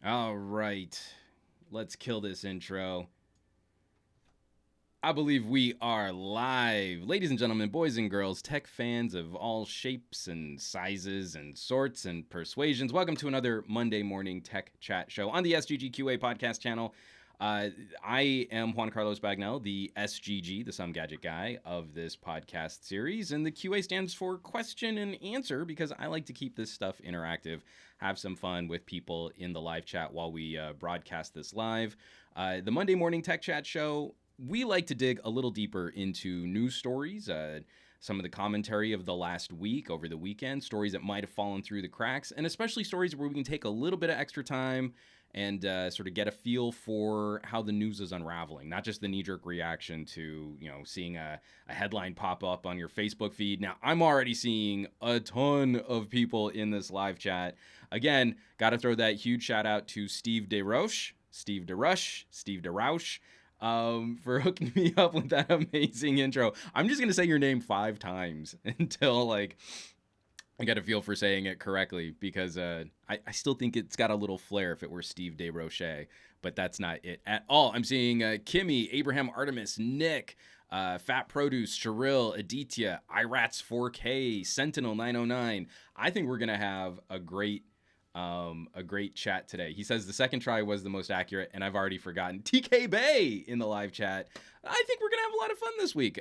All right, let's kill this intro. I believe we are live. Ladies and gentlemen, boys and girls, tech fans of all shapes and sizes and sorts and persuasions, welcome to another Monday morning tech chat show on the SGGQA podcast channel. I am Juan Carlos Bagnell, the SGG, the Some Gadget Guy of this podcast series, and the QA stands for question and answer because I like to keep this stuff interactive, have some fun with people in the live chat while we broadcast this live. The Monday morning tech chat show, we like to dig a little deeper into news stories, some of the commentary of the last week over the weekend, stories that might have fallen through the cracks, and especially stories where we can take a little bit of extra time and sort of get a feel for how the news is unraveling, not just the knee-jerk reaction to, seeing a headline pop up on your Facebook feed. Now, I'm already seeing a ton of people in this live chat. Again, got to throw that huge shout out to Steve DeRouche, for hooking me up with that amazing intro. I'm just going to say your name 5 times until, I got a feel for saying it correctly because I still think it's got a little flair if it were Steve DeRoche, but that's not it at all. I'm seeing Kimmy, Abraham Artemis, Nick, Fat Produce, Cheryl, Aditya, IRATS 4K, Sentinel 909. I think we're going to have a great chat today. He says the second try was the most accurate, and I've already forgotten. TK Bay in the live chat. I think we're going to have a lot of fun this week.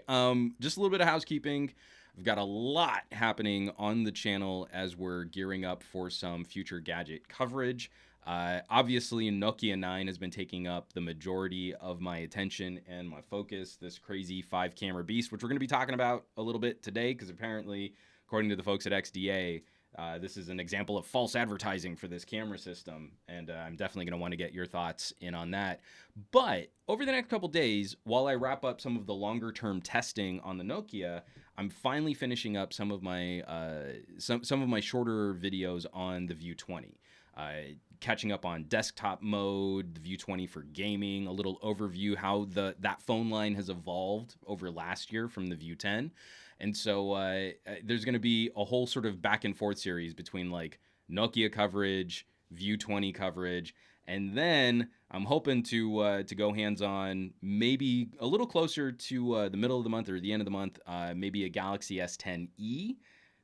Just a little bit of housekeeping. We've got a lot happening on the channel as we're gearing up for some future gadget coverage. Obviously, Nokia 9 has been taking up the majority of my attention and my focus, this crazy 5-camera beast, which we're going to be talking about a little bit today because apparently, according to the folks at XDA, this is an example of false advertising for this camera system, and I'm definitely going to want to get your thoughts in on that. But over the next couple days, while I wrap up some of the longer-term testing on the Nokia, I'm finally finishing up some of my some of my shorter videos on the View 20. Catching up on desktop mode, the View 20 for gaming, a little overview how that phone line has evolved over last year from the View 10. And so there's going to be a whole sort of back and forth series between Nokia coverage, View 20 coverage, and then I'm hoping to go hands-on maybe a little closer to the middle of the month or the end of the month, maybe a Galaxy S10e,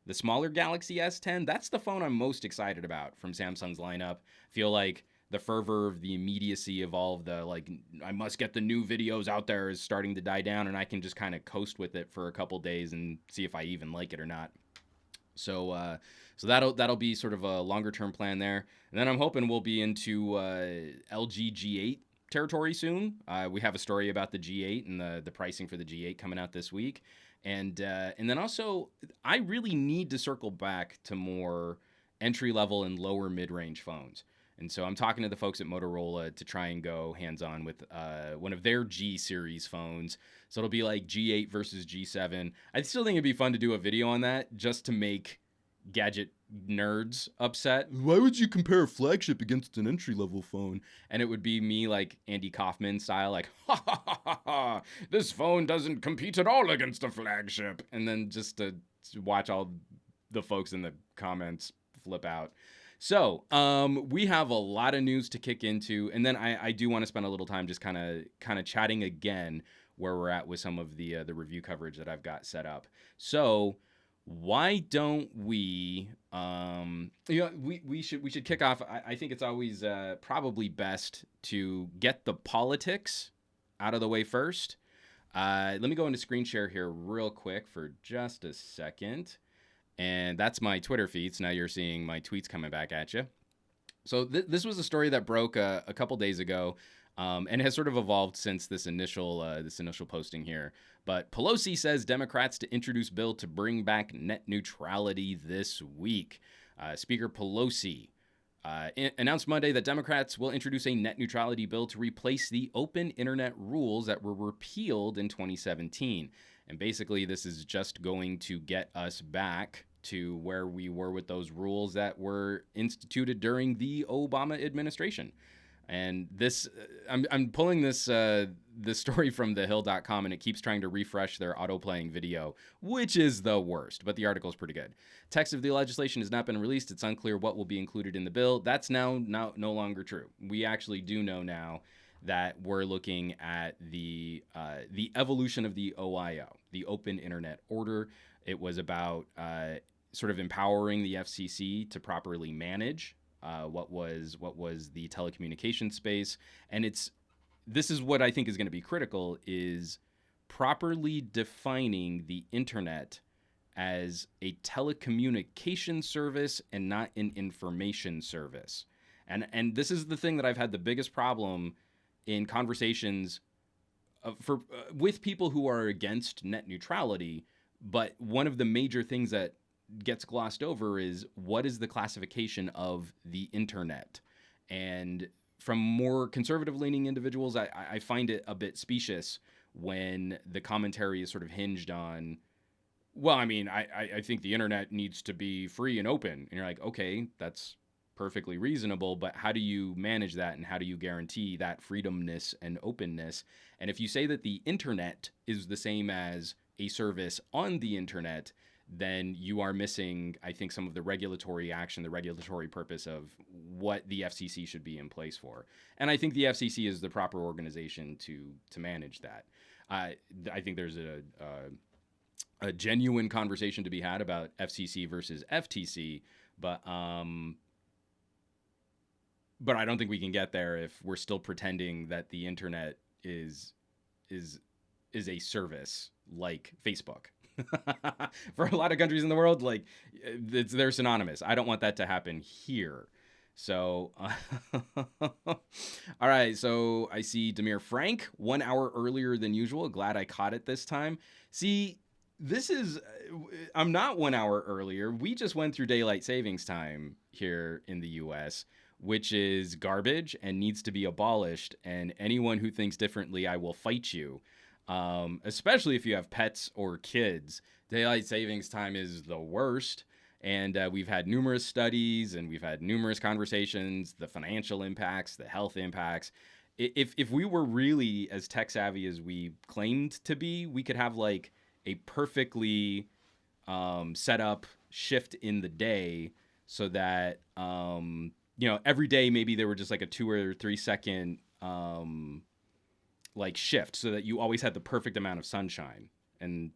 the smaller Galaxy S10. That's the phone I'm most excited about from Samsung's lineup. Feel like the fervor of the immediacy of all of the I must get the new videos out there is starting to die down, and I can just kind of coast with it for a couple days and see if I even like it or not. So that'll be sort of a longer term plan there, and then I'm hoping we'll be into LG G8 territory soon. We have a story about the G8 and the pricing for the G8 coming out this week, and then also I really need to circle back to more entry level and lower mid range phones. And so I'm talking to the folks at Motorola to try and go hands-on with one of their G series phones. So it'll be like G8 versus G7. I still think it'd be fun to do a video on that just to make gadget nerds upset. Why would you compare a flagship against an entry-level phone? And it would be me like Andy Kaufman style, ha ha ha ha ha, this phone doesn't compete at all against a flagship. And then just to watch all the folks in the comments flip out. So we have a lot of news to kick into, and then I do want to spend a little time just kind of chatting again where we're at with some of the review coverage that I've got set up. So why don't we we should kick off. I think it's always probably best to get the politics out of the way first. Let me go into screen share here real quick for just a second. And that's my Twitter feed. So now you're seeing my tweets coming back at you. So this was a story that broke a couple days ago, and has sort of evolved since this initial posting here. But Pelosi says Democrats to introduce bill to bring back net neutrality this week. Speaker Pelosi announced Monday that Democrats will introduce a net neutrality bill to replace the open internet rules that were repealed in 2017. And basically, this is just going to get us back to where we were with those rules that were instituted during the Obama administration. And this, I'm pulling this story from thehill.com, and it keeps trying to refresh their auto-playing video, which is the worst, but the article is pretty good. Text of the legislation has not been released. It's unclear what will be included in the bill. That's now no longer true. We actually do know now that we're looking at the evolution of the OIO, the Open Internet Order. It was about sort of empowering the FCC to properly manage what was the telecommunication space, and this is what I think is going to be critical, is properly defining the internet as a telecommunication service and not an information service. And this is the thing that I've had the biggest problem in conversations with people who are against net neutrality. But one of the major things that gets glossed over is, what is the classification of the internet? And from more conservative leaning individuals, I find it a bit specious when the commentary is sort of hinged on, well, I mean, I think the internet needs to be free and open. And you're like, okay, that's perfectly reasonable, but how do you manage that, and how do you guarantee that freedomness and openness? And if you say that the internet is the same as a service on the internet, then you are missing, I think, some of the regulatory action, the regulatory purpose of what the FCC should be in place for. And I think the FCC is the proper organization to manage that. I think there's a genuine conversation to be had about FCC versus FTC, but I don't think we can get there if we're still pretending that the internet is a service like Facebook. For a lot of countries in the world, like, they're synonymous. I don't want that to happen here. So, all right. So I see Demir Frank 1 hour earlier than usual. Glad I caught it this time. See, I'm not 1 hour earlier. We just went through daylight savings time here in the US, which is garbage and needs to be abolished. And anyone who thinks differently, I will fight you. Especially if you have pets or kids. Daylight savings time is the worst. And we've had numerous studies and we've had numerous conversations, the financial impacts, the health impacts. If we were really as tech savvy as we claimed to be, we could have like a perfectly set up shift in the day so that, every day maybe there were just like a 2 or 3 second like shift, so that you always had the perfect amount of sunshine, and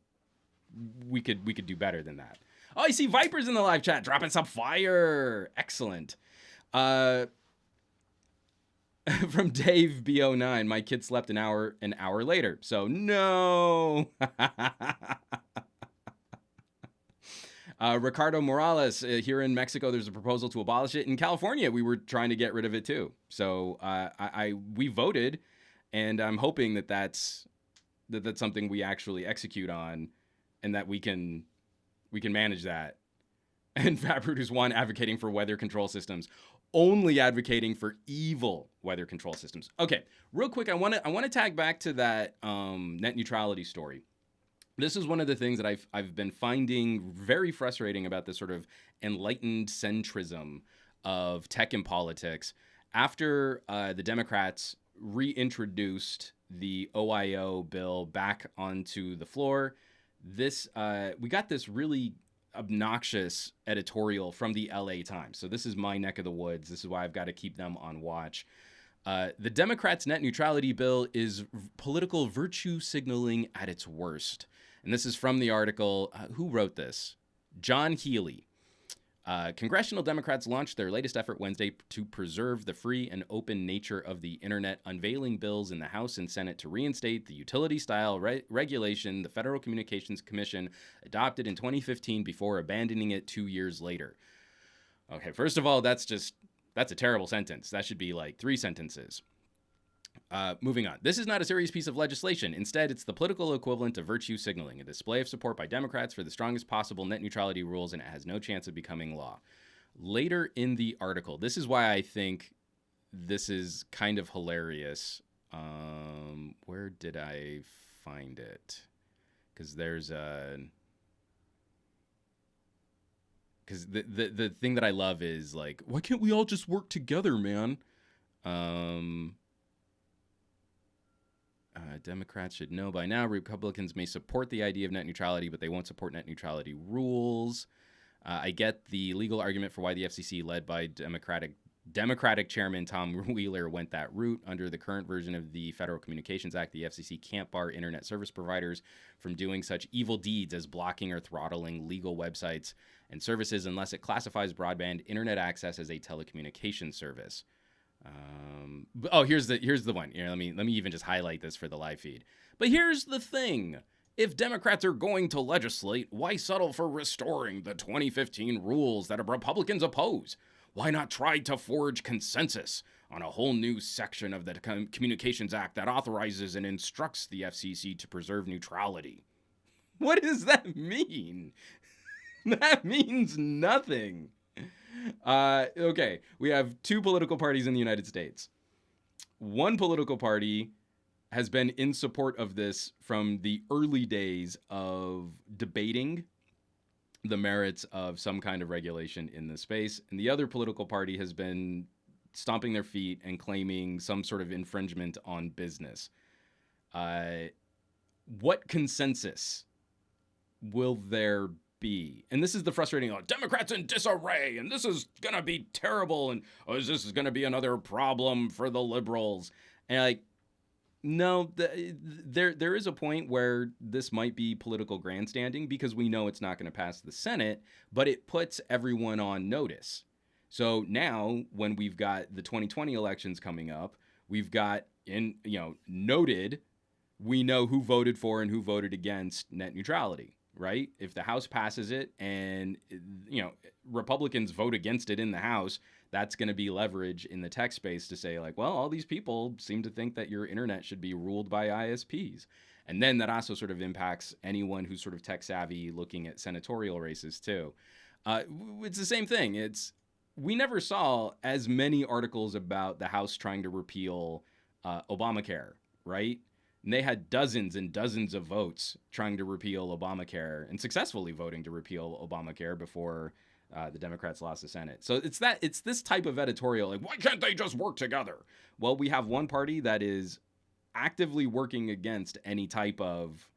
we could do better than that. Oh, I see Viper's in the live chat dropping some fire. Excellent. From Dave B09, my kid slept an hour later, so no. Ricardo Morales, here in Mexico, there's a proposal to abolish it. In California, we were trying to get rid of it too. So we voted. And I'm hoping that that's something we actually execute on, and that we can manage that. And Fabrut is one advocating for weather control systems, only advocating for evil weather control systems. Okay, real quick, I want to tag back to that net neutrality story. This is one of the things that I've been finding very frustrating about this sort of enlightened centrism of tech and politics. After the Democrats reintroduced the OIO bill back onto the floor, we got this really obnoxious editorial from the LA Times. So this is my neck of the woods. This is why I've got to keep them on watch. The Democrats' net neutrality bill is political virtue signaling at its worst. And this is from the article. Who wrote this? John Healy. Congressional Democrats launched their latest effort Wednesday to preserve the free and open nature of the internet, unveiling bills in the House and Senate to reinstate the utility-style regulation the Federal Communications Commission adopted in 2015 before abandoning it 2 years later. Okay, first of all, that's a terrible sentence. That should be like 3 sentences. Moving on. This is not a serious piece of legislation. Instead, it's the political equivalent of virtue signaling, a display of support by Democrats for the strongest possible net neutrality rules, and it has no chance of becoming law. Later in the article, this is why I think this is kind of hilarious. Where did I find it? Because there's because the thing that I love is like, why can't we all just work together, man? Democrats should know by now. Republicans may support the idea of net neutrality, but they won't support net neutrality rules. I get the legal argument for why the FCC, led by Democratic Chairman Tom Wheeler, went that route. Under the current version of the Federal Communications Act, the FCC can't bar internet service providers from doing such evil deeds as blocking or throttling legal websites and services unless it classifies broadband internet access as a telecommunications service. Here's the one. Let me even just highlight this for the live feed. But here's the thing. If Democrats are going to legislate, why settle for restoring the 2015 rules that Republicans oppose? Why not try to forge consensus on a whole new section of the Communications Act that authorizes and instructs the FCC to preserve neutrality? What does that mean? That means nothing. Okay, we have two political parties in the United States. One political party has been in support of this from the early days of debating the merits of some kind of regulation in this space. And the other political party has been stomping their feet and claiming some sort of infringement on business. What consensus will there be? And this is the frustrating, Democrats in disarray, and this is going to be terrible, and this is going to be another problem for the liberals. And no, there is a point where this might be political grandstanding because we know it's not going to pass the Senate, but it puts everyone on notice. So now when we've got the 2020 elections coming up, we've got noted, we know who voted for and who voted against net neutrality, right? If the House passes it and, Republicans vote against it in the House, that's going to be leverage in the tech space to say all these people seem to think that your internet should be ruled by ISPs. And then that also sort of impacts anyone who's sort of tech savvy looking at senatorial races too. It's the same thing. We never saw as many articles about the House trying to repeal Obamacare, right? And they had dozens and dozens of votes trying to repeal Obamacare and successfully voting to repeal Obamacare before the Democrats lost the Senate. So it's this type of editorial, why can't they just work together? Well, we have one party that is actively working against any type of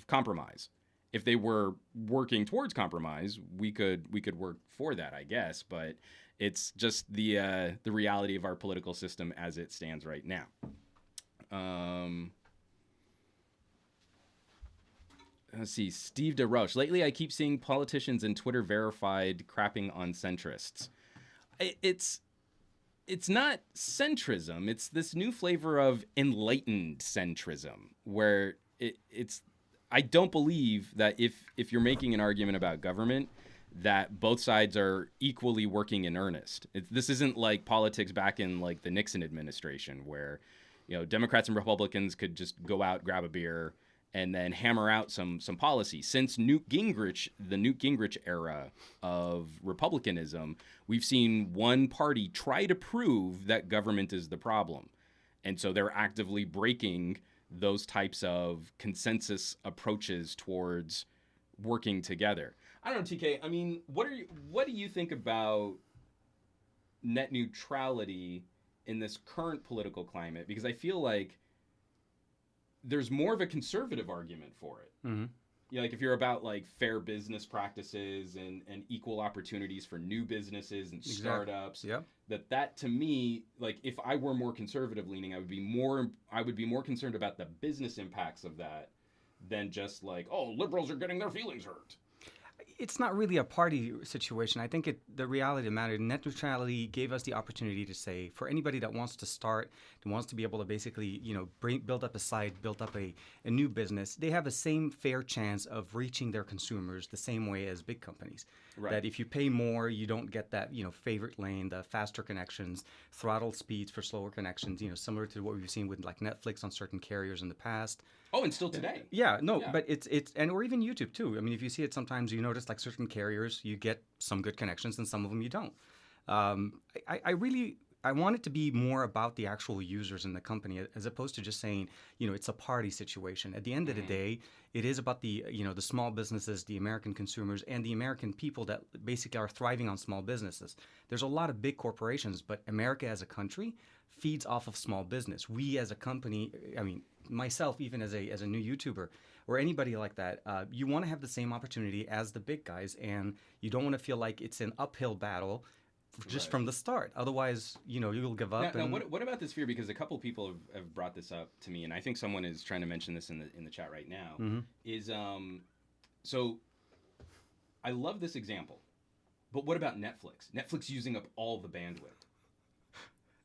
compromise. If they were working towards compromise, we could work for that, I guess. But it's just the reality of our political system as it stands right now. Let's see, Steve DeRoche. Lately, I keep seeing politicians and Twitter verified crapping on centrists. It's not centrism. It's this new flavor of enlightened centrism, where it's. I don't believe that if you're making an argument about government, that both sides are equally working in earnest. This isn't like politics back in the Nixon administration, where Democrats and Republicans could just go out, grab a beer, and then hammer out some policy. Since the Newt Gingrich era of republicanism, we've seen one party try to prove that government is the problem. And so they're actively breaking those types of consensus approaches towards working together. I don't know, TK, I mean, what do you think about net neutrality in this current political climate? Because I feel like there's more of a conservative argument for it. Mm-hmm. If you're about fair business practices and equal opportunities for new businesses and startups, that to me, if I were more conservative leaning, I would be more concerned about the business impacts of that than just liberals are getting their feelings hurt. It's not really a party situation. I think the reality of the matter, net neutrality gave us the opportunity to say, for anybody that wants to start, that wants to be able to basically, build up a site, build up a new business, they have the same fair chance of reaching their consumers the same way as big companies. Right. That if you pay more, you don't get that, favorite lane, the faster connections, throttle speeds for slower connections, similar to what we've seen with Netflix on certain carriers in the past. Oh, and still today. But or even YouTube too. I mean, if you see it sometimes, you notice certain carriers, you get some good connections and some of them you don't. I want it to be more about the actual users in the company as opposed to just saying, it's a party situation. At the end of the day, it is about the small businesses, the American consumers, and the American people that basically are thriving on small businesses. There's a lot of big corporations, but America as a country feeds off of small business. We as a company, I mean, myself, even as a new YouTuber or anybody like that, you want to have the same opportunity as the big guys, and you don't want to feel like it's an uphill battle just from the start. Otherwise, you'll give up. Now, what about this fear? Because a couple people have brought this up to me, and I think someone is trying to mention this in the chat right now. Mm-hmm. Is so I love this example, but what about Netflix? Netflix using up all the bandwidth.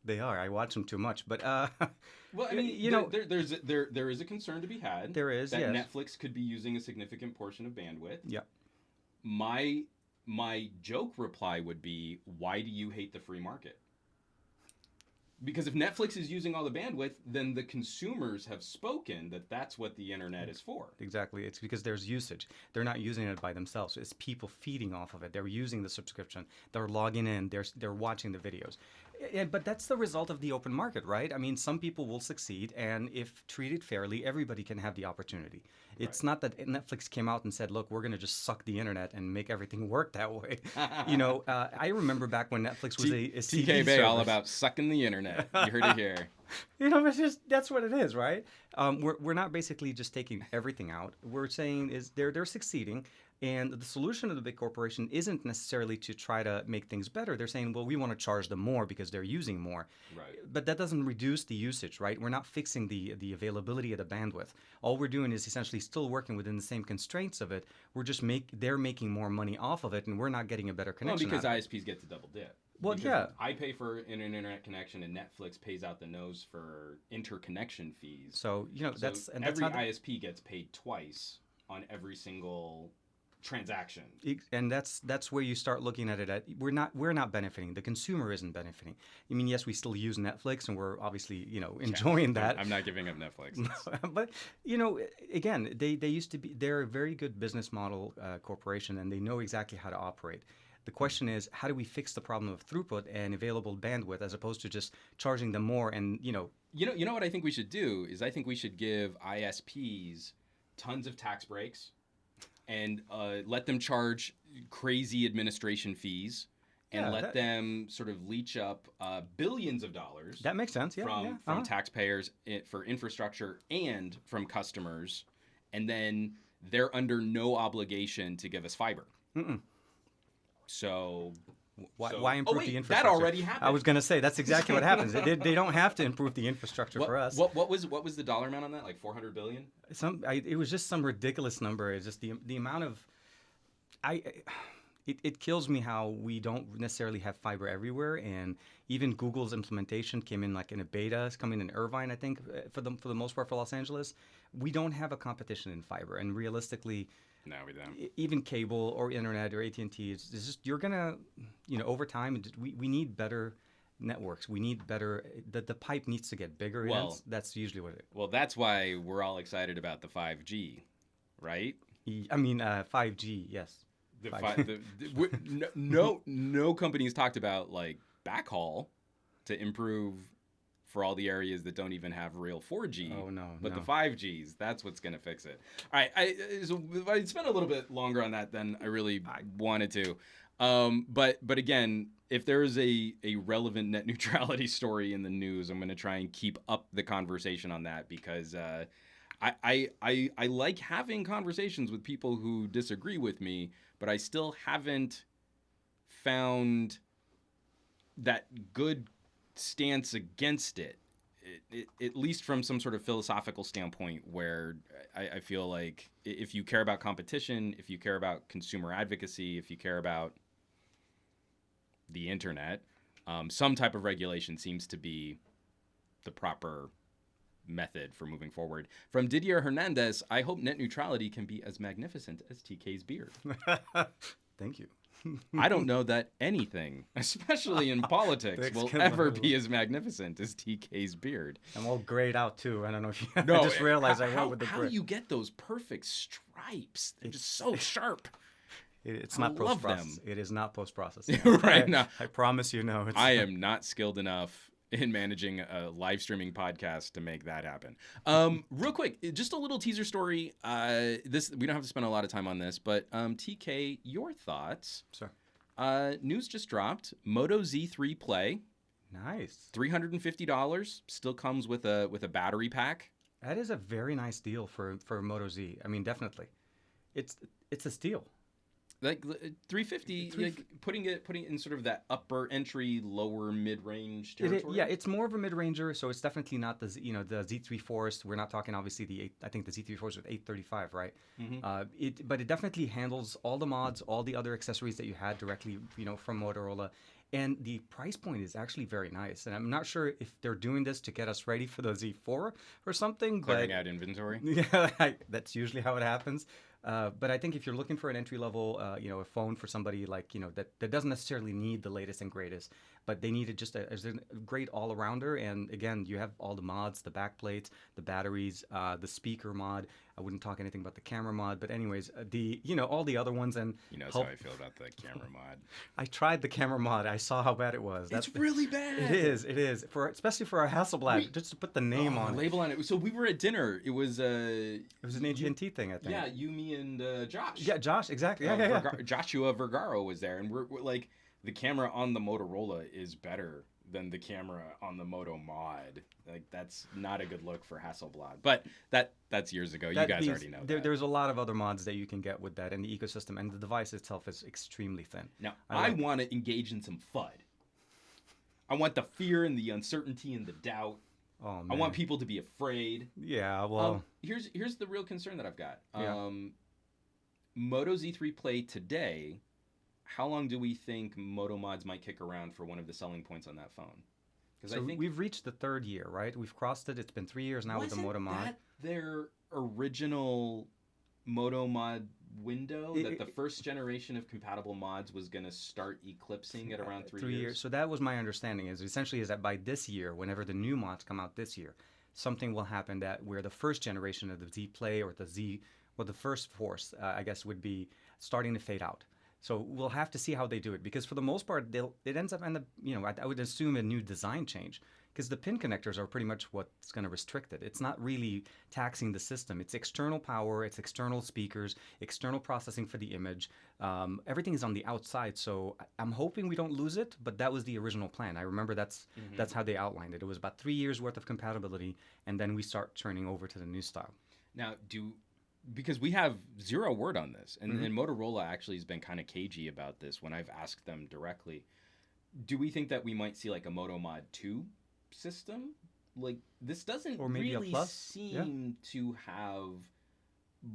They are. I watch them too much, but well, I mean, there is a concern to be had. There is that yes. Netflix could be using a significant portion of bandwidth. Yeah. My joke reply would be, why do you hate the free market? Because if Netflix is using all the bandwidth, then the consumers have spoken that that's what the internet is for. Exactly. It's because there's usage. They're not using it by themselves. It's people feeding off of it. They're using the subscription. They're logging in. They're watching the videos. But that's the result of the open market, right? I mean, some people will succeed, and if treated fairly, everybody can have the opportunity. It's not that Netflix came out and said, look, we're going to just suck the internet and make everything work that way. I remember back when Netflix was a CD TK Bay service. all about sucking the internet. You heard it here. That's what it is, right? We're not basically just taking everything out. We're saying is they're succeeding, and the solution of the big corporation isn't necessarily to try to make things better. They're saying, well, we want to charge them more because they're using more. Right. But that doesn't reduce the usage, right? We're not fixing the availability of the bandwidth. All we're doing is essentially still working within the same constraints of it. We're just they're making more money off of it, and we're not getting a better connection. Well, because ISPs get to double dip. Well, because yeah. I pay for an internet connection, and Netflix pays out the nose for interconnection fees. So that's every not ISP gets paid twice on every single transaction. And that's where you start looking at it. We're not benefiting. The consumer isn't benefiting. I mean, yes, we still use Netflix, and we're obviously enjoying that. I'm not giving up Netflix. But again, they're a very good business model corporation, and they know exactly how to operate. The question is, how do we fix the problem of throughput and available bandwidth as opposed to just charging them more? And You know what I think we should do is I think we should give ISPs tons of tax breaks and let them charge crazy administration fees and let them sort of leech up billions of dollars. That makes sense, yeah. From taxpayers for infrastructure and from customers, and then they're under no obligation to give us fiber. Mm-mm. So why improve the infrastructure? That already happened. I was going to say that's exactly what happens. They don't have to improve the infrastructure for us. What was the dollar amount on that? Like $400 billion? It was just some ridiculous number. It's just the amount of it kills me how we don't necessarily have fiber everywhere, and even Google's implementation came in like in a beta. It's coming in Irvine, I think, for the most part for Los Angeles. We don't have a competition in fiber, and realistically. No, we don't. Even cable or internet or AT&T, it's just you're gonna, over time, we need better networks. We need better. The pipe needs to get bigger. Well, that's usually what it. Well, that's why we're all excited about the 5G, right? I mean, 5G, yes. No company's talked about like backhaul to improve for all the areas that don't even have real 4G. Oh, no. But the 5Gs, that's what's going to fix it. All right. I spent a little bit longer on that than I really wanted to. But again, if there is a relevant net neutrality story in the news, I'm going to try and keep up the conversation on that because I like having conversations with people who disagree with me, but I still haven't found that good stance against it, at least from some sort of philosophical standpoint, where I feel like if you care about competition, if you care about consumer advocacy, if you care about the internet, some type of regulation seems to be the proper method for moving forward. From Didier Hernandez, I hope net neutrality can be as magnificent as TK's beard. Thank you. I don't know that anything, especially in politics, will ever be as magnificent as TK's beard. I'm all grayed out too. I don't know if you I just realized I went with the gray. How do you get those perfect stripes? They're just so sharp. It's not post-processed. It is not post-processed. Right now, I promise you, no. I am not skilled enough in managing a live streaming podcast to make that happen. Real quick, just a little teaser story. This we don't have to spend a lot of time on this, but TK, your thoughts? Sure. News just dropped. Moto Xiii Play Nice. $350 still comes with a battery pack. That is a very nice deal for Moto Z. I mean, definitely. It's a steal. Like 350, like putting it in sort of that upper entry, lower mid range territory. Yeah, it's more of a mid ranger, so it's definitely not the the Z3 Force. We're not talking obviously I think the Z3 Force with 835, right? But it definitely handles all the mods, all the other accessories that you had directly from Motorola, and the price point is actually very nice. And I'm not sure if they're doing this to get us ready for the Z4 or something. Clearing out inventory. Yeah, that's usually how it happens. But I think if you're looking for an entry level, a phone for somebody like that doesn't necessarily need the latest and greatest, but they needed just a great all arounder. And again, you have all the mods, the backplates, the batteries, the speaker mod. I wouldn't talk anything about the camera mod, but anyways, all the other ones. And how I feel about the camera mod. I tried the camera mod. I saw how bad it was. It's really bad. It is. Especially for a Hasselblad, just to put the name on it. Label on it. So we were at dinner. It was an AT&T thing, I think. Yeah, you, me, and Josh. Yeah, Josh, exactly. Yeah. Joshua Vergaro was there, and we're like, the camera on the Motorola is better than the camera on the Moto Mod. Like, that's not a good look for Hasselblad. But that's years ago. You guys already know that. There's a lot of other mods that you can get with that, and the ecosystem, and the device itself is extremely thin. Now, I want to engage in some FUD. I want the fear and the uncertainty and the doubt. Oh, man. I want people to be afraid. Yeah, well... Here's the real concern that I've got. Yeah. Moto Z3 Play today, how long do we think Moto mods might kick around for one of the selling points on that phone? So we've reached the 3rd year, right? We've crossed it. It's been 3 years now with the Moto mod. Wasn't that their original Moto mod window? That the first generation of compatible mods was going to start eclipsing at around 3 years? So that was my understanding. Is that by this year, whenever the new mods come out this year, something will happen where the first generation of the Z Play or the first Force, I guess, would be starting to fade out. So we'll have to see how they do it, because for the most part, it ends up I would assume a new design change, because the pin connectors are pretty much what's going to restrict it. It's not really taxing the system. It's external power, it's external speakers, external processing for the image. Everything is on the outside, so I'm hoping we don't lose it, but that was the original plan. I remember that's how they outlined it. It was about 3 years worth of compatibility, and then we start turning over to the new style. Now, because we have zero word on this, and Motorola actually has been kind of cagey about this when I've asked them directly. Do we think that we might see like a Moto Mod 2 system? Like, this doesn't really seem to have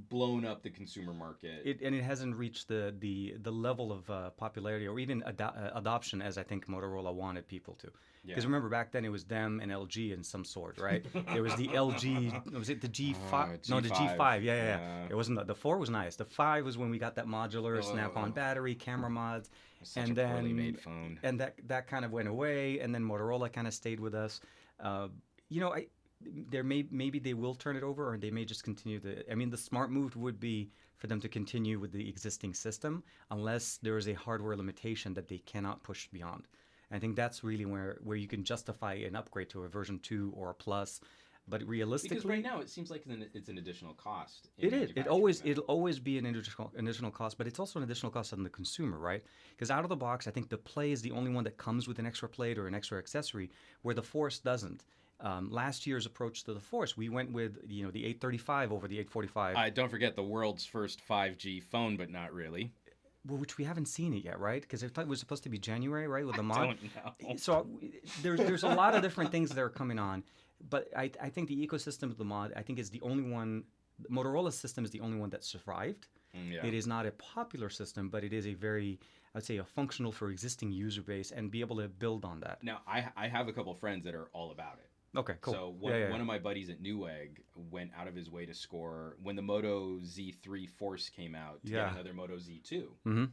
blown up the consumer market. It hasn't reached the level of popularity or even adoption as I think Motorola wanted people to. Because remember, back then it was them and LG in some sort, right? There was the LG, was it the G5? No, the G5, yeah. It wasn't, the 4 was nice. The 5 was when we got that modular snap-on battery, camera mods. Such a poorly made phone. And that kind of went away, and then Motorola kind of stayed with us. Maybe they will turn it over, or they may just continue the smart move would be for them to continue with the existing system, unless there is a hardware limitation that they cannot push beyond. I think that's really where you can justify an upgrade to a version 2 or a plus. But realistically, because right now it seems like it's an additional cost. It'll always be an additional cost, but it's also an additional cost on the consumer, right? Because out of the box, I think the Play is the only one that comes with an extra plate or an extra accessory, where the Force doesn't. Last year's approach to the Force, we went with the 835 over the 845. Don't forget the world's first 5G phone, but not really. Well, which we haven't seen it yet, right? Because I thought it was supposed to be January, right, with the mod. I don't know. So there's a lot of different things that are coming on, but I think the ecosystem of the mod, I think, is the only one. Motorola's system is the only one that survived. Yeah. It is not a popular system, but it is a very, I would say, a functional for existing user base and be able to build on that. Now, I have a couple friends that are all about it. Okay, cool. So one of my buddies at Newegg went out of his way to score when the Moto Z3 Force came out to get another Moto Z2. Mm-hmm.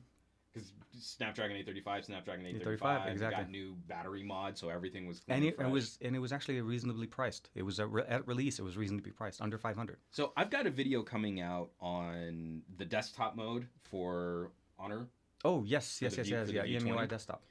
Because Snapdragon 835, Snapdragon 835, exactly. got new battery mod, so everything was clean and it was actually reasonably priced. It was at release. It was reasonably priced, under $500. So I've got a video coming out on the desktop mode for Honor. Oh yes, EMUI desktop.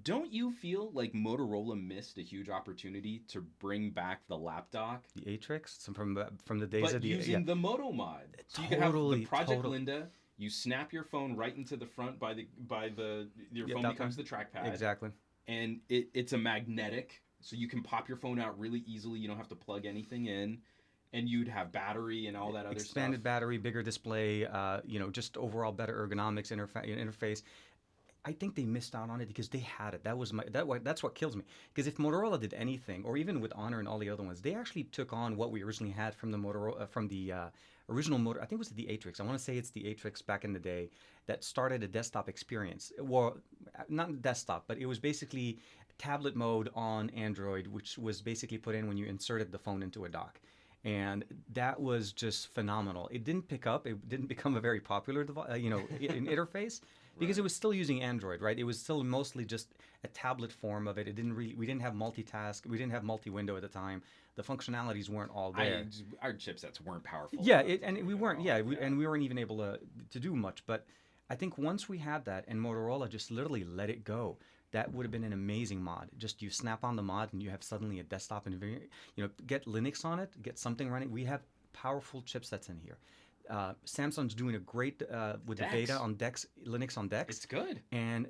Don't you feel like Motorola missed a huge opportunity to bring back the lap dock? The Atrix from the days of the using the Moto mod. So you could have the Project Linda. You snap your phone right into the front your Yeah, phone that becomes one. the trackpad, Exactly. and it's a magnetic, so you can pop your phone out really easily. You don't have to plug anything in, and you'd have battery and all that other stuff. Expanded battery, bigger display, just overall better ergonomics interface. I think they missed out on it because they had it. That's what kills me. Because if Motorola did anything, or even with Honor and all the other ones, they actually took on what we originally had from the Motorola, from the original motor. I think it was the Atrix. I want to say it's the Atrix back in the day that started a desktop experience. Well, not desktop, but it was basically tablet mode on Android, which was basically put in when you inserted the phone into a dock. And that was just phenomenal. It didn't pick up. It didn't become a very popular, interface because it Right. was still using Android, right? It was still mostly just a tablet form of it. We didn't have multitask. We didn't have multi-window at the time. The functionalities weren't all there. Our chipsets weren't powerful Yeah, enough to and do we it at weren't. all. Yeah, Yeah. and we weren't even able to do much. But I think once we had that, and Motorola just literally let it go, that would have been an amazing mod. Just you snap on the mod, and you have suddenly a desktop environment. Get Linux on it, get something running. We have powerful chipsets in here. Samsung's doing a great with the beta Dex. on Dex, Linux on Dex. It's good. And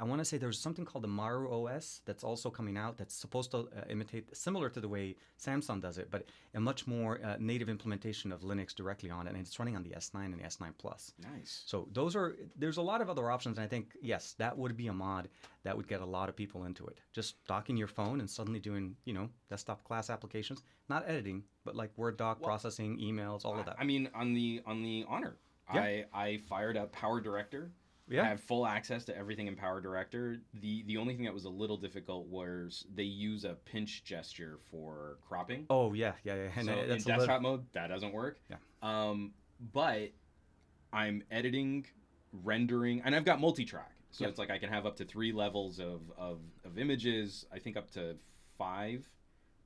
I want to say there's something called the Maru OS that's also coming out that's supposed to imitate, similar to the way Samsung does it, but a much more native implementation of Linux directly on it. And it's running on the S9 and the S9 Plus. Nice. So there's a lot of other options. And I think, yes, that would be a mod that would get a lot of people into it. Just docking your phone and suddenly doing, desktop class applications, not editing, but like Word doc, processing, emails, all of that. I mean, on the Honor, Yeah. I fired up Power Director. Yeah. I have full access to everything in Power Director. The only thing that was a little difficult was they use a pinch gesture for cropping. Oh, yeah, yeah, yeah. And So in that's desktop mode, that doesn't work. Yeah. But I'm editing, rendering, and I've got multi-track. So Yep. it's like I can have up to 3 levels of images. I think up to 5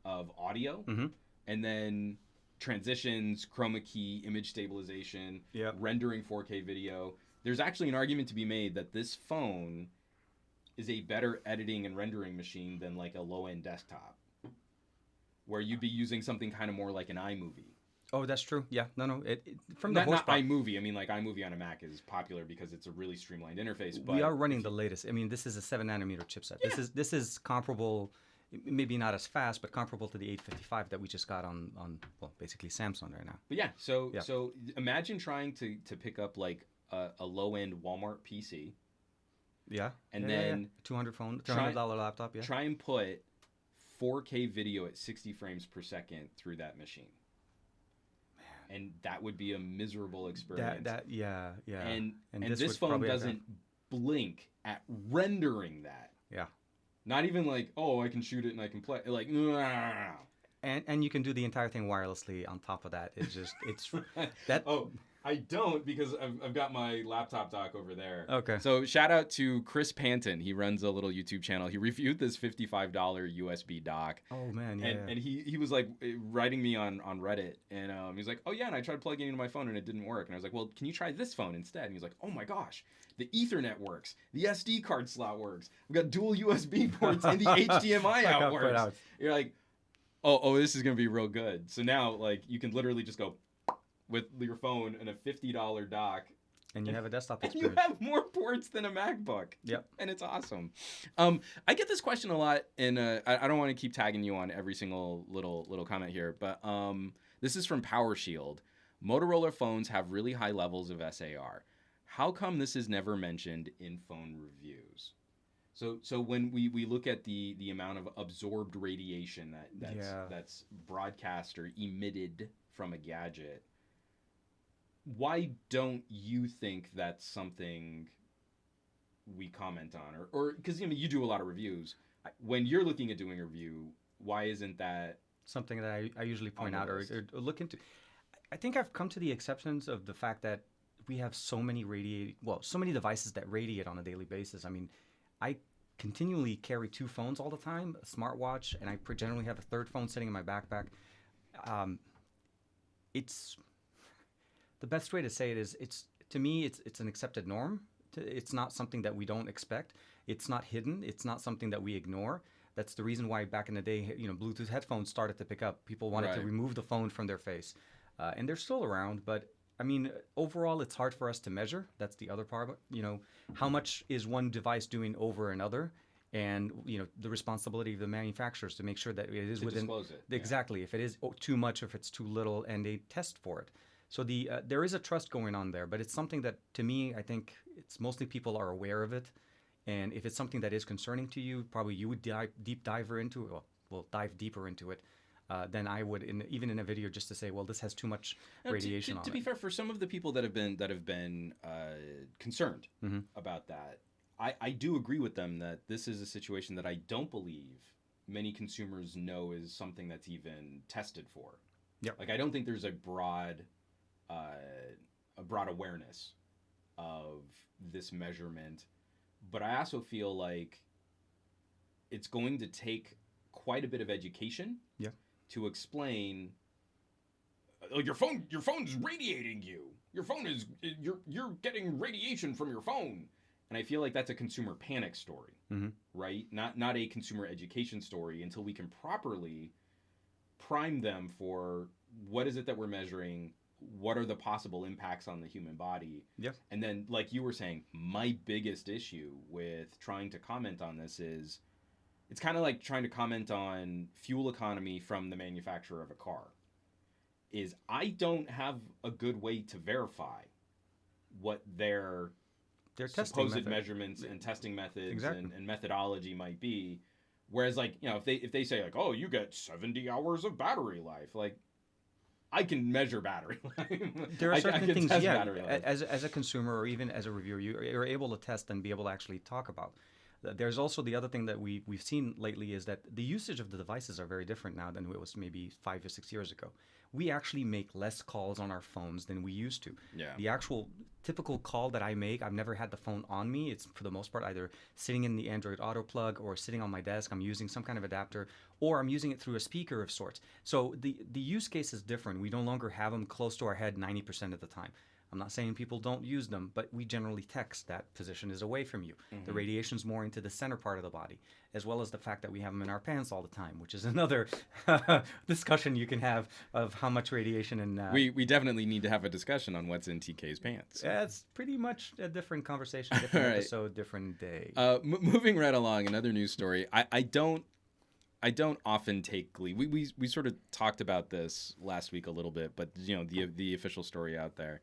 of audio, Mm-hmm. and then transitions, chroma key, image stabilization, Yep. rendering 4K video. There's actually an argument to be made that this phone is a better editing and rendering machine than like a low-end desktop, where you'd be using something kind of more like an iMovie. Oh, that's true. Yeah. No. From the Not horsepower. iMovie. I mean, like iMovie on a Mac is popular because it's a really streamlined interface. But We are running the latest. I mean, this is a 7 nanometer chipset. Yeah. This is comparable, maybe not as fast, but comparable to the 855 that we just got on basically Samsung right now. But yeah, so Yeah. so imagine trying to pick up like a low end Walmart PC Yeah. and Yeah, then $200 laptop. Yeah. try and put 4K video at 60 frames per second through that machine. And that would be a miserable experience. Yeah. and this this would phone probably have doesn't blink at rendering that. Yeah. Not even like, oh, I can shoot it and I can play. Like, And you can do the entire thing wirelessly on top of that. It's that. Oh, I don't because I've got my laptop dock over there. Okay. So shout out to Chris Panton. He runs a little YouTube channel. He reviewed this $55 USB dock. Oh man, yeah. And he was like writing me on Reddit, and he's like, oh yeah, and I tried plugging it into my phone and it didn't work. And I was like, well, can you try this phone instead? And he's like, oh my gosh, the Ethernet works, the SD card slot works, we've got dual USB ports, and the HDMI out works. You're like, oh, this is gonna be real good. So now like you can literally just go with your phone and a $50 dock. And you have a desktop And experience. you have more ports than a MacBook. Yep. And it's awesome. I get this question a lot, and I don't want to keep tagging you on every single little comment here, but this is from Power Shield. Motorola phones have really high levels of SAR. How come this is never mentioned in phone reviews? So when we look at the amount of absorbed radiation that's broadcast or emitted from a gadget, why don't you think that's something we comment on, or because you do a lot of reviews? When you're looking at doing a review, why isn't that something that I usually point out or look into? I think I've come to the exceptions of the fact that we have so many devices that radiate on a daily basis. I mean, I continually carry 2 phones all the time, a smartwatch, and I generally have a third phone sitting in my backpack. It's the best way to say it is to me it's an accepted norm. It's not something that we don't expect. It's not hidden. It's not something that we ignore. That's the reason why back in the day, Bluetooth headphones started to pick up. People wanted to remove the phone from their face, and they're still around. But I mean, overall, it's hard for us to measure. That's the other part. How much is one device doing over another? And, the responsibility of the manufacturers to make sure that it is To within disclose it. exactly. If it is too much, if it's too little, and they test for it. So there is a trust going on there, but it's something that, to me, I think it's mostly people are aware of it. And if it's something that is concerning to you, probably you would deep diver into it. Well, dive deeper into it than I would, even in a video, just to say, well, this has too much Now, radiation on to it. be fair, for some of the people that have been concerned Mm-hmm. about that, I do agree with them that this is a situation that I don't believe many consumers know is something that's even tested for. Yep. Like I don't think there's a broad awareness of this measurement, but I also feel like it's going to take quite a bit of education Yeah. to explain oh, your phone's radiating you. Your phone is you're getting radiation from your phone. And I feel like that's a consumer panic story, Mm-hmm. right? Not a consumer education story until we can properly prime them for what is it that we're measuring, what are the possible impacts on the human body. Yep. And then like you were saying, my biggest issue with trying to comment on this is it's kind of like trying to comment on fuel economy from the manufacturer of a car. Is I don't have a good way to verify what their testing supposed method. measurements and testing methods Exactly. and methodology might be. Whereas like, if they say like, oh, you get 70 hours of battery life, like I can measure battery life. There are certain I can things, test yeah, battery life. as a consumer or even as a reviewer, you're able to test and be able to actually talk about. There's also the other thing that we've seen lately is that the usage of the devices are very different now than it was maybe 5 or 6 years ago. We actually make less calls on our phones than we used to. Yeah. The actual typical call that I make, I've never had the phone on me. It's for the most part either sitting in the Android Auto plug or sitting on my desk. I'm using some kind of adapter, or I'm using it through a speaker of sorts. So the use case is different. We no longer have them close to our head 90% of the time. I'm not saying people don't use them, but we generally text that position is away from you. The radiation's more into the center part of the body, as well as the fact that we have them in our pants all the time, which is another discussion you can have of how much radiation and We definitely need to have a discussion on what's in TK's pants. it's pretty much a different conversation, different All right. episode, different day. Moving right along, another news story. I don't often take glee. We sort of talked about this last week a little bit, but the official story out there.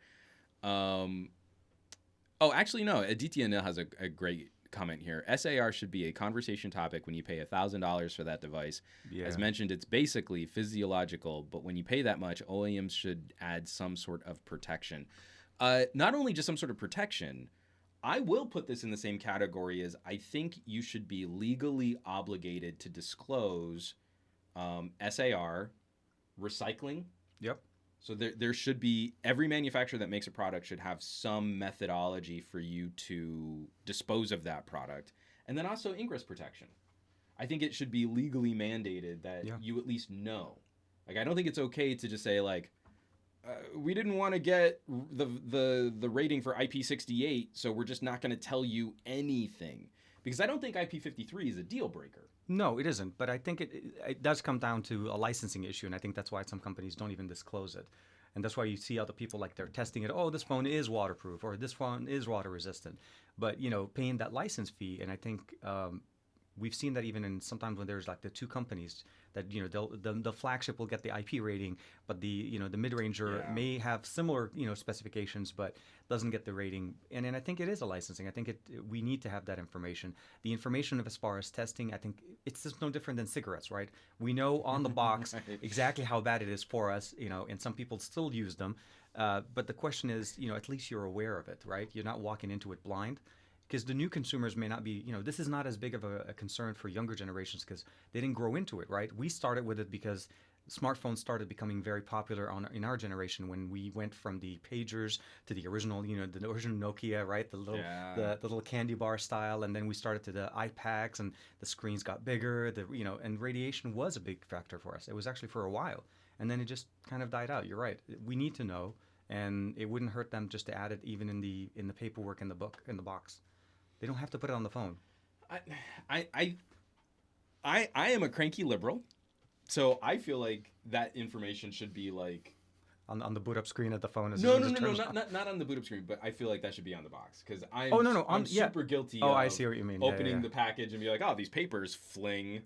Oh, actually, no. Aditya Anil has a great comment here. SAR should be a conversation topic when you pay $1,000 for that device. Yeah. As mentioned, it's basically physiological, but when you pay that much, OEMs should add some sort of protection. Not only just some sort of protection, I will put this in the same category as I think you should be legally obligated to disclose SAR, recycling. Yep. So there should be, every manufacturer that makes a product should have some methodology for you to dispose of that product. And then also ingress protection. I think it should be legally mandated that you at least know. Like, I don't think it's okay to just say, like, we didn't want to get the rating for IP68, so we're just not going to tell you anything. Because I don't think IP53 is a deal breaker. No, it isn't. But I think it does come down to a licensing issue, and I think that's why some companies don't even disclose it. And that's why you see other people like they're testing it. Oh, this phone is waterproof, or this phone is water resistant. But paying that license fee, and I think we've seen that even in sometimes when there's like the two companies that the flagship will get the IP rating, but the mid-ranger may have similar specifications but doesn't get the rating. And I think it is a licensing. I think we need to have that information. The information as far as testing, I think it's just no different than cigarettes, right? We know on the box exactly how bad it is for us, and some people still use them. But the question is, at least you're aware of it, right? You're not walking into it blind. Because the new consumers may not be, this is not as big of a concern for younger generations because they didn't grow into it, right? We started with it because smartphones started becoming very popular in our generation when we went from the pagers to the original, the original Nokia, right? The little candy bar style, and then we started to the iPads, and the screens got bigger. And radiation was a big factor for us. It was actually for a while, and then it just kind of died out. You're right. We need to know, and it wouldn't hurt them just to add it even in the paperwork in the box. They don't have to put it on the phone. I am a cranky liberal, so I feel like that information should be like on the boot up screen of the phone. As No, soon no, as no, it no, turns not, on. not on the boot up screen, but I feel like that should be on the box because Oh no, no, I'm yeah. super guilty Oh, of I see what you mean. opening the package and be like, oh, these papers fling.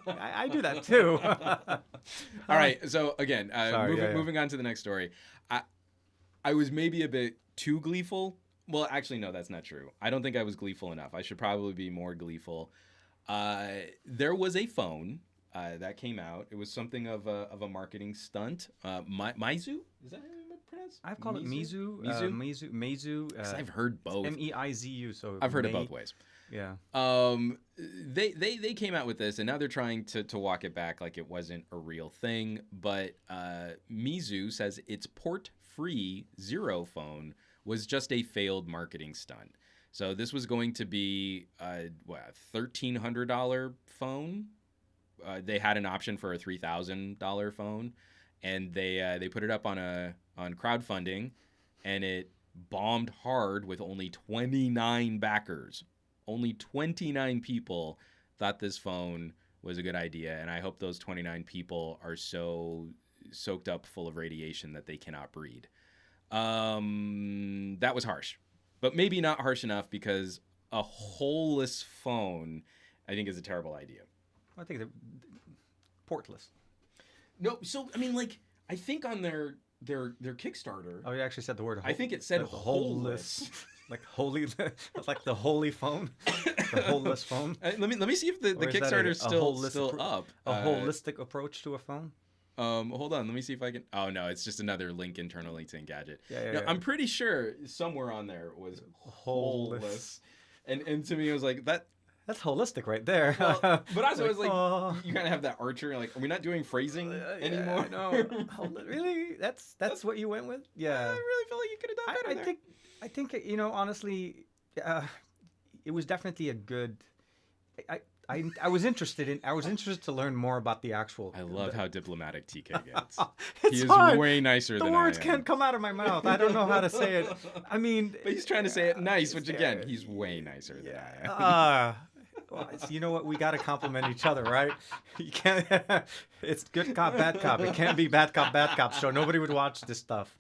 I do that too. All right, so again, Sorry, moving on to the next story. I was maybe a bit too gleeful. Well, actually, no, that's not true. I don't think I was gleeful enough. I should probably be more gleeful. There was a phone that came out. It was something of a marketing stunt. Meizu? Is that how you pronounce it? I've called it Mizu. Meizu. Because I've heard both. Meizu. So I've heard it both ways. Yeah. They came out with this, and now they're trying to walk it back like it wasn't a real thing. But Mizu says its port-free Zero phone was just a failed marketing stunt. So this was going to be a $1,300 phone. They had an option for a $3,000 phone, and they put it up on crowdfunding, and it bombed hard with only 29 backers. Only 29 people thought this phone was a good idea, and I hope those 29 people are so soaked up full of radiation that they cannot breathe. That was harsh, but maybe not harsh enough because a holeless phone, I think, is a terrible idea. I think they're portless. No, so I mean, like, I think on their Kickstarter. Oh, you actually said the word. I think it said holeless. Like holy, like the holy phone, the holeless phone. Let me see if the Kickstarter's still up. A holistic approach to a phone. Hold on, let me see if I can. Oh no, it's just another link internally to Engadget. Yeah. I'm pretty sure somewhere on there was holeless, and to me it was like that. That's holistic right there. Well, but also it's like you kind of have that archer. Like, are we not doing phrasing anymore? No, really? That's what you went with? Yeah. I really feel like you could have done better there. I think honestly, it was definitely a good. I was interested to learn more about the actual. I love how diplomatic TK gets. He is hard. way nicer than I am. The words can't come out of my mouth. I don't know how to say it. I mean, but he's trying to say it nice, which again, he's way nicer than I am. Well, you know what? We got to compliment each other, right? You can't. It's good cop, bad cop. It can't be bad cop show. Nobody would watch this stuff.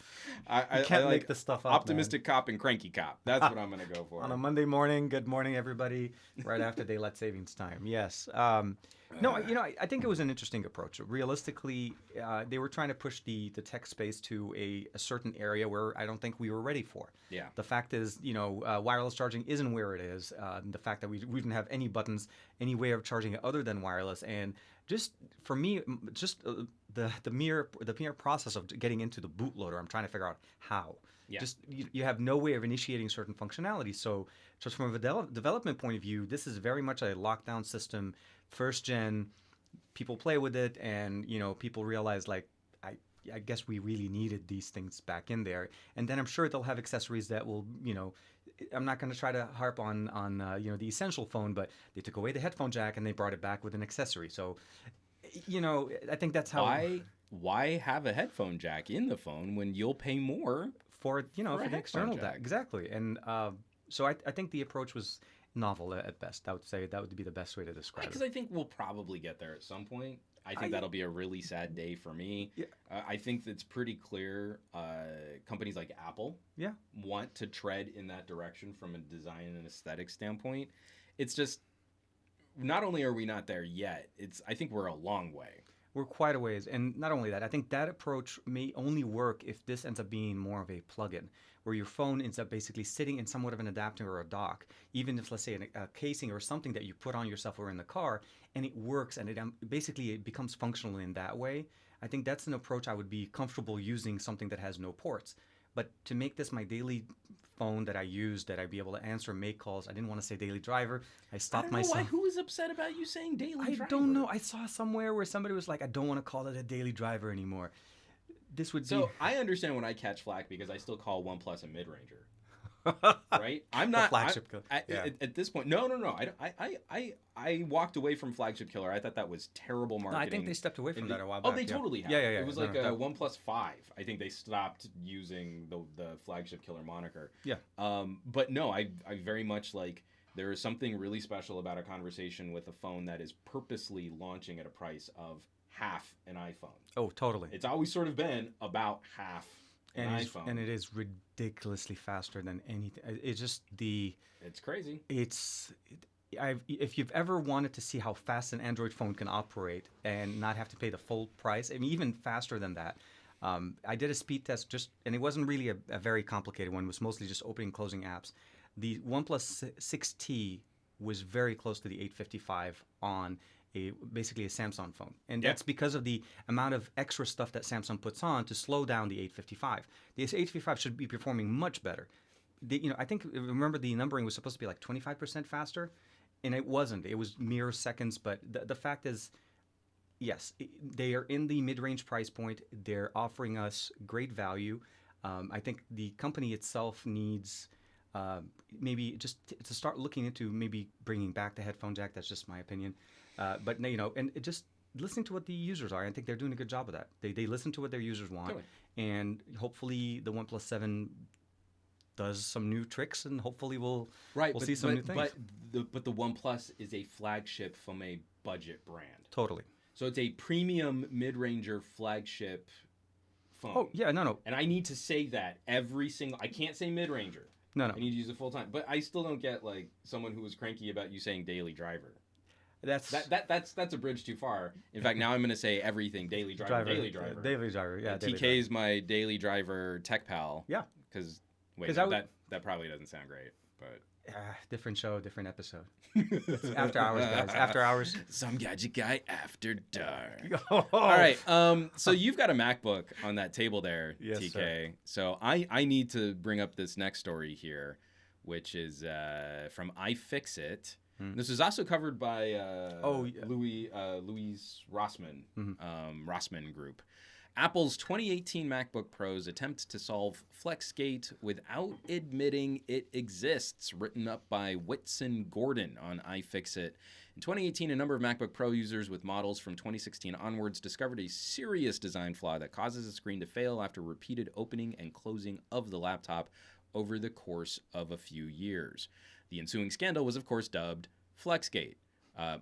You can't make this stuff up. Optimistic cop and cranky cop. That's what I'm gonna go for. On a Monday morning, good morning, everybody. Right after daylight savings time. Yes. No, I think it was an interesting approach. Realistically, they were trying to push the tech space to a certain area where I don't think we were ready for. Yeah. The fact is, wireless charging isn't where it is. The fact that we didn't have any buttons, any way of charging it other than wireless, and just for me, just the mere process of getting into the bootloader, I'm trying to figure out how. Yeah. Just you have no way of initiating certain functionality. So just from a development point of view, this is very much a lockdown system. First gen, people play with it, and people realize like I guess we really needed these things back in there. And then I'm sure they'll have accessories that will I'm not going to try to harp on the essential phone, but they took away the headphone jack and they brought it back with an accessory. So I think that's how. Why have a headphone jack in the phone when you'll pay more for the external jack? Exactly. And so I think the approach was novel at best. I would say that would be the best way to describe it. Because I think we'll probably get there at some point. I think that'll be a really sad day for me. Yeah. I think it's pretty clear companies like Apple want to tread in that direction from a design and aesthetic standpoint. It's just, not only are we not there yet, I think we're a long way. We're quite a ways. And not only that, I think that approach may only work if this ends up being more of a plug-in, where your phone ends up basically sitting in somewhat of an adapter or a dock, even if, let's say, a casing or something that you put on yourself or in the car, and it works, and it becomes functional in that way. I think that's an approach I would be comfortable using, something that has no ports. But to make this my daily phone that I use, that I'd be able to answer, make calls. I didn't want to say daily driver. I stopped myself. Why. Who was upset about you saying daily driver? I don't know. I saw somewhere where somebody was like, I don't want to call it a daily driver anymore. This would be... I understand when I catch flack because I still call OnePlus a mid-ranger. Right? I'm not... Flagship killer. At this point... No. I walked away from Flagship Killer. I thought that was terrible marketing. No, I think they stepped away from that a while back. Oh, they totally have. Yeah. It was like OnePlus 5. I think they stopped using the Flagship Killer moniker. Yeah. But no, I very much like... There is something really special about a conversation with a phone that is purposely launching at a price of half an iPhone. Oh, totally. It's always sort of been about half an iPhone. And it is ridiculously faster than anything. It's just It's crazy. If you've ever wanted to see how fast an Android phone can operate and not have to pay the full price, I mean, even faster than that, I did a speed test and it wasn't really a very complicated one. It was mostly just opening and closing apps. The OnePlus 6T was very close to the 855 on basically a Samsung phone. And that's because of the amount of extra stuff that Samsung puts on to slow down the 855. The 855 should be performing much better. I think, remember the numbering was supposed to be like 25% faster, and it wasn't. It was mere seconds, but the fact is, yes, they are in the mid-range price point. They're offering us great value. I think the company itself needs maybe just to start looking into maybe bringing back the headphone jack. That's just my opinion. But and just listening to what the users are. I think they're doing a good job of that. They listen to what their users want, Totally. and hopefully the OnePlus 7 does some new tricks, and hopefully we'll see some new things. But the OnePlus is a flagship from a budget brand. Totally. So it's a premium mid-ranger flagship phone. Oh yeah, no. And I need to say that every single. I can't say mid-ranger. No. I need to use it full time. But I still don't get like someone who was cranky about you saying daily driver. That's a bridge too far. In fact, now I'm going to say everything daily driver. Daily driver. Daily driver. Yeah. TK is my daily driver tech pal. Yeah. Because that probably doesn't sound great, but. Different show, different episode. After hours, guys. After hours. Some Gadget Guy after dark. All right. So you've got a MacBook on that table there, yes, TK. Sir. So I need to bring up this next story here, which is from iFixit. This is also covered by Louis Rossmann, Rossmann Group. Apple's 2018 MacBook Pros attempt to solve Flexgate without admitting it exists, written up by Whitson Gordon on iFixit. In 2018, a number of MacBook Pro users with models from 2016 onwards discovered a serious design flaw that causes the screen to fail after repeated opening and closing of the laptop over the course of a few years. The ensuing scandal was, of course, dubbed Flexgate.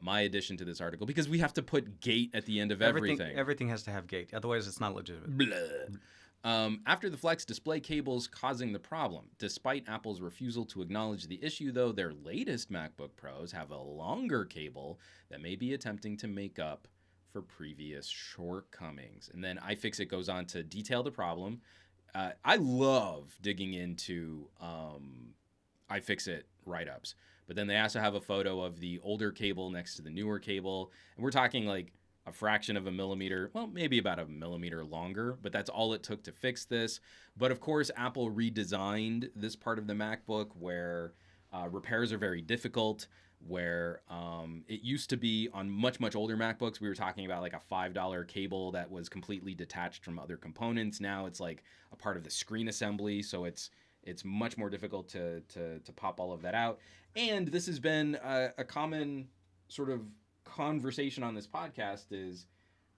My addition to this article, because we have to put gate at the end of everything. Everything has to have gate, otherwise it's not legitimate. After the Flex display cables causing the problem. Despite Apple's refusal to acknowledge the issue, though, their latest MacBook Pros have a longer cable that may be attempting to make up for previous shortcomings. And then iFixit goes on to detail the problem. I love digging into iFixit write-ups. But then they also have a photo of the older cable next to the newer cable. And we're talking like a fraction of a millimeter, well, maybe about a millimeter longer, but that's all it took to fix this. But of course, Apple redesigned this part of the MacBook where repairs are very difficult, where it used to be on much, much older MacBooks. We were talking about like a $5 cable that was completely detached from other components. Now it's like a part of the screen assembly. So it's much more difficult to pop all of that out. And this has been a common sort of conversation on this podcast is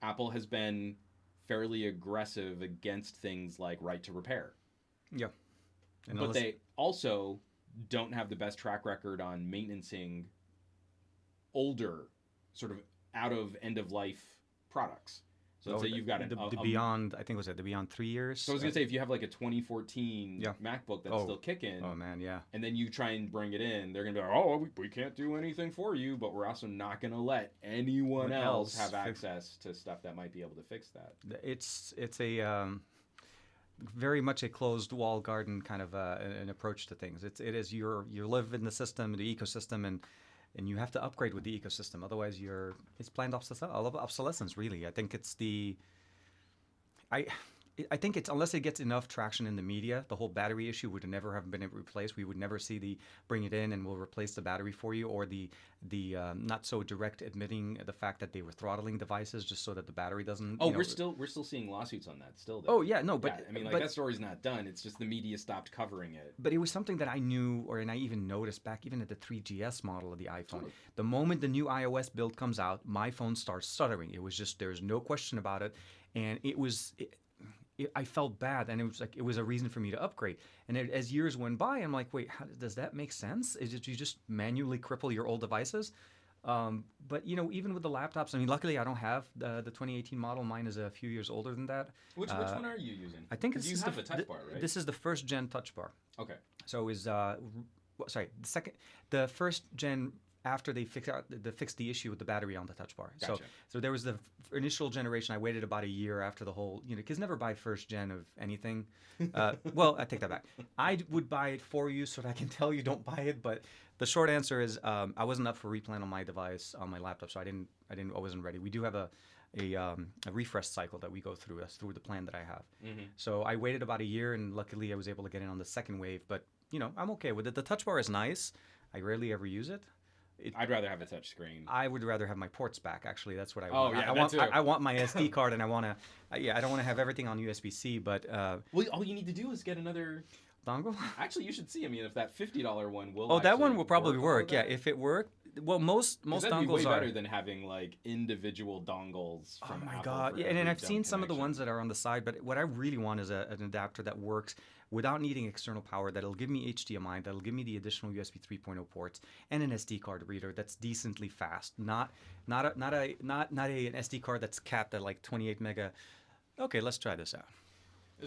Apple has been fairly aggressive against things like right to repair. Yeah. But they also don't have the best track record on maintaining older, sort of out of end of life products. So let's say you've got the Beyond, I think was it the Beyond 3 years? So I was going to say, if you have like a 2014 MacBook that's still kicking. Oh, man, yeah. And then you try and bring it in, they're going to be like, oh, we can't do anything for you, but we're also not going to let anyone else have access to stuff that might be able to fix that. It's a very much a closed wall garden kind of an approach to things. It is you live in the system, the ecosystem, and you have to upgrade with the ecosystem. Otherwise, it's planned obsolescence, really. I think it's I think it's, unless it gets enough traction in the media, the whole battery issue would never have been replaced. We would never see bring it in and we'll replace the battery for you, or the not so direct admitting the fact that they were throttling devices just so that the battery doesn't. Oh, we're still seeing lawsuits on that still. Though. Oh yeah, no, but I mean, like, that story's not done. It's just the media stopped covering it. But it was something that I knew, and I even noticed back even at the 3GS model of the iPhone. Totally. The moment the new iOS build comes out, my phone starts stuttering. It was just, there's no question about it, and I felt bad, and it was a reason for me to upgrade. And as years went by, I'm like, wait, does that make sense? Is it you just manually cripple your old devices? But even with the laptops, I mean, luckily I don't have the 2018 model. Mine is a few years older than that. Which one are you using? I think Because you have the touch bar, right? this is the first gen touch bar. Okay. So is sorry, the first gen after they fixed the issue with the battery on the touch bar. Gotcha. So there was the initial generation. I waited about a year after the whole, because never buy first gen of anything. Well, I take that back. I would buy it for you so that I can tell you don't buy it. But the short answer is I wasn't up for replan on my device on my laptop, so I wasn't ready. We do have a refresh cycle that we go through. That's through the plan that I have. Mm-hmm. So I waited about a year, and luckily I was able to get in on the second wave. But I'm okay with it. The touch bar is nice. I rarely ever use it. I'd rather have a touch screen. I would rather have my ports back. Actually, that's what I want. Oh yeah, I want my SD card, and I want to. I don't want to have everything on USB-C. But well, all you need to do is get another dongle. Actually, you should see. I mean, if that $50 one will. Oh, that one will probably work. Yeah, if it worked. Well, most dongles that'd be way are better than having like individual dongles from Oh my Apple god! for Yeah, every and I've dumb seen some of the connection. ones that are on the side, but what I really want is an adapter that works without needing external power. That'll give me HDMI. That'll give me the additional USB 3.0 ports and an SD card reader that's decently fast. Not an SD card that's capped at like 28 mega. Okay, let's try this out.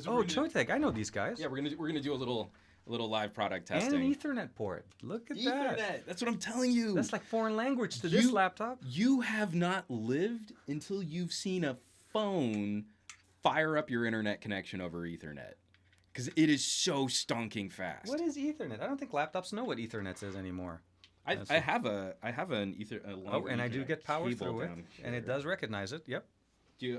Oh, Chotek, I know these guys. Yeah, we're gonna do a little live product testing. And an Ethernet port. Look at Ethernet. that. That's what I'm telling you. That's like foreign language to this laptop. You have not lived until you've seen a phone fire up your internet connection over Ethernet. Because it is so stonking fast. What is Ethernet? I don't think laptops know what Ethernet is anymore. I have an Oh, and I do get power through it, and it does recognize it. Yep.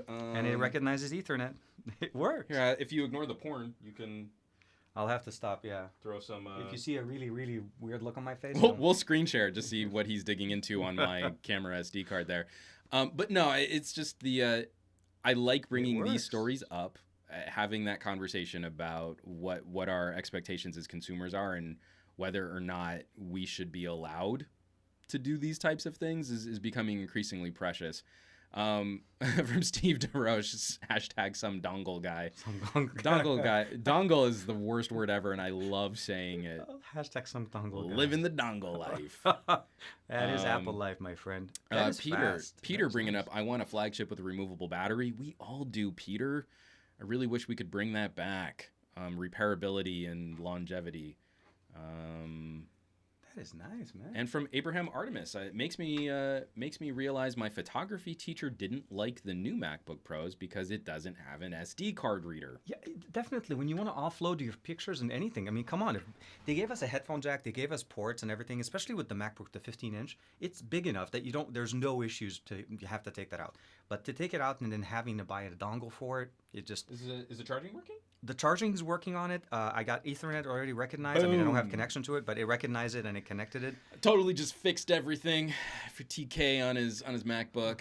And it recognizes Ethernet. It works. Here, if you ignore the porn, you can. I'll have to stop. Yeah. Throw some. If you see a really, really weird look on my face, we'll screen share to see what he's digging into on my camera SD card there. But no, it's just the. I like bringing these stories up, having that conversation about what our expectations as consumers are and whether or not we should be allowed to do these types of things is becoming increasingly precious. From Steve DeRoche, hashtag some dongle guy. Dongle guy. Dongle is the worst word ever, and I love saying it. Hashtag some dongle guy. Living the dongle life. That is Apple life, my friend. Peter bringing up, I want a flagship with a removable battery. We all do, Peter. I really wish we could bring that back. Repairability and longevity. That is nice, man. And from Abraham Artemis, it makes me realize my photography teacher didn't like the new MacBook Pros because it doesn't have an SD card reader. Yeah, definitely. When you want to offload your pictures and anything, I mean, come on. If they gave us a headphone jack, they gave us ports and everything, especially with the MacBook, the 15-inch. It's big enough that there's no issues you have to take that out. But to take it out and then having to buy a dongle for it, it just... Is the charging working? The charging is working on it. I got Ethernet already recognized. Boom. I mean, I don't have connection to it, but it recognized it and it connected it. Totally just fixed everything for TK on his MacBook.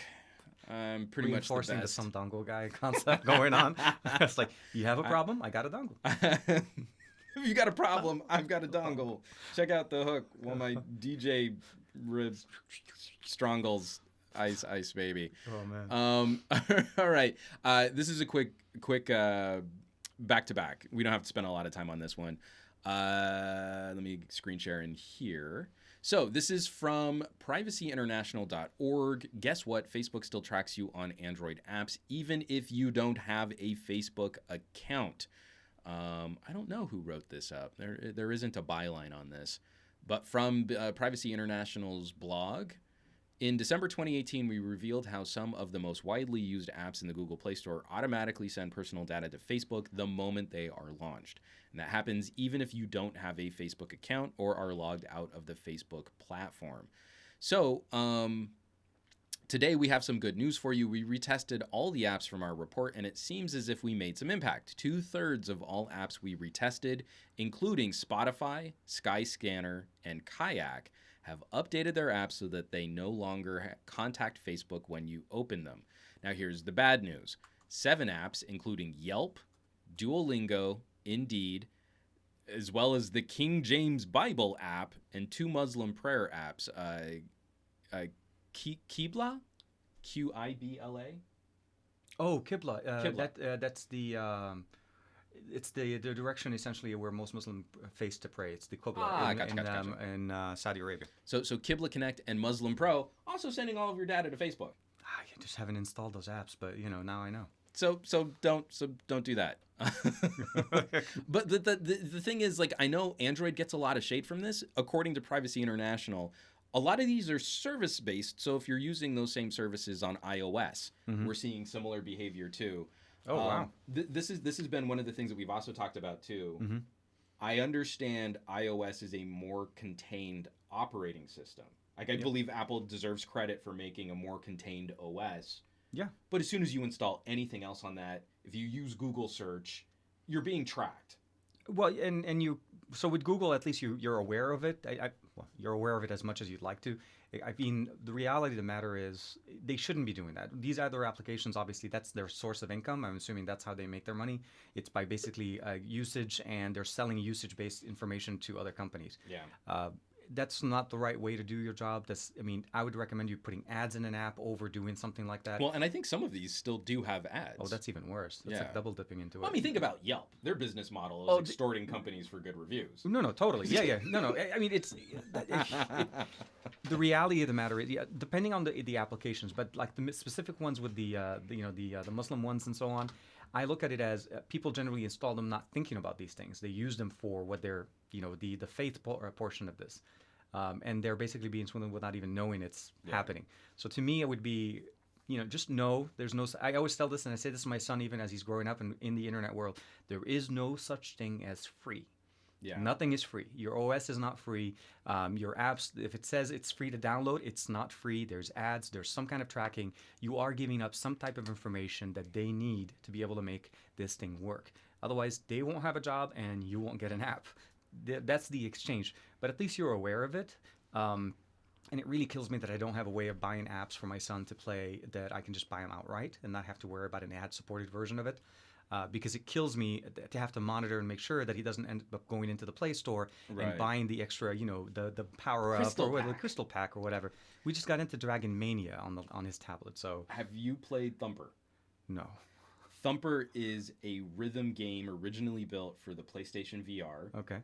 Pretty much the Reinforcing the best. some dongle guy concept going on. It's like, you have a problem? I got a dongle. If you got a problem, I've got a dongle. Check out the hook while my DJ rib strangles ice baby. Oh man. All right. This is a quick back to back. We don't have to spend a lot of time on this one. Let me screen share in here. So this is from privacyinternational.org. Guess what? Facebook still tracks you on Android apps, even if you don't have a Facebook account. I don't know who wrote this up. There isn't a byline on this. But from Privacy International's blog, in December 2018, we revealed how some of the most widely used apps in the Google Play Store automatically send personal data to Facebook the moment they are launched. And that happens even if you don't have a Facebook account or are logged out of the Facebook platform. So, today we have some good news for you. We retested all the apps from our report, and it seems as if we made some impact. 2/3 of all apps we retested, including Spotify, Skyscanner, and Kayak, have updated their apps so that they no longer contact Facebook when you open them. Now here's the bad news. 7 apps, including Yelp, Duolingo, Indeed, as well as the King James Bible app and 2 Muslim prayer apps, Qibla, Qibla. Oh, Qibla. Qibla. That's the It's the direction essentially where most Muslims face to pray. It's the Qibla Gotcha. in Saudi Arabia. So Qibla Connect and Muslim Pro also sending all of your data to Facebook. I just haven't installed those apps, but now I know. So don't do that. But the thing is, like, I know Android gets a lot of shade from this. According to Privacy International, a lot of these are service based. So if you're using those same services on iOS, we're seeing similar behavior too. Oh wow. This has been one of the things that we've also talked about too. I understand iOS is a more contained operating system. Like, I believe Apple deserves credit for making a more contained OS. Yeah. But as soon as you install anything else on that, if you use Google search, you're being tracked. Well, and you so with Google, at least you're aware of it. Well, you're aware of it as much as you'd like to. I mean, the reality of the matter is they shouldn't be doing that. These other applications, obviously, that's their source of income. I'm assuming that's how they make their money. It's by basically usage, and they're selling usage-based information to other companies. Yeah. That's not the right way to do your job. I would recommend you putting ads in an app over doing something like that. Well, and I think some of these still do have ads. Oh, that's even worse. That's like double dipping into Well, it. I mean, think about Yelp. Their business model is extorting companies for good reviews. No, totally. Yeah. No. I mean, the reality of the matter is, depending on the applications, but like the specific ones with the Muslim ones and so on, I look at it as people generally install them not thinking about these things. They use them for what they're, the faith portion of this. And they're basically being swindled without even knowing it's happening. So to me, it would be, just know there's no. I always tell this, and I say this to my son even as he's growing up in the internet world. There is no such thing as free. Yeah. Nothing is free. Your OS is not free. Your apps, if it says it's free to download, it's not free. There's ads. There's some kind of tracking. You are giving up some type of information that they need to be able to make this thing work. Otherwise, they won't have a job and you won't get an app. That's the exchange. But at least you're aware of it. And it really kills me that I don't have a way of buying apps for my son to play that I can just buy them outright and not have to worry about an ad-supported version of it. Because it kills me to have to monitor and make sure that he doesn't end up going into the Play Store and buying the extra, the power up or the crystal pack or whatever. We just got into Dragon Mania on his tablet. So have you played Thumper? No. Thumper is a rhythm game originally built for the PlayStation VR. Okay.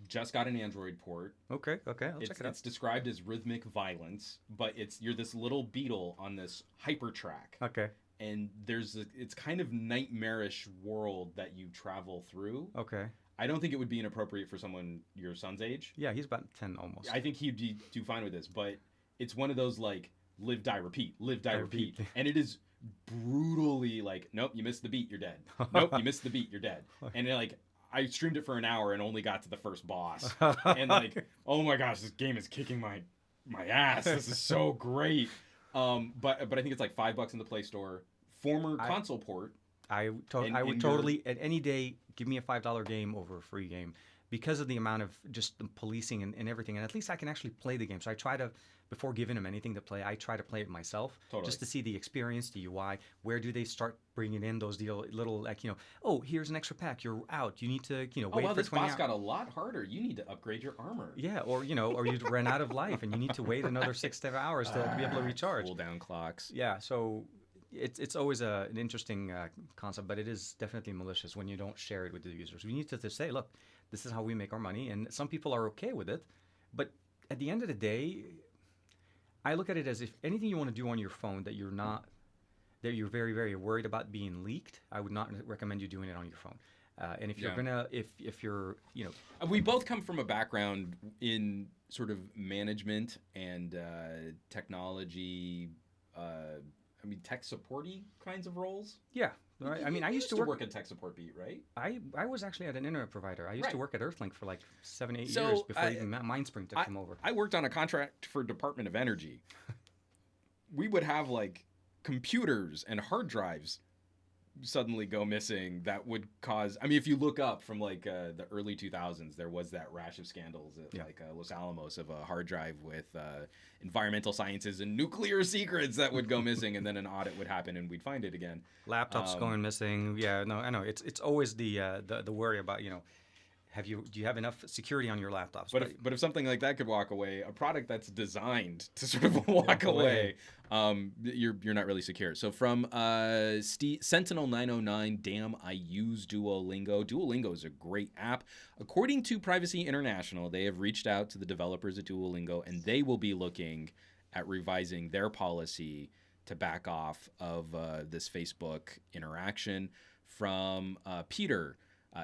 Just got an Android port. Okay. I'll check it out. It's described as rhythmic violence, but you're this little beetle on this hyper track. Okay. And it's kind of nightmarish world that you travel through. Okay. I don't think it would be inappropriate for someone your son's age. Yeah, he's about 10 almost. I think he'd do fine with this, but it's one of those like live, die, repeat, and it is brutally like, nope, you missed the beat, you're dead. Nope, you missed the beat, you're dead. And like, I streamed it for an hour and only got to the first boss, and like, oh my gosh, this game is kicking my ass. This is so great. But I think it's like $5 in the Play Store. Former console port. I would totally at any day give me a $5 game over a free game because of the amount of just the policing and everything. And at least I can actually play the game. So I try to, before giving him anything to play, I try to play it myself just to see the experience, the UI. Where do they start bringing in those little like, oh, here's an extra pack. You're out. You need to, wait for 20 hours. This boss got a lot harder. You need to upgrade your armor. Yeah, or you run out of life and you need to wait another 6 to 7 hours to be able to recharge. Cooldown clocks. Yeah, so it's always an interesting concept, but it is definitely malicious when you don't share it with the users. We need to say, look, this is how we make our money, and some people are okay with it, but at the end of the day, I look at it as if anything you want to do on your phone that you're very, very worried about being leaked, I would not recommend you doing it on your phone. And if you're if you're, we both come from a background in sort of management and technology. Tech supporty kinds of roles. Yeah. Right. I mean, I used to work at tech support beat, right? I was actually at an internet provider. I used to work at Earthlink for like 7-8 years before even Mindspring took them over. I worked on a contract for Department of Energy. We would have like computers and hard drives suddenly go missing that would cause, if you look up from like the early 2000s, there was that rash of scandals at like Los Alamos of a hard drive with environmental sciences and nuclear secrets that would go missing, and then an audit would happen and we'd find it again. Laptops going missing. Yeah, no, I know. It's always the worry about, Do you have enough security on your laptops? But if something like that could walk away, a product that's designed to sort of walk away, you're not really secure. So from Sentinel 909, damn, I use Duolingo. Duolingo is a great app. According to Privacy International, they have reached out to the developers at Duolingo, and they will be looking at revising their policy to back off of this Facebook interaction. From Peter,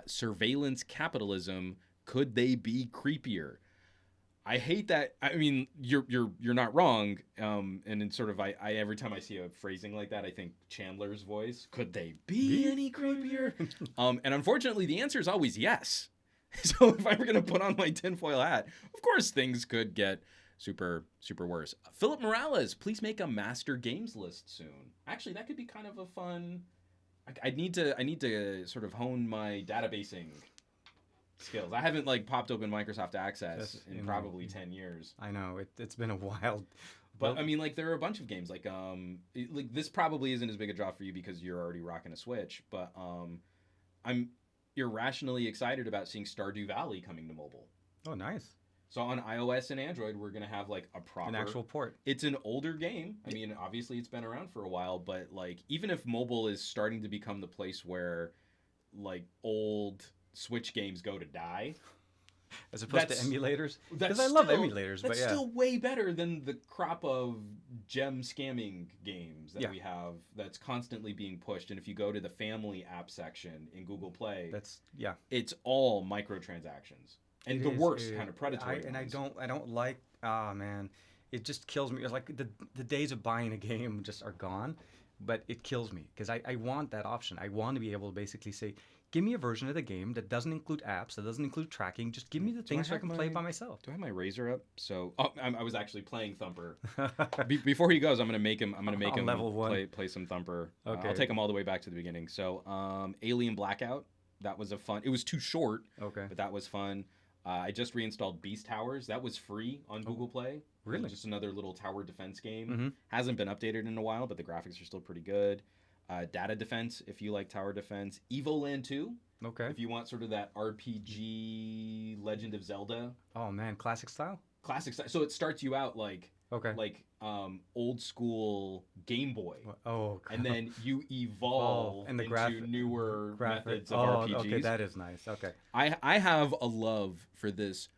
surveillance capitalism, could they be creepier? I hate that. I mean, you're not wrong. And in sort of I every time I see a phrasing like that, I think Chandler's voice. Could they be any creepier? And unfortunately, the answer is always yes. So if I were gonna put on my tinfoil hat, of course things could get super worse. Philip Morales, please make a master games list soon. Actually, that could be kind of a fun. I need to sort of hone my databasing skills. I haven't popped open Microsoft Access in probably 10 years. I know it's been a while. But I mean, there are a bunch of games like this probably isn't as big a draw for you because you're already rocking a Switch. But I'm irrationally excited about seeing Stardew Valley coming to mobile. Oh, nice. So on iOS and Android, we're gonna have an actual port. It's an older game. I mean, obviously it's been around for a while, but even if mobile is starting to become the place where old Switch games go to die, as opposed to emulators, because I love emulators. That's still way better than the crop of gem scamming games that we have. That's constantly being pushed. And if you go to the family app section in Google Play, it's all microtransactions. And the worst kind of predatory ones. I don't like, man, it just kills me. It's like the days of buying a game just are gone, but it kills me because I want that option. I want to be able to basically say, give me a version of the game that doesn't include apps, that doesn't include tracking. Just give me the things so I can play by myself. Do I have my Razor up? So I was actually playing Thumper. Before he goes, I'm gonna make him level play some Thumper. Okay. I'll take him all the way back to the beginning. So Alien Blackout, that was it was too short. Okay. But that was fun. I just reinstalled Beast Towers. That was free on Google Play. Really? Just another little tower defense game. Mm-hmm. Hasn't been updated in a while, but the graphics are still pretty good. Data Defense, if you like tower defense. Evoland 2. Okay. If you want sort of that RPG Legend of Zelda. Oh, man. Classic style? Classic style. So it starts you out old school Game Boy. Oh, and then you evolve and into newer methods of RPGs. Okay, that is nice. Okay. I have a love for this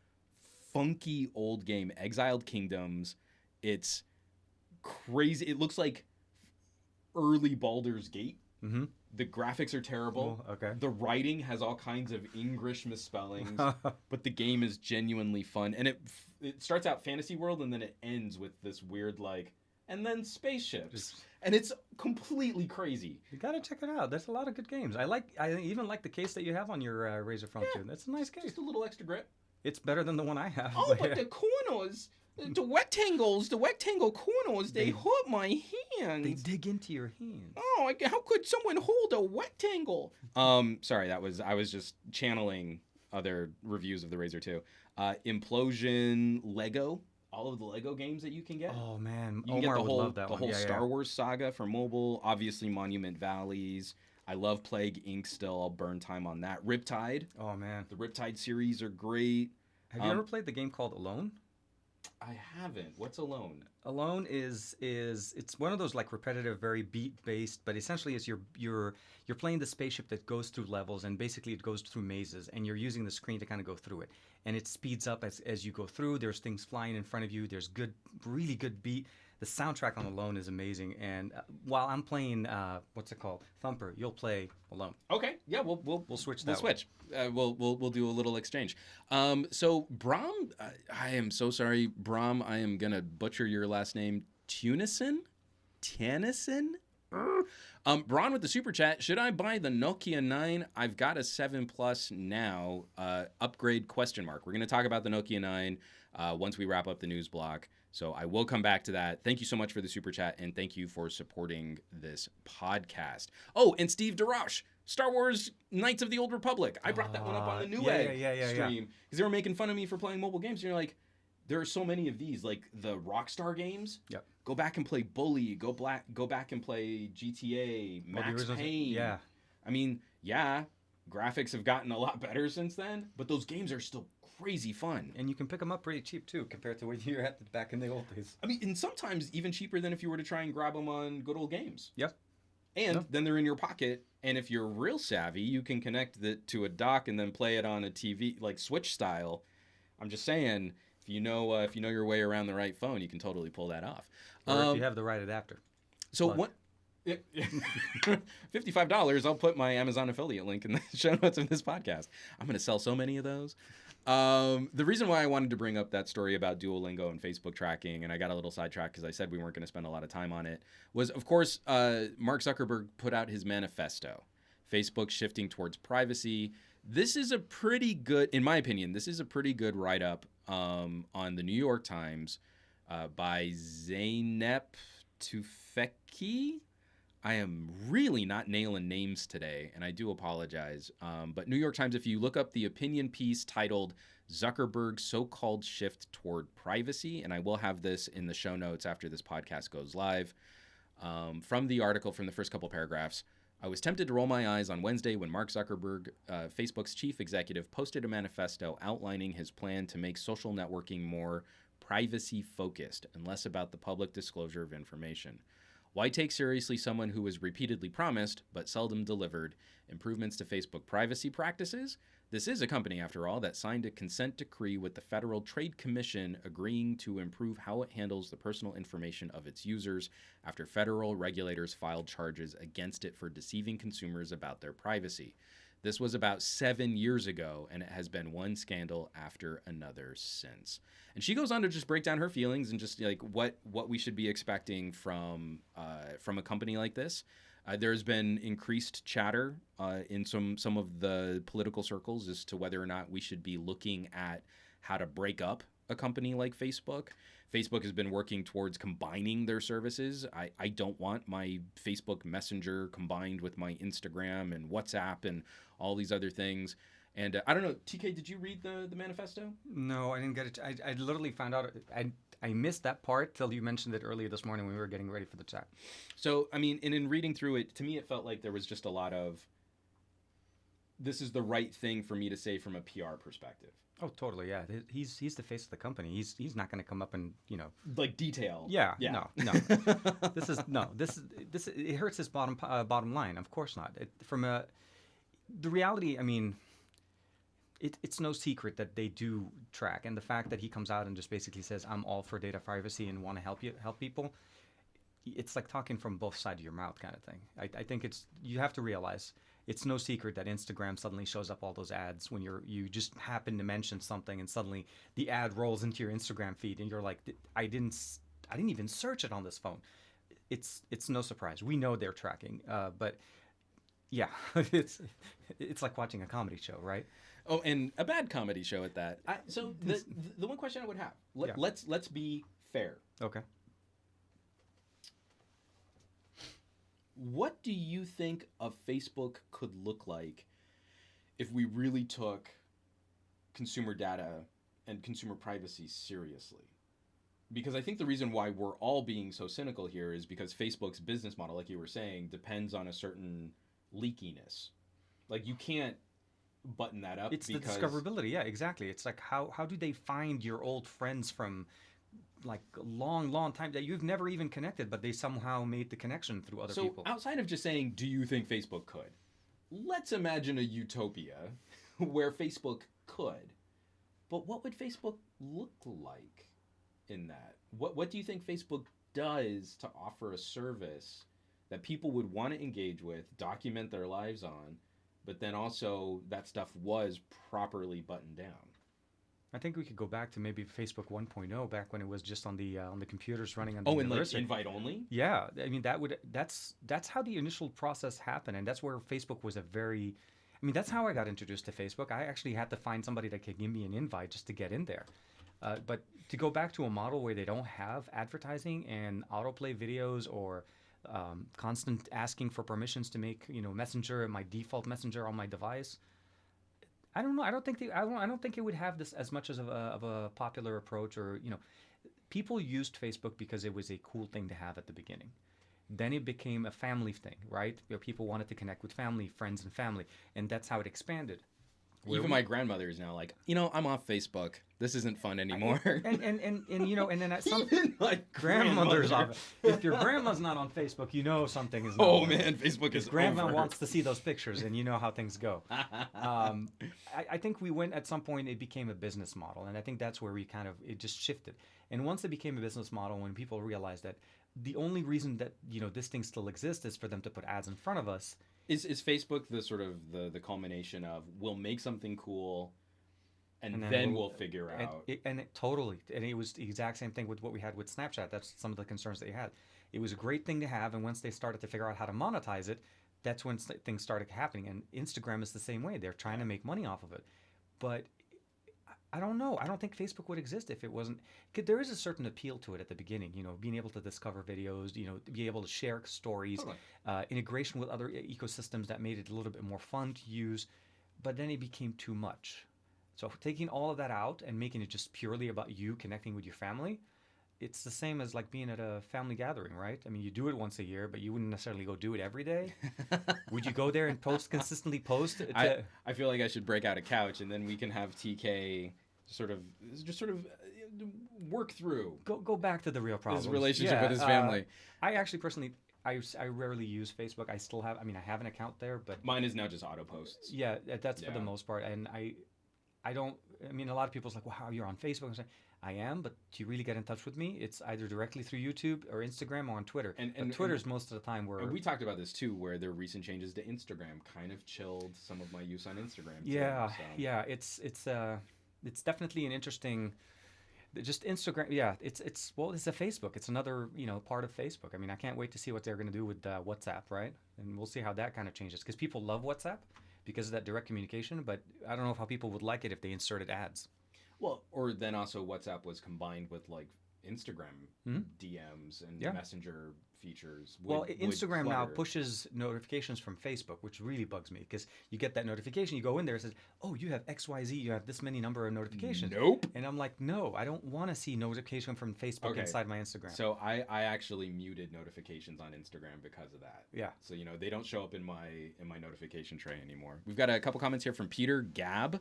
funky old game, Exiled Kingdoms. It's crazy. It looks like early Baldur's Gate. Mm-hmm. The graphics are terrible. Oh, okay. The writing has all kinds of English misspellings, but the game is genuinely fun. And it starts out fantasy world, and then it ends with this weird and then spaceships, and it's completely crazy. You gotta check it out. There's a lot of good games. I even like the case that you have on your Razer Phone too. That's a nice case. Just a little extra grip. It's better than the one I have. Oh, but the corners. The rectangle corners, they hurt my hands. They dig into your hands. Oh, how could someone hold a rectangle? Sorry, I was just channeling other reviews of the Razer 2. Implosion, Lego, all of the Lego games that you can get. Oh man, you can get the whole Star Wars saga for mobile. Obviously, Monument Valleys. I love Plague Inc. Still, I'll burn time on that. Riptide. Oh man, the Riptide series are great. Have you ever played the game called Alone? I haven't. What's Alone? Alone is it's one of those repetitive, very beat based, but essentially it's you're playing the spaceship that goes through levels, and basically it goes through mazes, and you're using the screen to kind of go through it, and it speeds up as you go through. There's things flying in front of you. There's really good beat. The soundtrack on Alone is amazing, and while I'm playing what's it called, Thumper, you'll play Alone. Okay, yeah, we'll switch. We'll switch. We'll do a little exchange. So Brom, I am so sorry, Brom. I am gonna butcher your last name. Tennyson. Braun with the super chat. Should I buy the Nokia 9? I've got a 7 Plus now. Upgrade ? We're gonna talk about the Nokia 9 once we wrap up the news block. So I will come back to that. Thank you so much for the super chat, and thank you for supporting this podcast. Oh, and Steve DeRoche, Star Wars Knights of the Old Republic. I brought that one up on the Newegg stream because they were making fun of me for playing mobile games. And you're like, there are so many of these, like the Rockstar games. Yep. Go back and play Bully. Go back and play GTA, Max Payne. Yeah. I mean, yeah, Graphics have gotten a lot better since then, but those games are still crazy fun. And you can pick them up pretty cheap too, compared to what you were at back in the old days. I mean, and sometimes even cheaper than if you were to try and grab them on good old games. Yep. And Yep. then they're in your pocket, and if you're real savvy, you can connect it to a dock and then play it on a TV, like Switch style. I'm just saying, if you know your way around the right phone, you can totally pull that off. Or if you have the right adapter. So Plug. what? $55. I'll put my Amazon affiliate link in the show notes of this podcast. I'm going to sell so many of those. The reason why I wanted to bring up that story about Duolingo and Facebook tracking, and I got a little sidetracked because I said we weren't going to spend a lot of time on it, was, of course, Mark Zuckerberg put out his manifesto. Facebook shifting towards privacy. This is a pretty good, in my opinion, this is a pretty good write-up on the New York Times by Zeynep Tufekci. I am really not nailing names today, and I do apologize. But New York Times, if you look up the opinion piece titled Zuckerberg's So-Called Shift Toward Privacy, and I will have this in the show notes after this podcast goes live, from the article, from the first couple paragraphs, I was tempted to roll my eyes on Wednesday when Mark Zuckerberg, Facebook's chief executive, posted a manifesto outlining his plan to make social networking more privacy-focused and less about the public disclosure of information. Why take seriously someone who has repeatedly promised, but seldom delivered, improvements to Facebook privacy practices? This is a company, after all, that signed a consent decree with the Federal Trade Commission agreeing to improve how it handles the personal information of its users after federal regulators filed charges against it for deceiving consumers about their privacy. This was about 7 years ago, and it has been one scandal after another since. And she goes on to just break down her feelings and just like what we should be expecting from a company like this. There's been increased chatter in some of the political circles as to whether or not we should be looking at how to break up a company like Facebook. Facebook has been working towards combining their services. I don't want my Facebook Messenger combined with my Instagram and WhatsApp and all these other things. And I don't know, TK, did you read the manifesto? No, I didn't get it. I literally found out. I missed that part till you mentioned it earlier this morning when we were getting ready for the chat. So, I mean, and in reading through it, to me, it felt like there was just a lot of, this is the right thing for me to say from a PR perspective. Oh, totally. Yeah, he's the face of the company. He's not going to come up and like detail. Yeah. No. This it hurts his bottom line. Of course not. The reality. I mean, it's no secret that they do track, and the fact that he comes out and just basically says, "I'm all for data privacy and want to help people." It's like talking from both sides of your mouth kind of thing. I think you have to realize it's no secret that Instagram suddenly shows up all those ads when you just happen to mention something and suddenly the ad rolls into your Instagram feed and you're like, I didn't even search it on this phone. It's no surprise. We know they're tracking, but yeah, it's like watching a comedy show, right? Oh, and a bad comedy show at that. So the one question I would have, let's be fair. Okay. What do you think a Facebook could look like if we really took consumer data and consumer privacy seriously? Because I think the reason why we're all being so cynical here is because Facebook's business model, like you were saying, depends on a certain leakiness. Like you can't button that up. It's the discoverability. Yeah, exactly. It's like how do they find your old friends from like a long time that you've never even connected, but they somehow made the connection through other people. So outside of just saying, do you think Facebook could? Let's imagine a utopia where Facebook could. But what would Facebook look like in that? What do you think Facebook does to offer a service that people would want to engage with, document their lives on, but then also that stuff was properly buttoned down? I think we could go back to maybe Facebook 1.0, back when it was just on the computers running on the and like university. invite only? Yeah, I mean that's how the initial process happened, and that's where Facebook was that's how I got introduced to Facebook. I actually had to find somebody that could give me an invite just to get in there. But to go back to a model where they don't have advertising and autoplay videos or constant asking for permissions to make Messenger my default messenger on my device. I don't know. I don't think it would have this as much of a popular approach, or people used Facebook because it was a cool thing to have at the beginning. Then it became a family thing, right? Where people wanted to connect with family, friends, and family, and that's how it expanded. Where Even we, my grandmother is now like, I'm off Facebook. This isn't fun anymore. and and then at some Even my grandmother's grandmother. on. If your grandma's not on Facebook, you know something is not Oh working. man, Facebook Because is grandma over. wants to see those pictures, and you know how things go. I think we went at some point. It became a business model, and I think that's where it just shifted. And once it became a business model, when people realized that the only reason that this thing still exists is for them to put ads in front of us. Is Facebook the sort of the culmination of we'll make something cool and And then we'll figure out. Totally, and it was the exact same thing with what we had with Snapchat. That's some of the concerns they had. It was a great thing to have, and once they started to figure out how to monetize it, that's when things started happening. And Instagram is the same way. They're trying to make money off of it, but I don't know. I don't think Facebook would exist if it wasn't. 'Cause there is a certain appeal to it at the beginning. Being able to discover videos. Be able to share stories, Totally. integration with other ecosystems that made it a little bit more fun to use. But then it became too much. So taking all of that out and making it just purely about you connecting with your family, it's the same as like being at a family gathering, right? I mean, you do it once a year, but you wouldn't necessarily go do it every day. Would you go there and consistently post? I feel like I should break out a couch and then we can have TK sort of work through Go back to the real problems. his relationship Yeah, with his family. I actually personally, I rarely use Facebook. I still have, I mean, I have an account there, but Mine is now just auto posts. yeah, that's for the Yeah. most part. And I don't, I mean, a lot of people's like, wow, you're on Facebook. I'm saying, I am, but to really get in touch with me, it's either directly through YouTube or Instagram or on Twitter. And Twitter's most of the time where. And we talked about this too, where their recent changes to Instagram kind of chilled some of my use on Instagram. Yeah, too, so. yeah, it's definitely an interesting. Just Instagram, yeah. It's a Facebook. It's another part of Facebook. I mean, I can't wait to see what they're going to do with WhatsApp, right? And we'll see how that kind of changes because people love WhatsApp because of that direct communication. But I don't know how people would like it if they inserted ads. Well, or then also WhatsApp was combined with like Instagram DMs and Yeah. Messenger features. Well, Instagram now clutter. pushes notifications from Facebook, which really bugs me because you get that notification, you go in there, it says, "Oh, you have XYZ, you have this many number of notifications." Nope. And I'm like, "No, I don't want to see notification from Facebook Okay. inside my Instagram." So I actually muted notifications on Instagram because of that. Yeah. So they don't show up in my notification tray anymore. We've got a couple comments here from Peter Gab.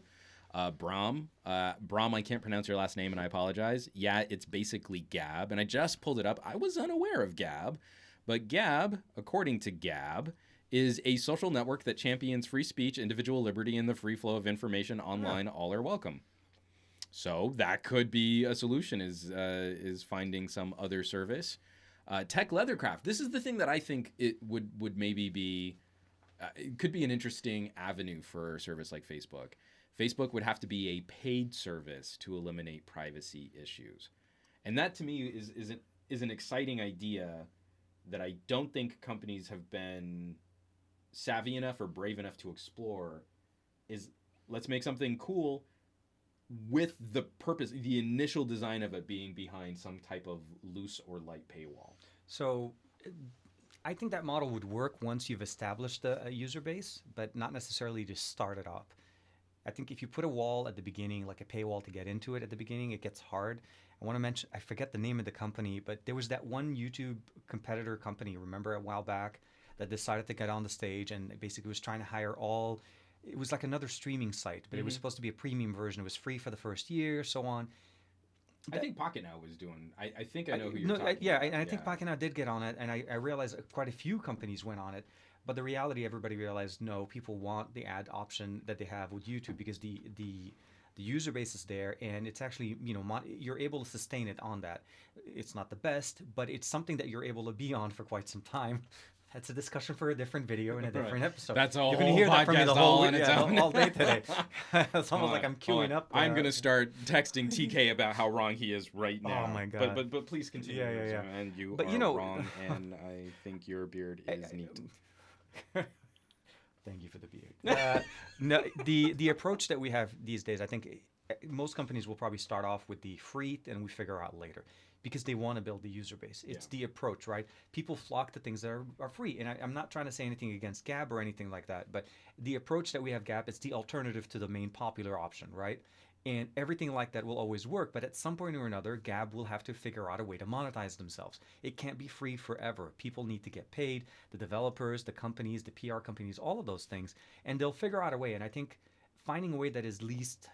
Brahm, I can't pronounce your last name and I apologize. Yeah, it's basically Gab. And I just pulled it up. I was unaware of Gab. But Gab, according to Gab, is a social network that champions free speech, individual liberty, and the free flow of information online. All are welcome. So that could be a solution is finding some other service. Tech Leathercraft. This is the thing that I think it would maybe be, it could be an interesting avenue for a service like Facebook. Facebook would have to be a paid service to eliminate privacy issues. And that to me is an exciting idea that I don't think companies have been savvy enough or brave enough to explore. Is let's make something cool with the purpose, the initial design of it being behind some type of loose or light paywall. So I think that model would work once you've established a user base, but not necessarily to start it off. I think if you put a wall at the beginning, like a paywall to get into it at the beginning, it gets hard. I want to mention, I forget the name of the company, but there was that one YouTube competitor company, remember a while back, that decided to get on the stage and basically was trying to hire it was like another streaming site, but it was supposed to be a premium version. It was free for the first year, so on. I think Pocket Now was doing. I think I know who you're talking yeah, about. and I think Pocket Now did get on it, and I realized quite a few companies went on it. But the reality, everybody realized, no, people want the ad option that they have with YouTube because the user base is there, and it's actually you're able to sustain it on that. It's not the best, but it's something that you're able to be on for quite some time. That's a discussion for a different video and a different episode. That's a You're whole gonna hear that from me the podcast whole all on its own. all day today. It's almost like I'm queuing up. I'm going to start texting TK about how wrong he is right now. Oh my God. But please continue. Yeah. And you But, are wrong, and I think your beard is neat. Thank you for the beard. No, the approach that we have these days, I think most companies will probably start off with the free, and we figure out later because they want to build the user base. It's the approach, right? People flock to things that are free, and I'm not trying to say anything against Gab or anything like that, but the approach that we have Gab is the alternative to the main popular option, right? And everything like that will always work, but at some point or another, Gab will have to figure out a way to monetize themselves. It can't be free forever. People need to get paid, the developers, the companies, the PR companies, all of those things, and they'll figure out a way. And I think finding a way that is least,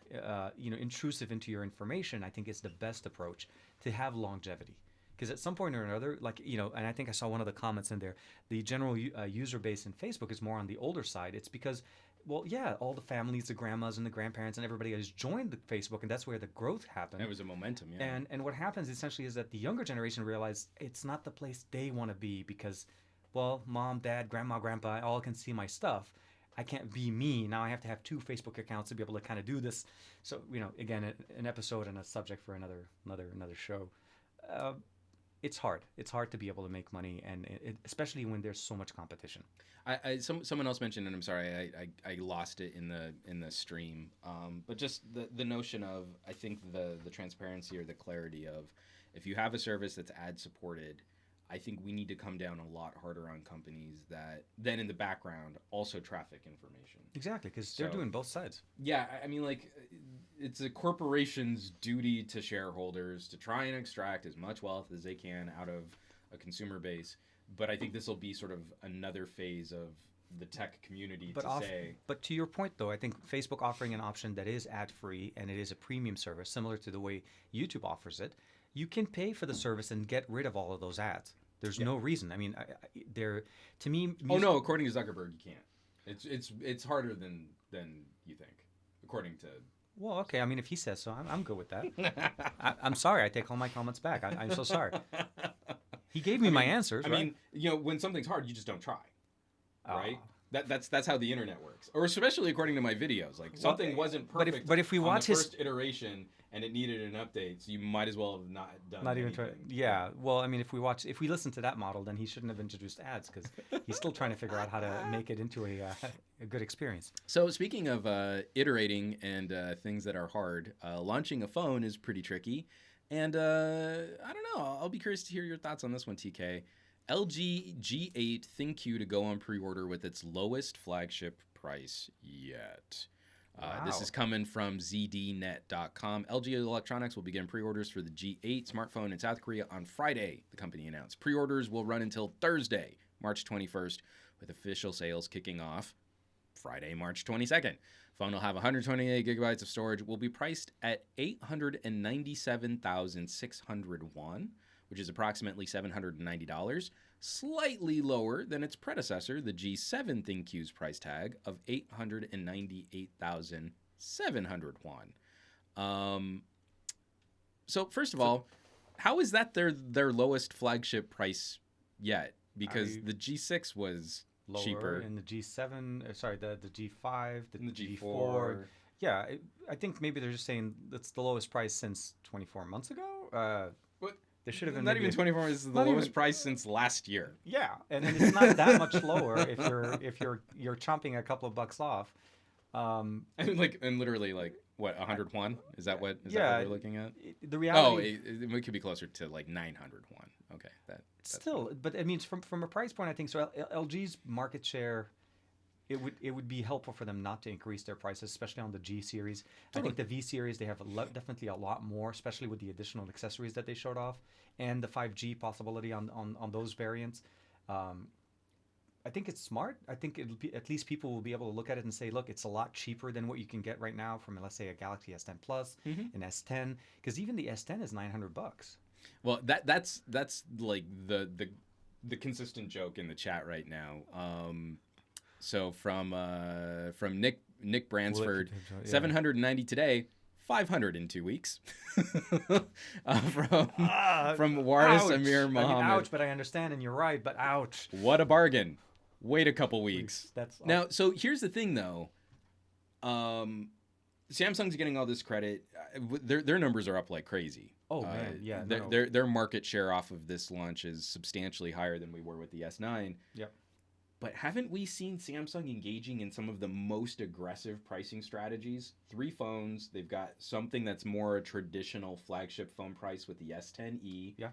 intrusive into your information, I think is the best approach to have longevity. Because at some point or another, like, and I think I saw one of the comments in there, the general user base in Facebook is more on the older side. It's because, well, yeah, all the families, the grandmas and the grandparents and everybody has joined the Facebook, and that's where the growth happened. It was a momentum, yeah. And what happens essentially is that the younger generation realize it's not the place they want to be because, well, mom, dad, grandma, grandpa, all can see my stuff. I can't be me. Now I have to have two Facebook accounts to be able to kind of do this. So, again, an episode and a subject for another show. It's hard. It's hard to be able to make money, and especially when there's so much competition. Someone else mentioned, and I'm sorry, I lost it in the stream. But just the notion of, I think the transparency or the clarity of, if you have a service that's ad supported, I think we need to come down a lot harder on companies that then in the background also traffic information. Exactly, because they're doing both sides. Yeah, I mean, like, it's a corporation's duty to shareholders to try and extract as much wealth as they can out of a consumer base. But I think this will be sort of another phase of the tech community But to your point, though, I think Facebook offering an option that is ad-free and it is a premium service, similar to the way YouTube offers it, you can pay for the service and get rid of all of those ads. There's no reason. I mean, to me. Oh no! According to Zuckerberg, you can't. It's harder than you think, according to. Well, okay. I mean, if he says so, I'm good with that. I'm sorry. I take all my comments back. I'm so sorry. He gave me my answers. I mean, when something's hard, you just don't try, right? That's how the internet works, or especially according to my videos. Like, something wasn't perfect. But if we watch the first iteration and it needed an update, so you might as well have not done. Not even try. Yeah. Well, I mean, if we listen to that model, then he shouldn't have introduced ads because he's still trying to figure out how to make it into a good experience. So speaking of iterating and things that are hard, launching a phone is pretty tricky, and I don't know. I'll be curious to hear your thoughts on this one, TK. LG G8 ThinQ to go on pre-order with its lowest flagship price yet. Wow. This is coming from zdnet.com. LG Electronics will begin pre-orders for the G8 smartphone in South Korea on Friday, the company announced. Pre-orders will run until Thursday, March 21st, with official sales kicking off Friday, March 22nd. Phone will have 128 gigabytes of storage, will be priced at 897,600 won, which is approximately $790, slightly lower than its predecessor, the G7 ThinQ's price tag of 898,700 won. So first of all, how is that their lowest flagship price yet? Because the G6 was lower, cheaper. And the G7, the G5, and the G4. Yeah, I think maybe they're just saying that's the lowest price since 24 months ago. They should have been not even 24. This is the lowest price since last year. Yeah, and it's not that much lower if you're chomping a couple of bucks off. And literally what, 100 won? Is that what we're looking at? The reality. It could be closer to like 900 won. Okay, that's still, but I mean, from a price point, I think so. LG's market share. It would be helpful for them not to increase their prices, especially on the G series. Totally. I think the V series, they have definitely a lot more, especially with the additional accessories that they showed off, and the 5G possibility on those variants. I think it's smart. I think it'll be, at least people will be able to look at it and say, look, it's a lot cheaper than what you can get right now from, let's say, a Galaxy S10 Plus, an S10, because even the S10 is $900. Well, that's like the consistent joke in the chat right now. So from Nick Bransford, 790 today, 500 in 2 weeks. From Waris Amir Mohammed. I mean, ouch, but I understand, and you're right, but ouch. What a bargain. Wait a couple weeks. That's now, so here's the thing, though. Samsung's getting all this credit. Their numbers are up like crazy. Oh, man, yeah. Their market share off of this launch is substantially higher than we were with the S9. Yep. But haven't we seen Samsung engaging in some of the most aggressive pricing strategies? 3 phones. They've got something that's more a traditional flagship phone price with the S10e. Yeah.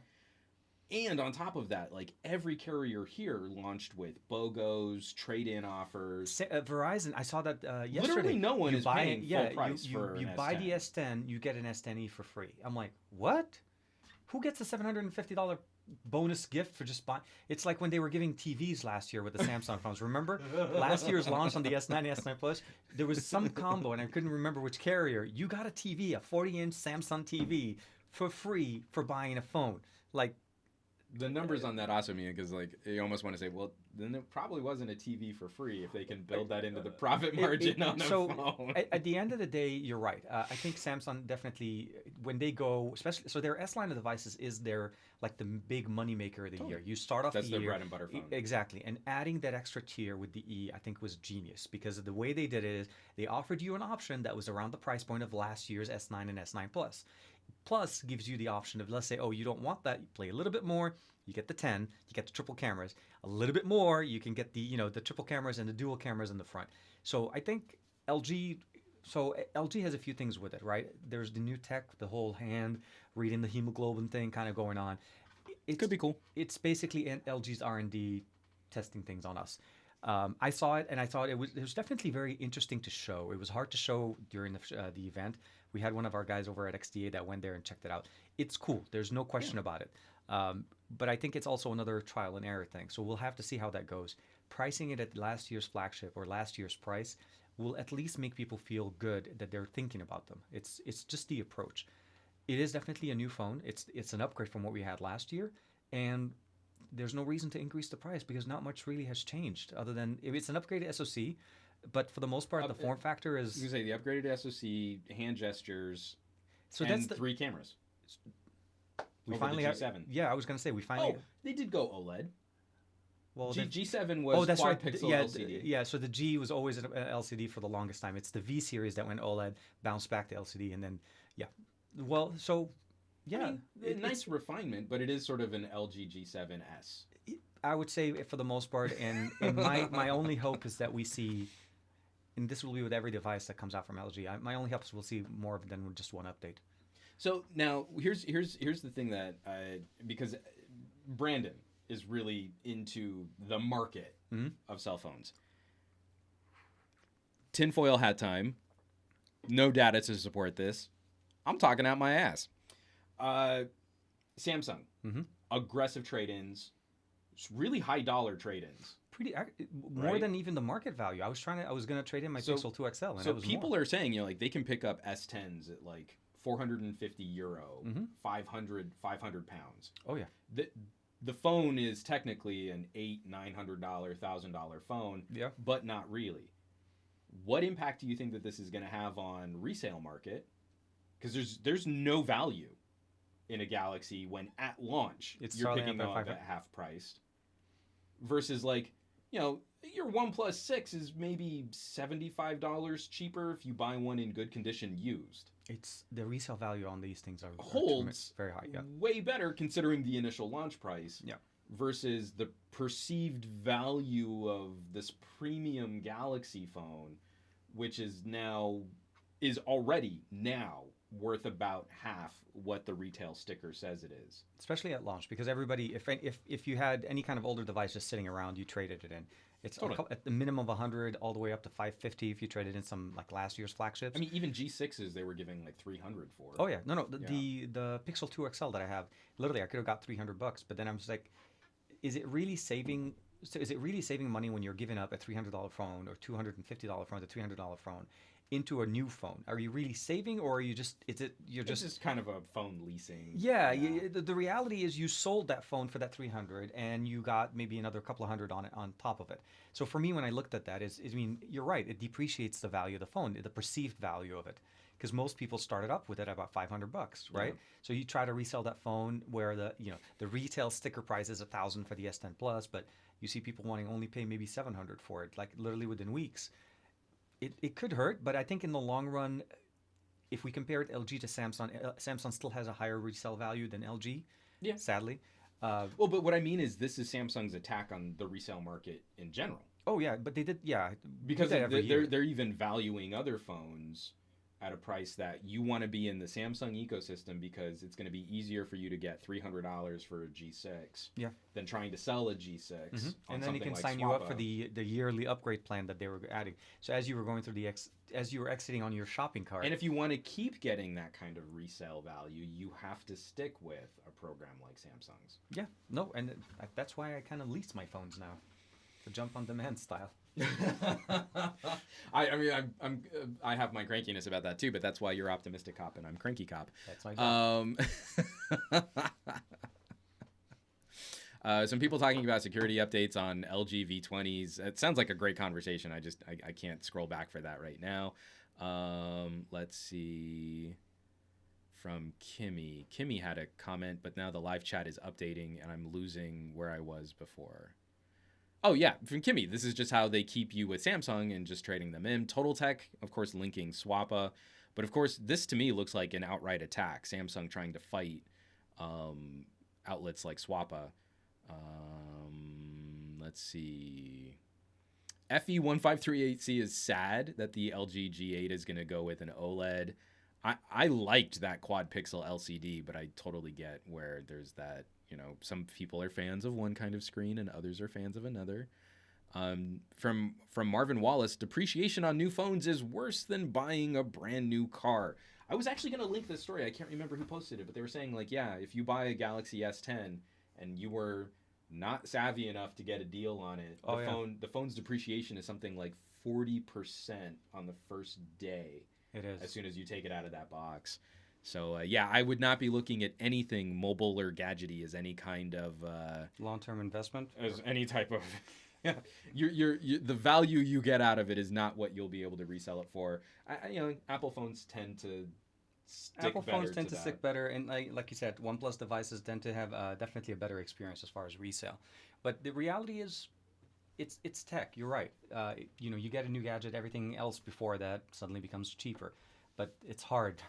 And on top of that, like every carrier here launched with BOGOs, trade-in offers. Verizon, I saw that yesterday. Literally no one you is buy paying it, yeah, full price for you an buy S10. the S10, you get an S10e for free. I'm like, what? Who gets a $750 bonus gift for just buying? It's like when they were giving TVs last year with the Samsung phones. Remember last year's launch on the S9, S9 Plus? There was some combo, and I couldn't remember which carrier. You got a TV, a 40-inch Samsung TV, for free for buying a phone. Like, The numbers on that awesome me because like you almost want to say, well, then it probably wasn't a TV for free if they can build that into the profit margin on a phone. At the end of the day, you're right. I think Samsung definitely, when they go, especially, so their S line of devices is their, like the big money maker of the year. You start off That's the their year. bread and butter phone. Exactly. And adding that extra tier with the E, I think was genius because of the way they did it is they offered you an option that was around the price point of last year's S9 and S9 Plus. Plus gives you the option of, let's say, oh, you don't want that, you play a little bit more, you get the 10, you get the triple cameras. A little bit more, you can get the, the triple cameras and the dual cameras in the front. So I think LG has a few things with it, right? There's the new tech, the whole hand reading the hemoglobin thing kind of going on. It could be cool. It's basically LG's R&D testing things on us. I saw it and I thought it was definitely very interesting to show. It was hard to show during the event. We had one of our guys over at XDA that went there and checked it out. It's cool. There's no question about it. But I think it's also another trial and error thing. So we'll have to see how that goes. Pricing it at last year's flagship or last year's price will at least make people feel good that they're thinking about them. It's just the approach. It is definitely a new phone. It's an upgrade from what we had last year, and there's no reason to increase the price because not much really has changed other than it's an upgraded SoC. But for the most part, the form factor is. You say the upgraded SoC, hand gestures, so and that's 3 cameras. We finally the G7. Yeah, I was gonna say we finally. Oh, they did go OLED. Well, G7 was that's quad right. pixel Yeah, LCD. yeah. So the G was always an LCD for the longest time. It's the V series that went OLED, bounced back to LCD, and then Well, so yeah, I mean, nice refinement, but it is sort of an LG G7S. I would say for the most part, and my only hope is that we see, and this will be with every device that comes out from LG. My only hope is we'll see more than just one update. So now here's the thing that because Brandon is really into the market of cell phones. Tinfoil hat time. No data to support this. I'm talking out my ass. Samsung, aggressive trade-ins, really high dollar trade-ins. More than even the market value. I was gonna trade in my Pixel 2 XL, and so it was people more. are saying like they can pick up S10s at like 450 euro, 500 pounds. Oh yeah. The phone is technically an $900, $1,000 phone, but not really. What impact do you think that this is going to have on resale market? Because there's no value in a Galaxy when at launch you're picking them up at half priced. Versus like, your OnePlus 6 is maybe $75 cheaper if you buy one in good condition used. It's the resale value on these things holds very high. Yeah, way better considering the initial launch price. Yeah, versus the perceived value of this premium Galaxy phone, which is already now worth about half what the retail sticker says it is. Especially at launch, because everybody, if you had any kind of older device just sitting around, you traded it in. It's at the minimum of 100 all the way up to 550 if you traded in some like last year's flagships. I mean, even G6s they were giving like 300 for. Oh yeah, no, the Pixel 2 XL that I have, literally I could have got $300, but then I'm just like, is it really saving money when you're giving up a $300 phone or $250 phone, a $300 phone into a new phone? Are you really saving, or are you just It's just kind of a phone leasing. Yeah, the reality is you sold that phone for that 300 and you got maybe another couple of hundred on top of it. So for me, when I looked at that, you're right, it depreciates the value of the phone, the perceived value of it, because most people started up with it at about $500, right? Yeah. So you try to resell that phone where the retail sticker price is $1,000 for the S10 Plus, but you see people wanting only pay maybe $700 for it, like literally within weeks. It could hurt, but I think in the long run, if we compare it LG to Samsung, Samsung still has a higher resale value than LG. Yeah. Sadly. Well, but what I mean is this is Samsung's attack on the resale market in general. Oh yeah, but they did, yeah. Because they're even valuing other phones at a price that you want to be in the Samsung ecosystem because it's going to be easier for you to get $300 for a G6 Yeah. than trying to sell a G6. And then he can sign you up for the yearly upgrade plan that they were adding. So as you were going through as you were exiting on your shopping cart. And if you want to keep getting that kind of resale value, you have to stick with a program like Samsung's. Yeah. No, and that's why I kind of lease my phones now, the jump on demand style. I mean, I have my crankiness about that too, but that's why you're optimistic cop and I'm cranky cop. That's my job. Some people talking about security updates on LG V20s. It sounds like a great conversation. I can't scroll back for that right now. Let's see. From Kimmy. Kimmy had a comment, but now the live chat is updating and I'm losing where I was before. Oh, yeah, from Kimmy. This is just how they keep you with Samsung and just trading them in. Total Tech, of course, linking Swappa. But, of course, this to me looks like an outright attack. Samsung trying to fight outlets like Swappa. Let's see. FE1538C is sad that the LG G8 is going to go with an OLED. I liked that quad pixel LCD, but I totally get where there's that, you know, some people are fans of one kind of screen and others are fans of another. From Marvin Wallace, depreciation on new phones is worse than buying a brand new car. I was actually going to link this story. I can't remember who posted it, but they were saying, like, yeah, if you buy a Galaxy S10 and you were not savvy enough to get a deal on it, the phone's depreciation is something like 40% on the first day. It is. As soon as you take it out of that box. So, yeah, I would not be looking at anything mobile or gadgety as any kind of... long-term investment? As any type of... the value you get out of it is not what you'll be able to resell it for. Apple phones tend to stick better, and like you said, OnePlus devices tend to have definitely a better experience as far as resale. But the reality is, it's tech. You're right. You get a new gadget, everything else before that suddenly becomes cheaper. But it's hard.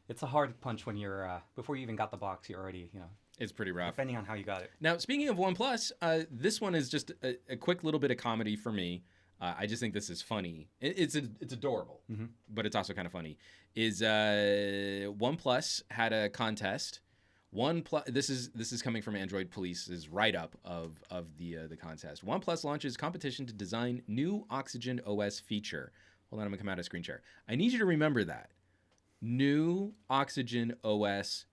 It's a hard punch when you're before you even got the box. You're already It's pretty rough. Depending on how you got it. Now, speaking of OnePlus, this one is just a quick little bit of comedy for me. I just think this is funny. It's adorable, but it's also kind of funny. OnePlus had a contest. This is coming from Android Police's write-up of the contest. OnePlus launches competition to design new Oxygen OS feature. Hold on, I'm gonna come out of screen share. I need you to remember that. New Oxygen OS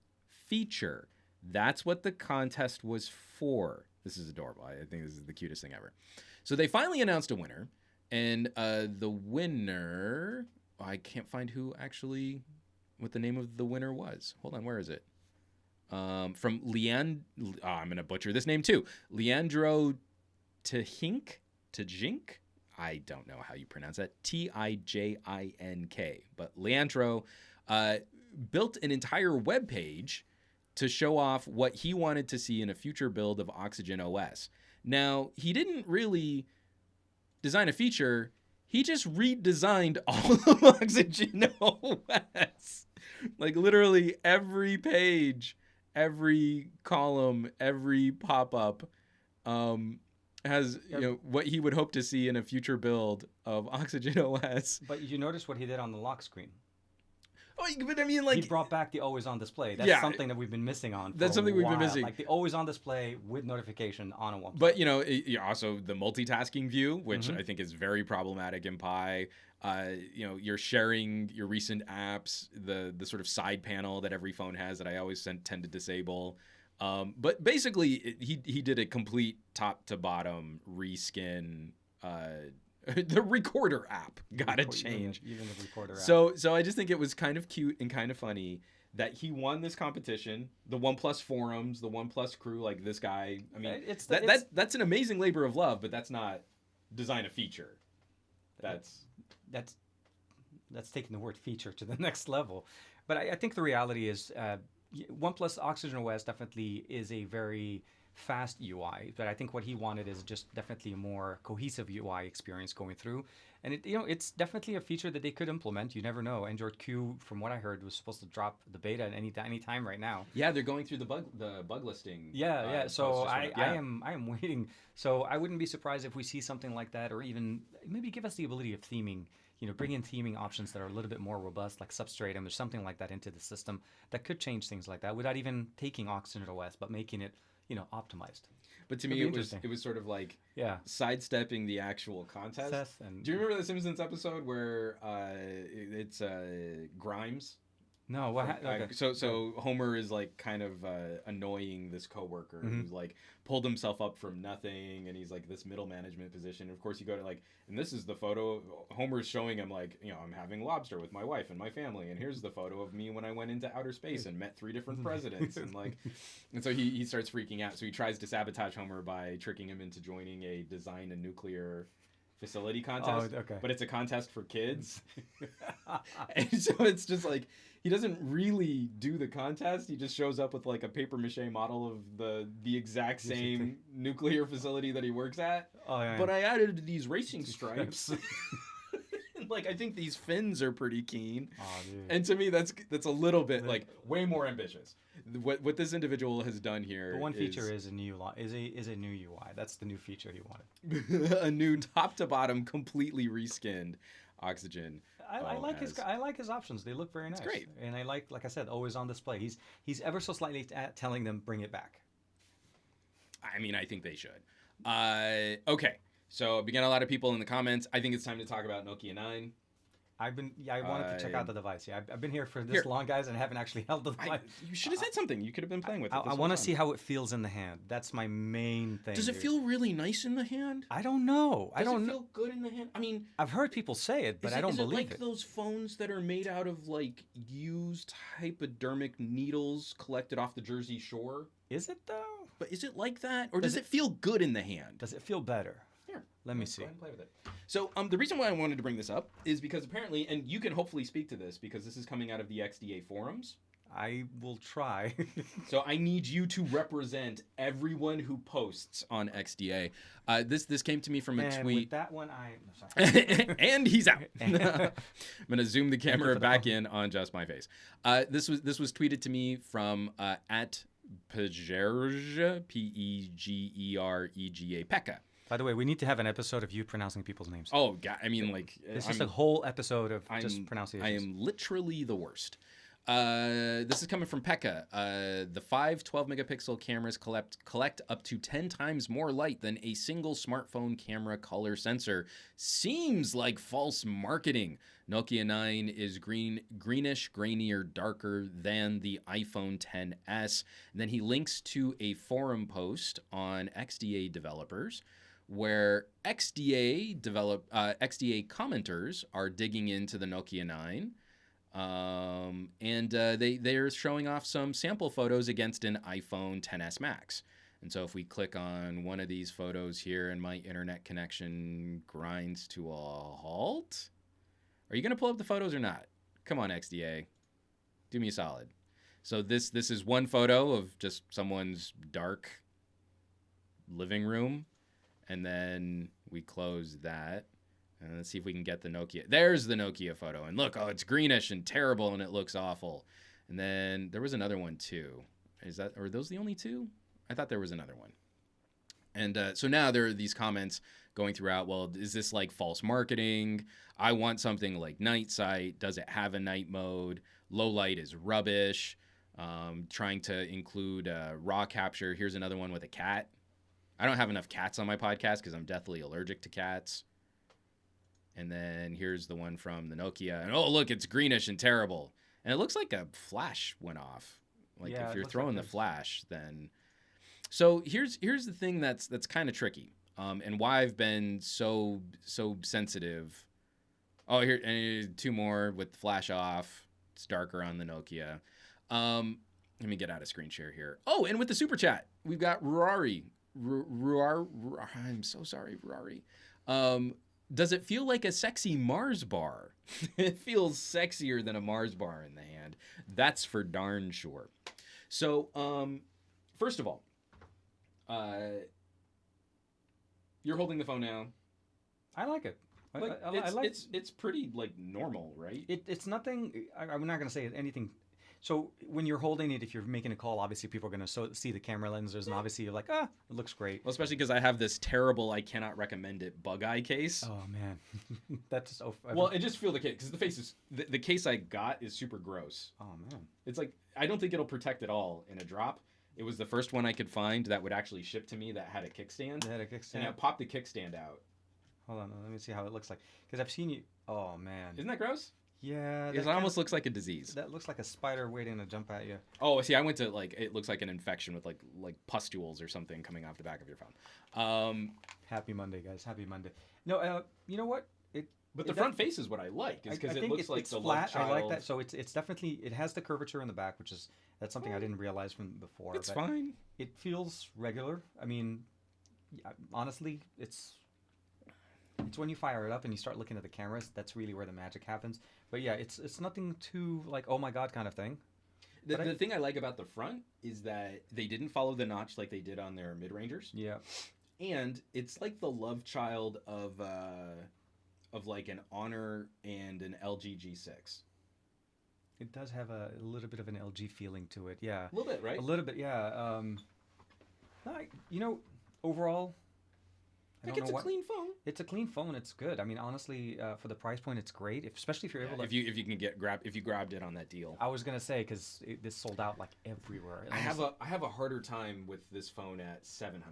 feature. That's what the contest was for. This is adorable. I think this is the cutest thing ever. So they finally announced a winner, and the winner, I can't find what the name of the winner was. Hold on, where is it? From I'm going to butcher this name too. Leandro Tijink? I don't know how you pronounce that. Tijink. But Leandro built an entire web page to show off what he wanted to see in a future build of Oxygen OS. Now, he didn't really design a feature. He just redesigned all of Oxygen OS. Like literally every page, every column, every pop-up has what he would hope to see in a future build of Oxygen OS. But you notice what he did on the lock screen. Oh, but I mean, like... He brought back the always-on display. That's something that we've been missing on for That's something a we've while. been missing. Like the always-on display with notification on a OnePlus. But, also the multitasking view, which I think is very problematic in Pi. You're sharing your recent apps, the sort of side panel that every phone has that I always tend to disable. But basically, he did a complete top-to-bottom reskin. The recorder app got to change. Even the recorder app. So I just think it was kind of cute and kind of funny that he won this competition. The OnePlus forums, the OnePlus crew, like this guy. I mean, that's an amazing labor of love, but that's not design a feature. That's taking the word feature to the next level. But I think the reality is OnePlus Oxygen OS definitely is a very fast UI, but I think what he wanted is just definitely a more cohesive UI experience going through. And it's definitely a feature that they could implement. You never know. Android Q, from what I heard, was supposed to drop the beta at any time right now. Yeah, they're going through the bug listing. Yeah. So I am waiting. So I wouldn't be surprised if we see something like that, or even maybe give us the ability of theming, bring in theming options that are a little bit more robust, like Substratum or something like that into the system that could change things like that without even taking Oxygen OS, but making it, optimized. But to Could me, be it was interesting. sort of like Yeah. sidestepping the actual contest. Seth and Do you remember the Simpsons episode where it's Grimes? no, what? Okay. So Homer is like kind of annoying this coworker who's like pulled himself up from nothing, and he's like this middle management position. Of course, you go to like, and this is the photo. Homer's showing him like, I'm having lobster with my wife and my family, and here's the photo of me when I went into outer space and met 3 different presidents, and like, and so he starts freaking out. So he tries to sabotage Homer by tricking him into joining a design a nuclear facility contest. Oh, okay. But it's a contest for kids, and so it's just like. He doesn't really do the contest. He just shows up with like a paper mache model of the exact same nuclear facility that he works at. Oh, yeah. But I added these racing stripes. Like I think these fins are pretty keen. Oh, dude. And to me that's a little bit like way more ambitious. What this individual has done here. The one feature is a new UI. That's the new feature he wanted. A new top to bottom completely reskinned Oxygen. I like his options. They look very nice. It's great. And I like I said, always on display. He's ever so slightly telling them bring it back. I mean, I think they should. Okay. So we got a lot of people in the comments. I think it's time to talk about Nokia 9. I wanted to check out the device. Yeah, I've been here for this long, guys, and I haven't actually held the device. You should have said something. You could have been playing with it. I want to see how it feels in the hand. That's my main thing. Does it feel really nice in the hand? I don't know. Does it feel good in the hand? I mean, I've heard people say it, but I don't believe it. Is it like those phones that are made out of like used hypodermic needles collected off the Jersey Shore? Is it though? But is it like that, or does it feel good in the hand? Does it feel better? Let me see. Go ahead and play with it. So the reason why I wanted to bring this up is because apparently, and you can hopefully speak to this because this is coming out of the XDA forums. I will try. So I need you to represent everyone who posts on XDA. This came to me from a tweet. With that one, sorry. And he's out. I'm gonna zoom the camera back in on just my face. This was tweeted to me from at Pegerge, Pegerega, Pekka. By the way, we need to have an episode of you pronouncing people's names. Oh, God. I mean, like... It's just a whole episode of just pronunciations. I am literally the worst. This is coming from Pekka. The 5 12-megapixel cameras collect up to 10 times more light than a single smartphone camera color sensor. Seems like false marketing. Nokia 9 is greenish, grainier, darker than the iPhone XS. And then he links to a forum post on XDA developers where XDA commenters are digging into the Nokia 9. And they're showing off some sample photos against an iPhone XS Max. And so if we click on one of these photos here and my internet connection grinds to a halt, are you going to pull up the photos or not? Come on, XDA. Do me a solid. So this is one photo of just someone's dark living room. And then we close that. And let's see if we can get the Nokia. There's the Nokia photo. And look, it's greenish and terrible and it looks awful. And then there was another one too. Are those the only two? I thought there was another one. And so now there are these comments going throughout. Well, is this like false marketing? I want something like night sight. Does it have a night mode? Low light is rubbish. Trying to include raw capture. Here's another one with a cat. I don't have enough cats on my podcast because I'm deathly allergic to cats. And then here's the one from the Nokia. And oh, look, it's greenish and terrible. And it looks like a flash went off. Like if you're throwing the flash, then... So here's the thing that's kind of tricky. And why I've been so sensitive. Oh, here, and 2 more with flash off. It's darker on the Nokia. Let me get out of screen share here. Oh, and with the super chat, we've got Ruari. I'm so sorry, Ruari. Does it feel like a sexy Mars bar? It feels sexier than a Mars bar in the hand. That's for darn sure. So, first of all, you're holding the phone now. I like it. It's pretty like normal, right? It's nothing. I'm not going to say anything So when you're holding it, if you're making a call, obviously people are going to see the camera lenses, and obviously you're like, it looks great. Well, especially because I have this terrible, I cannot recommend it bug eye case. Oh man, that's so. Well, it just feel the case because the face is the case I got is super gross. Oh man, It's like I don't think it'll protect at all in a drop. It was the first one I could find that would actually ship to me that had a kickstand. it had a kickstand. And I popped the kickstand out. Hold on, let me see how it looks like. Because I've seen you. Oh man. Isn't that gross? Yeah. It almost looks like a disease. That looks like a spider waiting to jump at you. Oh, see, I went to it looks like an infection with like pustules or something coming off the back of your phone. Happy Monday, guys. Happy Monday. No, you know what? But the front face is what I like, is because it looks like the flat. love child. I like that. So it's definitely, it has the curvature in the back, that's something I didn't realize from before. It's fine. It feels regular. I mean, honestly, it's when you fire it up and you start looking at the cameras, that's really where the magic happens. But yeah, it's nothing too like, oh my god kind of thing. The thing I like about the front is that they didn't follow the notch like they did on their mid-rangers. Yeah. And it's like the love child of like an Honor and an LG G6. It does have a little bit of an LG feeling to it, yeah. A little bit, right? A little bit, yeah. Overall, Like it's a clean phone. It's a clean phone. It's good. I mean, honestly, for the price point, it's great. Especially if you're able to. If you grabbed it on that deal. I was gonna say because this sold out like everywhere. I have a harder time with this phone at $700.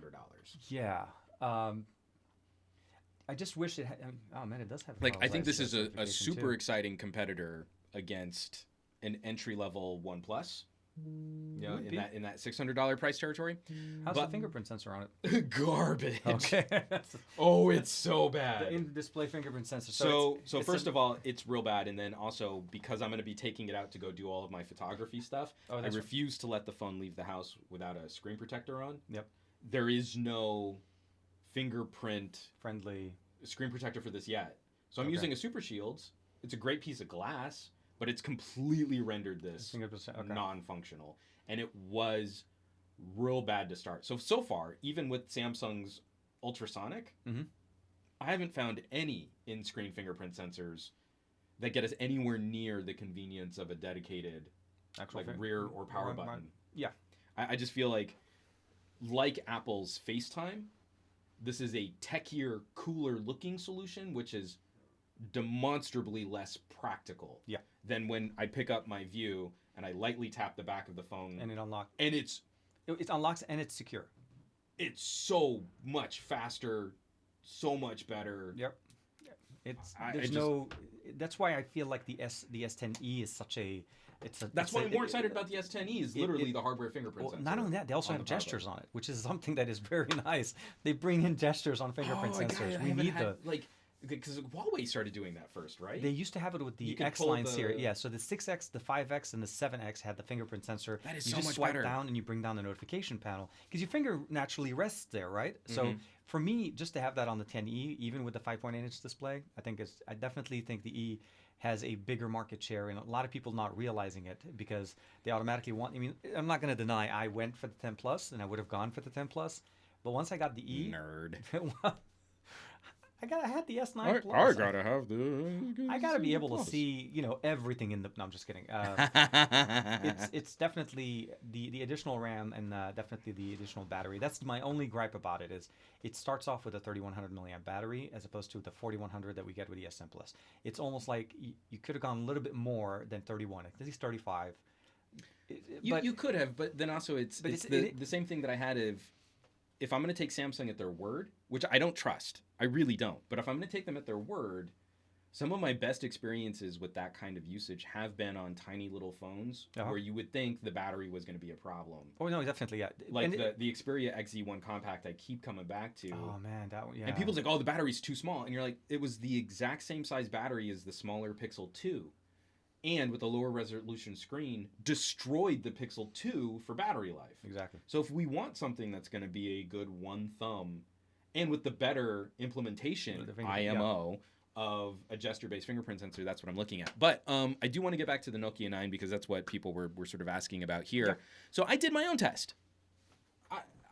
Yeah. I just wish it had. Oh man, it does have. I think this is a super too. exciting competitor against an entry level OnePlus. You know, in that $600 price territory. How's the fingerprint sensor on it? Garbage. Okay. Oh, it's so bad. The in-display fingerprint sensor. So first of all, it's real bad, and then also because I'm going to be taking it out to go do all of my photography stuff, I refuse to let the phone leave the house without a screen protector on. Yep. There is no fingerprint friendly screen protector for this yet. So I'm using a Super Shields. It's a great piece of glass, but it's completely rendered this non-functional. And it was real bad to start. So far, even with Samsung's ultrasonic, I haven't found any in-screen fingerprint sensors that get us anywhere near the convenience of a dedicated rear or power button. Yeah. I just feel like Apple's FaceTime, this is a techier, cooler looking solution, which is demonstrably less practical than when I pick up my View and I lightly tap the back of the phone and it unlocks. And it unlocks and it's secure. It's so much faster, so much better. Yep. That's why I feel like the S10e is such a. That's why I'm more excited about the S10e. Is literally the hardware fingerprint sensor. Not only that, they also have gestures on it, which is something that is very nice. They bring in gestures on fingerprint sensors. We need because Huawei started doing that first, right? They used to have it with the X line series. Yeah, so the 6X, the 5X, and the 7X had the fingerprint sensor. That is you so just much swipe better. down and you bring down the notification panel because your finger naturally rests there, right? So for me, just to have that on the 10e, even with the 5.8-inch display, I definitely think the E has a bigger market share, and a lot of people not realizing it because they automatically want. I mean, I'm not going to deny I went for the 10 Plus, and I would have gone for the 10 Plus, but once I got the E, nerd. I had the S9 Plus. I gotta have the. I gotta be able to see, everything in the. No, I'm just kidding. It's definitely the additional RAM and definitely the additional battery. That's my only gripe about it is it starts off with a 3100 milliamp battery as opposed to the 4100 that we get with the S10 Plus. It's almost like you could have gone a little bit more than 31. At least 35. You could have, but then also it's the same thing that I had if I'm going to take Samsung at their word, which I don't trust, I really don't. But if I'm going to take them at their word, some of my best experiences with that kind of usage have been on tiny little phones where you would think the battery was going to be a problem. Oh, no, definitely, yeah. Like the Xperia XZ1 Compact I keep coming back to. Oh, man, that one, yeah. And people's like, oh, the battery's too small. And you're like, it was the exact same size battery as the smaller Pixel 2. And with a lower resolution screen, destroyed the Pixel 2 for battery life. Exactly. So if we want something that's going to be a good one thumb, and with the better implementation, IMO, of a gesture-based fingerprint sensor, that's what I'm looking at. But I do want to get back to the Nokia 9 because that's what people were sort of asking about here. Yeah. So I did my own test.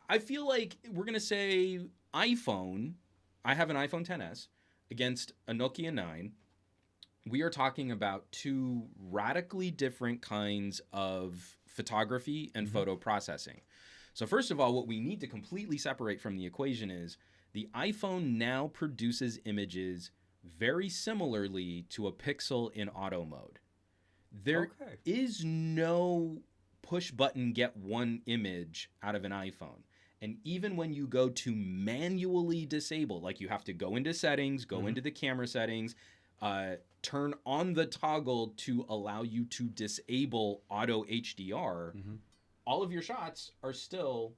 I feel like we're going to say iPhone, I have an iPhone XS against a Nokia 9. we are talking about two radically different kinds of photography and photo processing. So first of all, what we need to completely separate from the equation is the iPhone now produces images very similarly to a pixel in auto mode. There is no push button get one image out of an iPhone. And even when you go to manually disable, like you have to go into settings, go into the camera settings, turn on the toggle to allow you to disable auto HDR, all of your shots are still...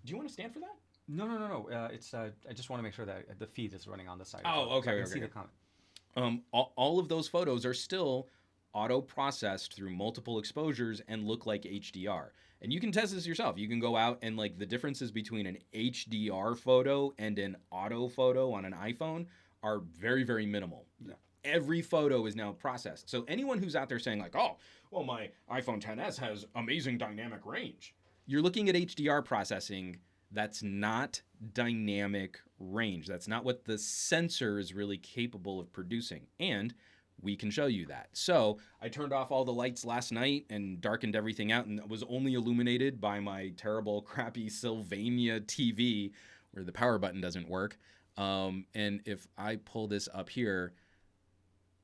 Do you want to stand for that? No. It's I just want to make sure that the feed is running on the side. Oh, okay. So I can see the comment. All of those photos are still auto-processed through multiple exposures and look like HDR. And you can test this yourself. You can go out and like the differences between an HDR photo and an auto photo on an iPhone are very, very minimal. Yeah. Every photo is now processed. So anyone who's out there saying like, oh, well, my iPhone XS has amazing dynamic range. You're looking at HDR processing. That's not dynamic range. That's not what the sensor is really capable of producing. And we can show you that. So I turned off all the lights last night and darkened everything out and was only illuminated by my terrible, crappy Sylvania TV where the power button doesn't work. And if I pull this up here,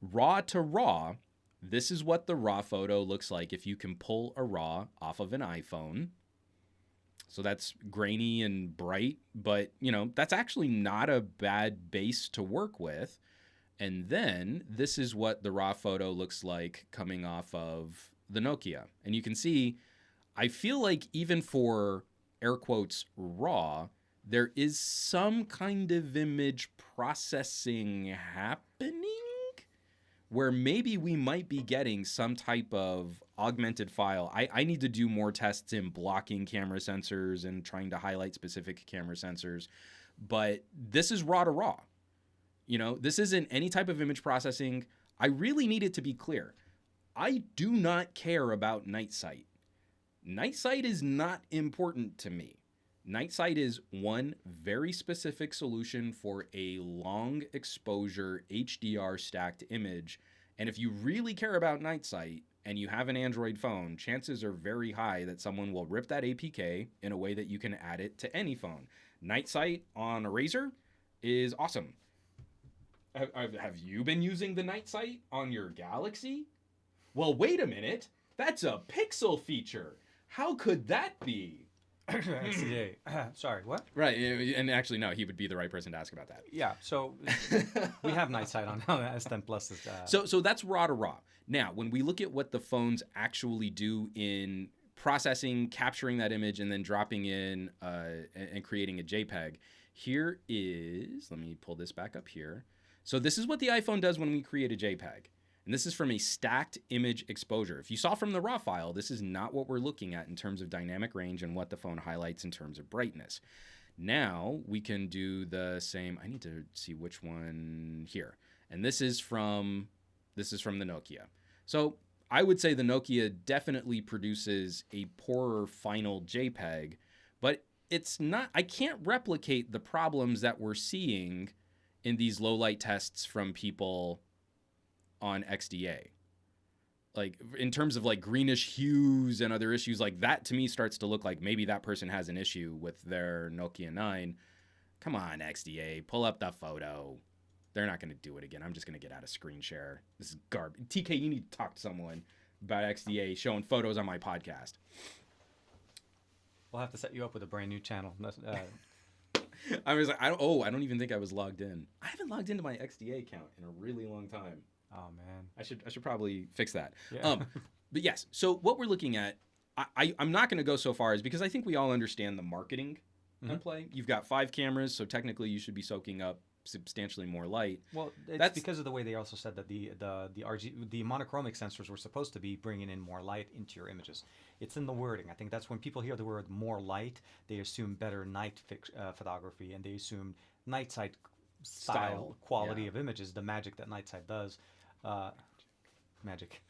raw to raw, this is what the raw photo looks like if you can pull a raw off of an iPhone. So that's grainy and bright, but you know, that's actually not a bad base to work with. And then this is what the raw photo looks like coming off of the Nokia. And you can see, I feel like even for air quotes raw, there is some kind of image processing happening where maybe we might be getting some type of augmented file. I need to do more tests in blocking camera sensors and trying to highlight specific camera sensors. But this is raw to raw. You know, this isn't any type of image processing. I really need it to be clear. I do not care about night sight. Night sight is not important to me. Night sight is one very specific solution for a long exposure HDR stacked image. And if you really care about night sight and you have an Android phone, chances are very high that someone will rip that APK in a way that you can add it to any phone. Night sight on a Razr is awesome. Have you been using the night sight on your Galaxy? Well, wait a minute. That's a pixel feature. How could that be? XDA. Sorry, what? Right, and actually, no, he would be the right person to ask about that. Yeah, so we have night sight on S10 Plus. So that's raw to raw. Now, when we look at what the phones actually do in processing, capturing that image, and then dropping in and creating a JPEG, here is, let me pull this back up here. So this is what the iPhone does when we create a JPEG. And this is from a stacked image exposure. If you saw from the raw file, this is not what we're looking at in terms of dynamic range and what the phone highlights in terms of brightness. Now we can do the same. I need to see which one here. And this is from the Nokia. So I would say the Nokia definitely produces a poorer final JPEG, but it's not, I can't replicate the problems that we're seeing in these low light tests from people on XDA. Like in terms of like greenish hues and other issues like that, to me starts to look like maybe that person has an issue with their Nokia 9. Come on, XDA, pull up the photo. They're not going to do it again. I'm just going to get out of screen share. This is garbage. TK, you need to talk to someone about XDA showing photos on my podcast. We'll have to set you up with a brand new channel. I was like, I don't even think I was logged in. I haven't logged into my XDA account in a really long time. Oh man, I should probably fix that. Yeah. But yes, so what we're looking at, I'm not going to go so far as because I think we all understand the marketing at play. You've got 5 cameras, so technically you should be soaking up substantially more light. Well, that's because of the way they also said that the monochromic sensors were supposed to be bringing in more light into your images. It's in the wording. I think that's when people hear the word more light, they assume better night photography, and they assume night sight style quality of images, the magic that night sight does. Magic.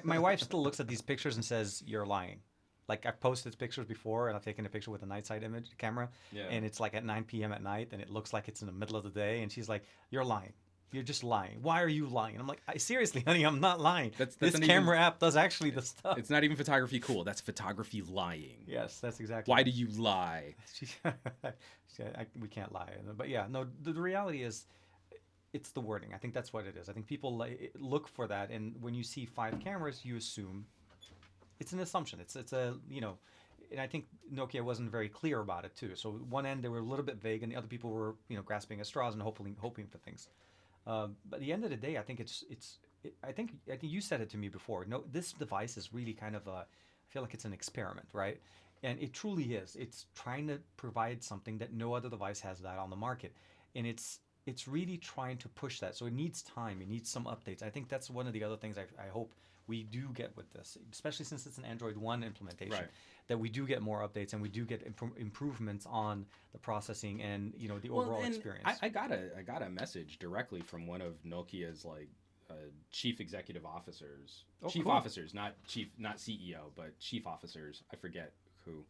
My wife still looks at these pictures and says, "You're lying." Like I've posted pictures before, and I've taken a picture with a night sight camera, and it's like at 9 p.m. at night, and it looks like it's in the middle of the day, and she's like, "You're lying." You're just lying. Why are you lying? And I'm like, seriously, honey, I'm not lying. That's This not camera even, app does actually the stuff. it's not even photography cool. That's photography lying. Yes, that's exactly. Why do you lie? We can't lie. But yeah, no, the reality is it's the wording. I think that's what it is. I think people look for that, and when you see 5 cameras, you assume it's an assumption. It's a, you know, and I think Nokia wasn't very clear about it too. So one end they were a little bit vague, and the other people were, you know, grasping at straws and hoping for things. But at the end of the day, I think I think you said it to me before. No, this device is really kind of I feel like it's an experiment, right? And it truly is. It's trying to provide something that no other device has that on the market, and it's really trying to push that. So it needs time. It needs some updates. I think that's one of the other things I hope we do get with this, especially since it's an Android 1 implementation, Right. that we do get more updates and we do get improvements on the processing and, you know, the overall and experience. I got a message directly from one of Nokia's like chief executive officers, Cool. officers, not CEO, but chief officers. I forget who.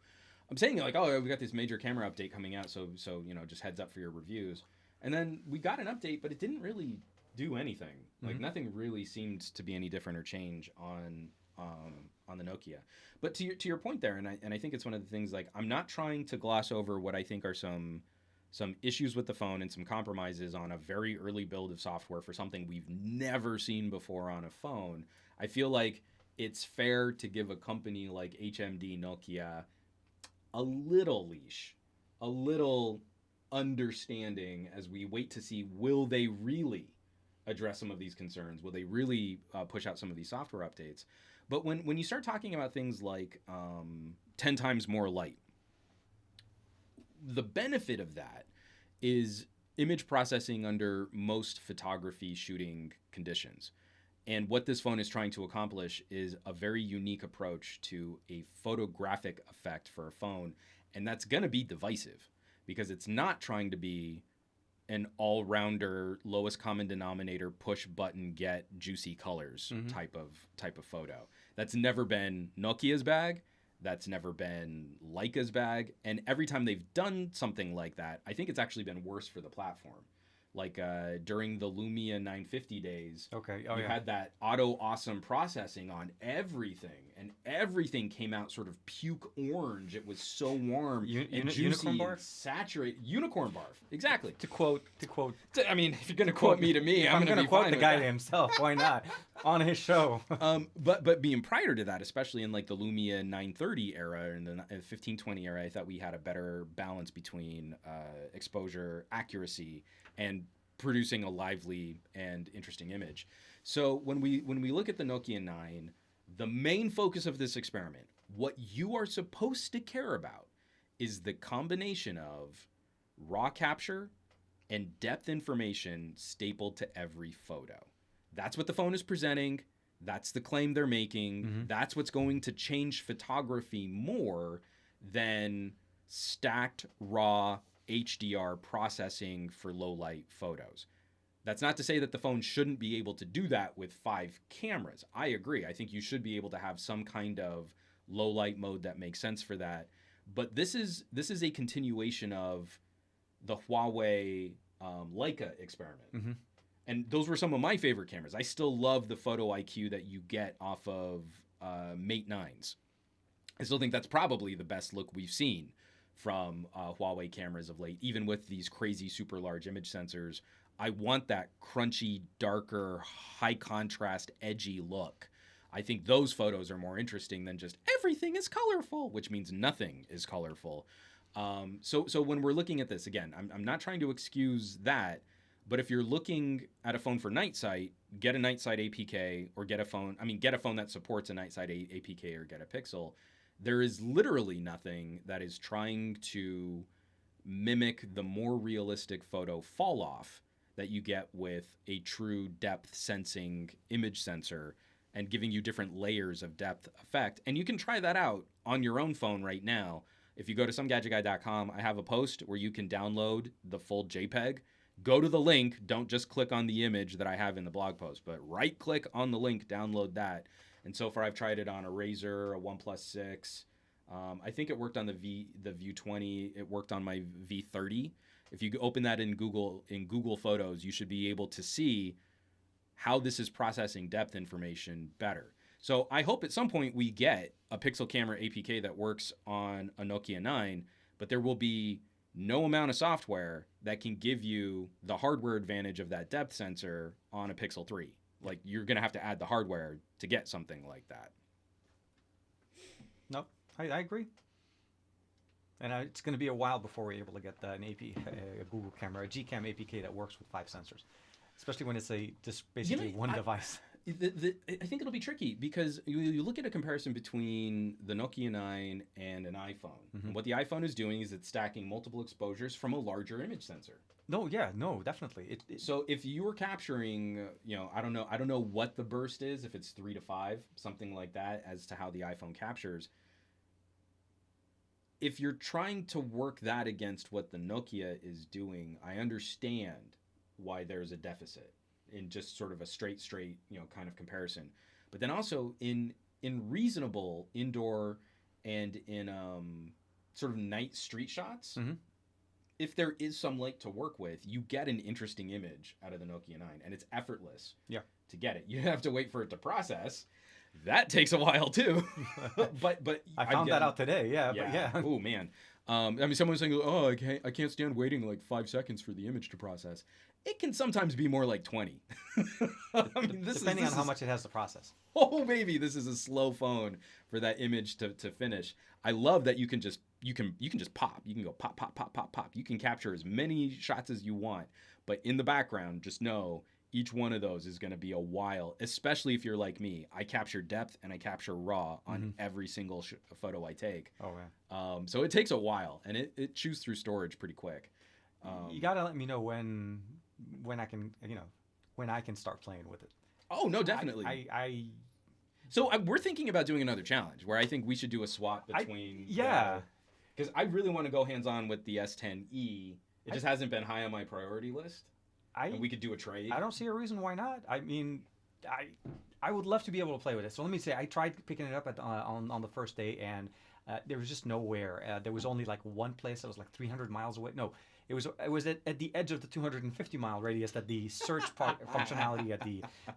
I'm saying like, oh, we got this major camera update coming out, so you know, just heads up for your reviews. And then we got an update, but it didn't really do anything. Like nothing really seemed to be any different or change on the Nokia. But to your point there, and I think it's one of the things, like, I'm not trying to gloss over what I think are some issues with the phone and some compromises on a very early build of software for something we've never seen before on a phone. I feel like it's fair to give a company like HMD Nokia a little leash, a little understanding as we wait to see, will they really address some of these concerns? Will they really push out some of these software updates? But when you start talking about things like 10 times more light, the benefit of that is image processing under most photography shooting conditions. And what this phone is trying to accomplish is a very unique approach to a photographic effect for a phone. And that's going to be divisive because it's not trying to be an all-rounder, lowest common denominator, push button, get juicy colors type of photo. That's never been Nokia's bag. That's never been Leica's bag. And every time they've done something like that, I think it's actually been worse for the platform. Like during the Lumia 950 days, you had that auto awesome processing on everything, and everything came out sort of puke orange. It was so warm and juicy unicorn barf? and saturated. Unicorn barf, exactly. To quote. I mean, if you're gonna quote me to me, I'm gonna be quote fine the with guy that. himself. Why not? On his show. But being prior to that, especially in like the Lumia 930 era and the 1520 era, I thought we had a better balance between exposure, accuracy, and producing a lively and interesting image. So when we look at the Nokia 9, the main focus of this experiment, what you are supposed to care about, is the combination of raw capture and depth information stapled to every photo. That's what the phone is presenting. That's the claim they're making. That's what's going to change photography more than stacked raw HDR processing for low light photos. That's not to say that the phone shouldn't be able to do that with 5 cameras. I agree. I think you should be able to have some kind of low light mode that makes sense for that. But this is a continuation of the Huawei Leica experiment. And those were some of my favorite cameras. I still love the photo IQ that you get off of Mate 9s. I still think that's probably the best look we've seen from Huawei cameras of late, even with these crazy super large image sensors. I want that crunchy, darker, high contrast, edgy look. I think those photos are more interesting than just everything is colorful, which means nothing is colorful. So when we're looking at this, again, I'm not trying to excuse that, but if you're looking at a phone for night sight, get a night sight APK or get a phone that supports a night sight APK or get a Pixel. There is literally nothing that is trying to mimic the more realistic photo fall off that you get with a true depth sensing image sensor and giving you different layers of depth effect. And you can try that out on your own phone right now. If you go to SomeGadgetGuy.com, I have a post where you can download the full JPEG. Go to the link. Don't just click on the image that I have in the blog post, but right click on the link, download that. And so far I've tried it on a Razr, a OnePlus 6, I think it worked on the View 20. It worked on my V30. If you open that in Google Photos, you should be able to see how this is processing depth information better. So I hope at some point we get a pixel camera APK that works on a Nokia 9, but there will be no amount of software that can give you the hardware advantage of that depth sensor on a Pixel 3. Like, you're going to have to add the hardware to get something like that. No, I agree. And it's going to be a while before we're able to get a Google camera, a Gcam APK that works with 5 sensors, especially when it's just basically one device. I think it'll be tricky because you look at a comparison between the Nokia 9 and an iPhone. Mm-hmm. And what the iPhone is doing is it's stacking multiple exposures from a larger image sensor. No, definitely. So if you were capturing, I don't know what the burst is, if it's 3 to 5, something like that, as to how the iPhone captures. If you're trying to work that against what the Nokia is doing, I understand why there's a deficit in just sort of a straight, kind of comparison. But then also in reasonable indoor and in sort of night street shots, mm-hmm. if there is some light to work with, you get an interesting image out of the Nokia 9, and it's effortless to get it. You have to wait for it to process. That takes a while too. but I found that out today. Yeah. But yeah. Oh man. Someone's saying, "Oh, I can't stand waiting like 5 seconds for the image to process." It can sometimes be more like 20. Depending on how much it has to process. Oh, baby, this is a slow phone for that image to finish. I love that you can just pop. You can go pop, pop, pop, pop, pop. You can capture as many shots as you want, but in the background, just know each one of those is going to be a while, especially if you're like me. I capture depth and I capture raw on mm-hmm. every single photo I take. Oh, yeah. So it takes a while, and it chews through storage pretty quick. You got to let me know when I can start playing with it. Oh, no, definitely. So we're thinking about doing another challenge where I think we should do a swap between... Because I really want to go hands-on with the S10e. It just hasn't been high on my priority list. And we could do a trade. I don't see a reason why not. I mean, I would love to be able to play with it. So let me say, I tried picking it up on the first day, and there was just nowhere. There was only like one place that was like 300 miles away. No, it was at the edge of the 250 mile radius that the search functionality at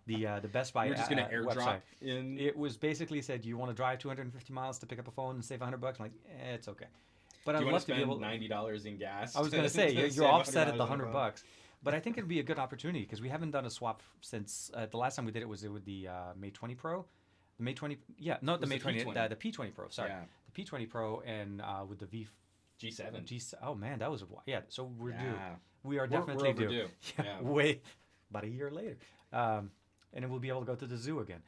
the Best Buy. You're just gonna airdrop website. In. It was basically said, you want to drive 250 miles to pick up a phone and save $100? I'm like, it's okay. But I'd love to be able $90 in gas. I was going to say you're offset at the $100. But I think it'd be a good opportunity because we haven't done a swap since the last time we did it was with the Mate 20 Pro. The Mate 20, not the Mate 20, the P20 Pro, sorry. Yeah. The P20 Pro and with the G7. Oh man, that was so we're due. We are definitely due. Yeah, way about a year later. And then we'll be able to go to the zoo again.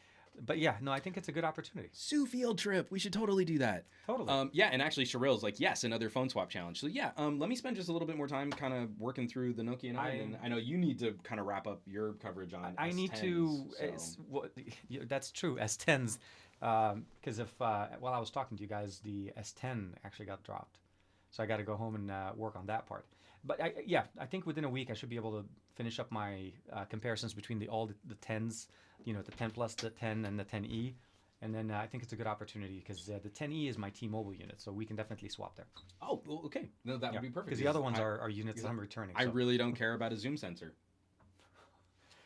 But yeah, no, I think it's a good opportunity. Zoo field trip. We should totally do that. Totally. And actually Sherrill's like, yes, another phone swap challenge. So yeah, let me spend just a little bit more time kind of working through the Nokia 9. And I know you need to kind of wrap up your coverage on I S10s, need to, that's true, S10s. Because while I was talking to you guys, the S10 actually got dropped. So I got to go home and work on that part. But I think within a week I should be able to finish up my comparisons between all the 10s, the 10 Plus, the 10, and the 10e. And then I think it's a good opportunity because the 10e is my T-Mobile unit, so we can definitely swap there. Oh, well, okay. No, that would be perfect. Because the other ones are units that I'm returning. I really don't care about a zoom sensor.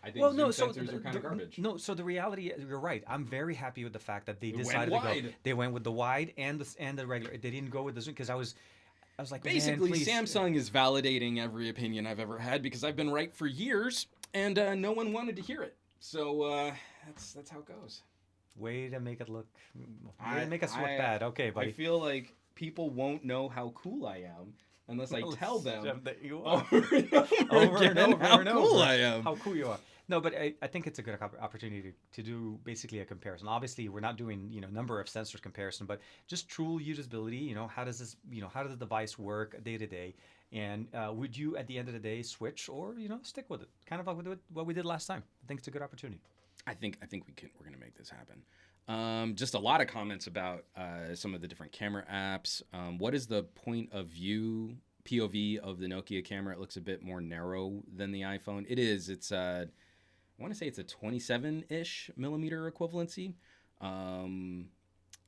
I think sensors are kind of garbage. No, so the reality, you're right. I'm very happy with the fact that they decided to go. They went with the wide and the regular. They didn't go with the zoom because I was like, basically, man, please. Samsung is validating every opinion I've ever had because I've been right for years, and no one wanted to hear it. So that's how it goes. Way to make it look. Way to make us look bad. Okay, buddy. I feel like people won't know how cool I am unless I tell them that you are over and over how and cool over I am. How cool you are. No, but I think it's a good opportunity to do basically a comparison. Obviously, we're not doing number of sensors comparison, but just true usability. How does this how does the device work day to day, and would you at the end of the day switch or stick with it? Kind of like what we did last time. I think it's a good opportunity. I think we're gonna make this happen. Just a lot of comments about some of the different camera apps. What is the point of view POV of the Nokia camera? It looks a bit more narrow than the iPhone. It is. It's I want to say it's a 27-ish millimeter equivalency.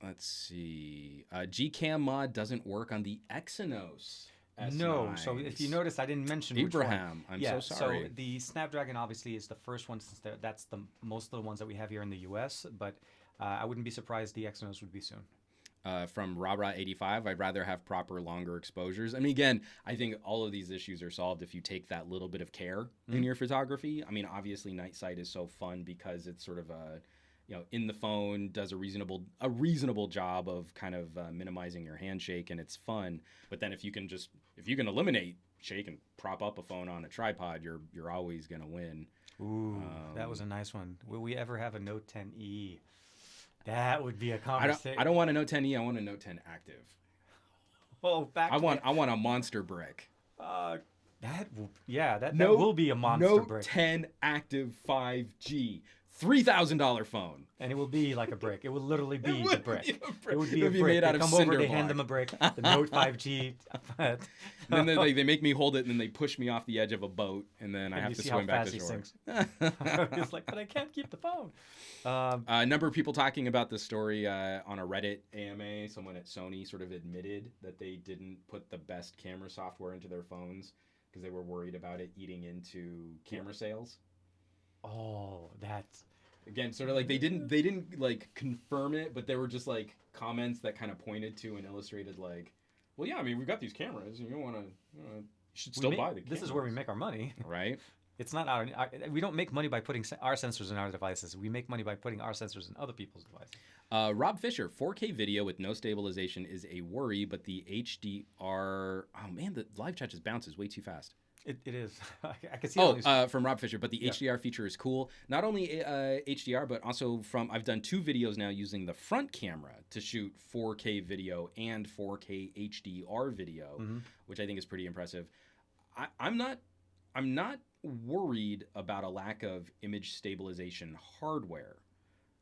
let's see. Gcam mod doesn't work on the Exynos No, so if you S9s. notice, I didn't mention which one. Abraham, I'm Yeah, so sorry. so the Snapdragon obviously is the first one since that's the most of the ones that we have here in the U.S. But I wouldn't be surprised the Exynos would be soon. From RahRah85, I'd rather have proper longer exposures. I mean, again, I think all of these issues are solved if you take that little bit of care in your photography. I mean, obviously, night sight is so fun because it's sort of a, in the phone, does a reasonable job of kind of minimizing your handshake, and it's fun. But then if you can eliminate shake and prop up a phone on a tripod, you're always gonna win. Ooh, that was a nice one. Will we ever have a Note 10e? That would be a conversation. I don't want a Note 10e. I want a Note 10 Active. Oh, back. I want a monster brick. That will be a monster Note brick. 10 Active 5G. $3,000 phone. And it will be like a brick. It will literally be the brick. It would be It a would be brick. made out They of come over, cinder they hand block. them a brick. The Note 5G. And then they make me hold it, and then they push me off the edge of a boat, and then I have to swim back to shore. It's like, but I can't keep the phone. A number of people talking about this story on a Reddit AMA. Someone at Sony sort of admitted that they didn't put the best camera software into their phones because they were worried about it eating into camera sales. Oh, that's... Again, sort of like they didn't like confirm it, but there were just like comments that kind of pointed to and illustrated like, well, yeah, I mean, we've got these cameras, and you should still buy the cameras. This is where we make our money. Right? It's not we don't make money by putting our sensors in our devices. We make money by putting our sensors in other people's devices. Rob Fisher, 4K video with no stabilization is a worry, but the HDR... Oh, man, the live chat just bounces way too fast. It is. I can see it. From Rob Fisher, but the HDR feature is cool. Not only HDR, but also I've done 2 videos now using the front camera to shoot 4K video and 4K HDR video, which I think is pretty impressive. I'm not worried about a lack of image stabilization hardware.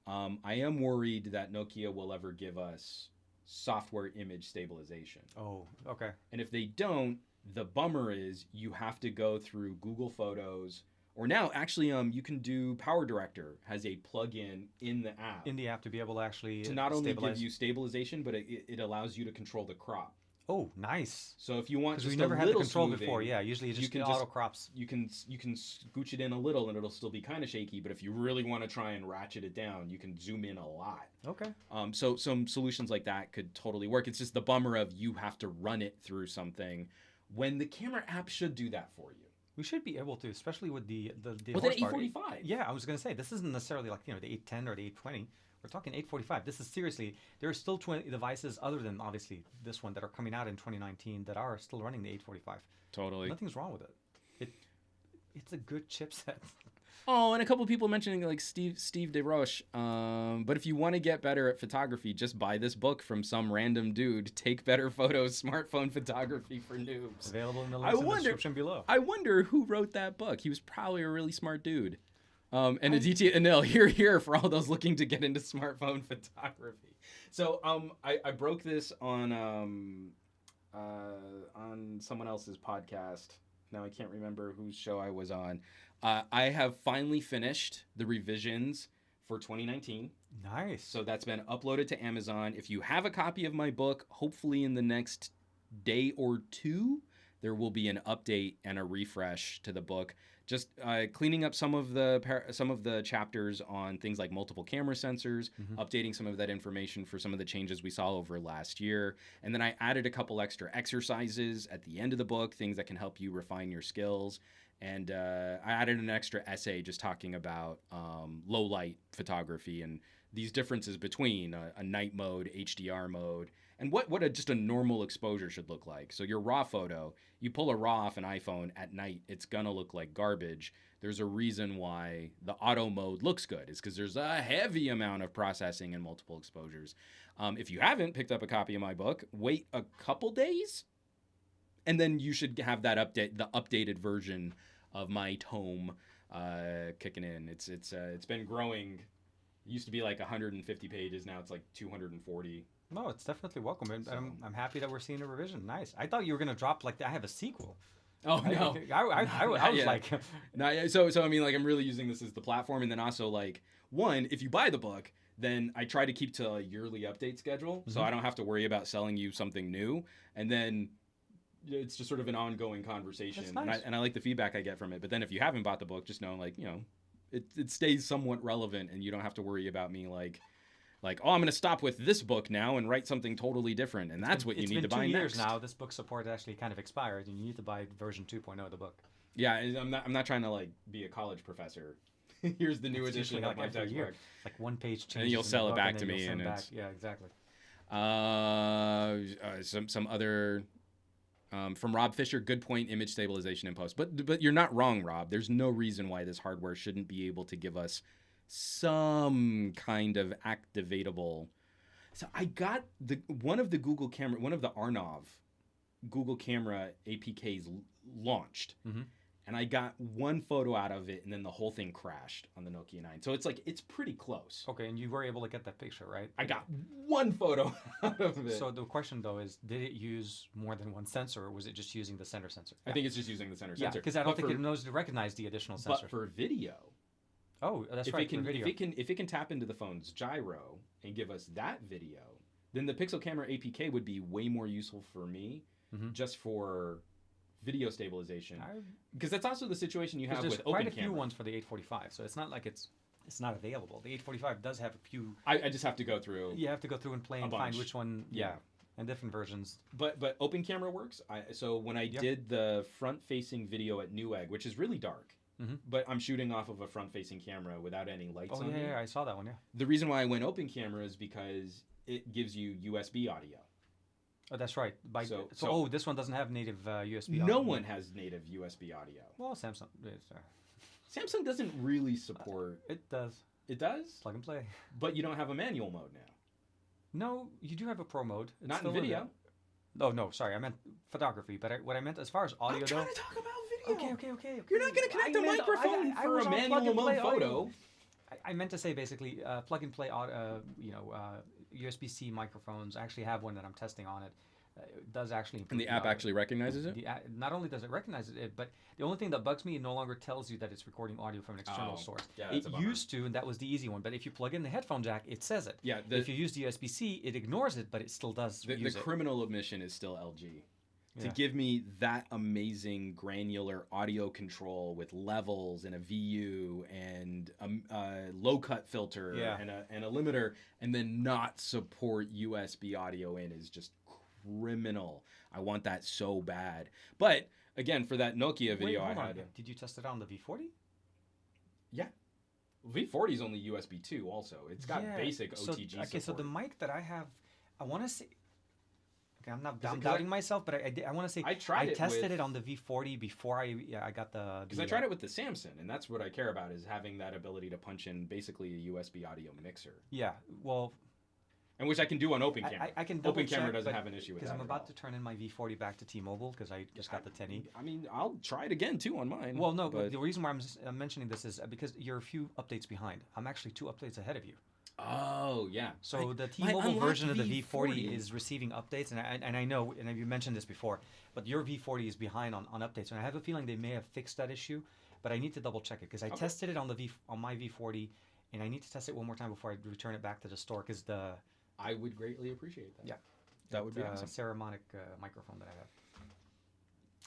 I am worried that Nokia will ever give us software image stabilization. Oh, okay. And if they don't, the bummer is you have to go through Google Photos, or now actually you can do Power Director has a plugin in the app. In the app to be able to actually to not only stabilize. give you stabilization, but it allows you to control the crop. Oh, nice. So if you want just we never a had the little control smoothing, before. Yeah, usually it just auto crops. You can scooch it in a little and it'll still be kind of shaky, but if you really want to try and ratchet it down, you can zoom in a lot. Okay. So some solutions like that could totally work. It's just the bummer of you have to run it through something when the camera app should do that for you. We should be able to, especially with the with an 845. Yeah, I was going to say, this isn't necessarily like, the 810 or the 820. We're talking 845. This is seriously, there are still 20 devices other than obviously this one that are coming out in 2019 that are still running the 845. Totally. Nothing's wrong with it. It's a good chipset. Oh, and a couple of people mentioning like Steve DeRoche. But if you want to get better at photography, just buy this book from some random dude. Take Better Photos, Smartphone Photography for Noobs. Available in the links in the description below. I wonder who wrote that book. He was probably a really smart dude. And Aditya Anil, here for all those looking to get into smartphone photography. So I broke this on someone else's podcast. Now I can't remember whose show I was on. I have finally finished the revisions for 2019. Nice. So that's been uploaded to Amazon. If you have a copy of my book, hopefully in the next day or 2, there will be an update and a refresh to the book. Just cleaning up some of the chapters on things like multiple camera sensors, updating some of that information for some of the changes we saw over last year. And then I added a couple extra exercises at the end of the book, things that can help you refine your skills. And I added an extra essay just talking about low light photography and these differences between a night mode, HDR mode, and what just a normal exposure should look like. So your RAW photo, you pull a RAW off an iPhone at night, it's gonna look like garbage. There's a reason why the auto mode looks good. It's because there's a heavy amount of processing and multiple exposures. If you haven't picked up a copy of my book, wait a couple days, and then you should have the updated version of my tome kicking in. It's been growing. It used to be like 150 pages. Now it's like 240. No, it's definitely welcome. And I'm happy that we're seeing a revision. Nice. I thought you were going to drop like I have a sequel. Oh, no. I was like... No, so I mean, like, I'm really using this as the platform. And then also, like, one, if you buy the book, then I try to keep to a yearly update schedule, so I don't have to worry about selling you something new. And then it's just sort of an ongoing conversation. That's nice. And I like the feedback I get from it. But then if you haven't bought the book, just know, like, it stays somewhat relevant, and you don't have to worry about me like, oh, I'm going to stop with this book now and write something totally different. And that's what you need to buy next. It's been 2 years now. This book support actually kind of expired, and you need to buy version 2.0 of the book. Yeah, I'm not trying to like be a college professor. Here's the new edition of my textbook. Like one page changes. And you'll sell it back to me, and it's yeah, exactly. Some other from Rob Fisher. Good point. Image stabilization in post, but you're not wrong, Rob. There's no reason why this hardware shouldn't be able to give us some kind of activatable. So I got one of the Arnov Google camera APKs launched. Mm-hmm. And I got one photo out of it, and then the whole thing crashed on the Nokia 9. So it's pretty close. Okay, and you were able to get that picture, right? I got one photo out of it. So the question, though, is did it use more than one sensor, or was it just using the center sensor? I think it's just using the center sensor. Yeah, because I don't think it knows to recognize the additional sensor. But for video... Oh, that's right, for video. If it can tap into the phone's gyro and give us that video, then the Pixel Camera APK would be way more useful for me, just for... video stabilization, because that's also the situation you have with open camera. There's quite a few ones for the 845, so it's not like it's not available. The 845 does have a few. I just have to go through. You have to go through and play and find which one. Yeah, and different versions. But open camera works. So when I did the front-facing video at Newegg, which is really dark, but I'm shooting off of a front-facing camera without any lights on. Oh yeah, I saw that one. Yeah. The reason why I went open camera is because it gives you USB audio. Oh, that's right. This one doesn't have native USB audio. No one has native USB audio. Well, Samsung. Samsung doesn't really support... it does. It does? Plug and play. But you don't have a manual mode now. No, you do have a pro mode. It's not in video. No, sorry. I meant photography. But what I meant as far as audio, I'm trying to talk about video. Okay. You're not going to connect a microphone for a manual mode photo. I meant to say basically plug and play USB-C microphones. I actually have one that I'm testing on it. It does actually improve. And the app actually recognizes it? Not only does it recognize it, but the only thing that bugs me, it no longer tells you that it's recording audio from an external source. Yeah, it used to, and that was the easy one. But if you plug in the headphone jack, it says it. Yeah. If you use the USB-C, it ignores it, but it still does use it. The criminal omission is still LG. To give me that amazing granular audio control with levels and a VU and a low cut filter and a limiter, and then not support USB audio in is just criminal. I want that so bad. But again, for that Nokia video I had... Did you test it on the V40? Yeah. V40 is only USB 2 also. It's got basic OTG support. Okay, so the mic that I have, I want to say... I'm doubting myself, but I want to say I tested it on the V40 before I got the... Because I tried it with the Samsung, and that's what I care about, is having that ability to punch in basically a USB audio mixer. Yeah, well... And which I can do on open camera. I can open camera doesn't have an issue with that. Because I'm about to turn in my V40 back to T-Mobile, because I just got the 10e. I mean, I'll try it again, too, on mine. Well, no, but the reason why I'm mentioning this is because you're a few updates behind. I'm actually 2 updates ahead of you. Oh, yeah. So the T-Mobile version of the V40 is receiving updates, and I know, and you mentioned this before, but your V40 is behind on updates, and I have a feeling they may have fixed that issue, but I need to double check it, because I tested it on my V40, and I need to test it one more time before I return it back to the store, because I would greatly appreciate that. Yeah. That would be awesome. Ceramic microphone that I have.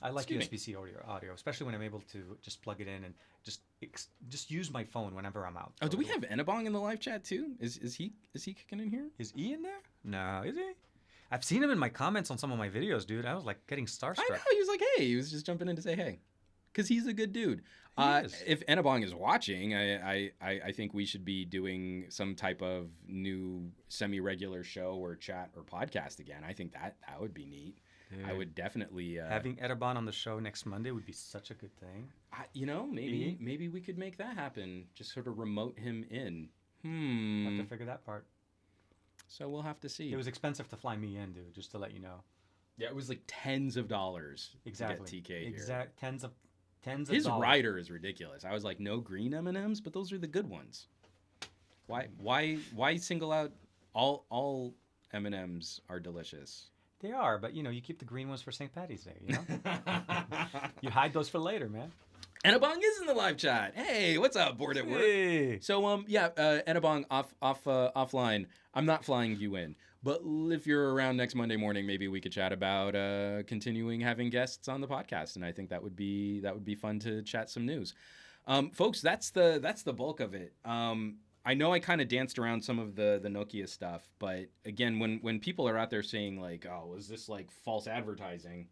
I like USB-C audio, especially when I'm able to just plug it in and just use my phone whenever I'm out. Oh, do we have Enabong in the live chat too? Is he kicking in here? Is he in there? No, is he? I've seen him in my comments on some of my videos, dude. I was like getting starstruck. I know. He was like, hey. He was just jumping in to say hey. Because he's a good dude. If Enabong is watching, I think we should be doing some type of new semi-regular show or chat or podcast again. I think that would be neat. Dude. I would definitely... Having Esteban on the show next Monday would be such a good thing. Maybe we could make that happen. Just sort of remote him in. Have to figure that part. So we'll have to see. It was expensive to fly me in, dude, just to let you know. Yeah, it was like tens of dollars to get TK here. Tens of His dollars. rider is ridiculous. I was like, no green M&Ms, but those are the good ones. Why single out all M&Ms are delicious? They are, but you keep the green ones for St. Patty's Day, you hide those for later, man. Enabong is in the live chat. Hey, what's up, bored at work? Hey. So Enabong offline. I'm not flying you in, but if you're around next Monday morning, maybe we could chat about continuing having guests on the podcast, and I think that would be fun to chat some news. Folks, that's the bulk of it. I know I kind of danced around some of the Nokia stuff, but again, when people are out there saying like, "Oh, is this like false advertising?"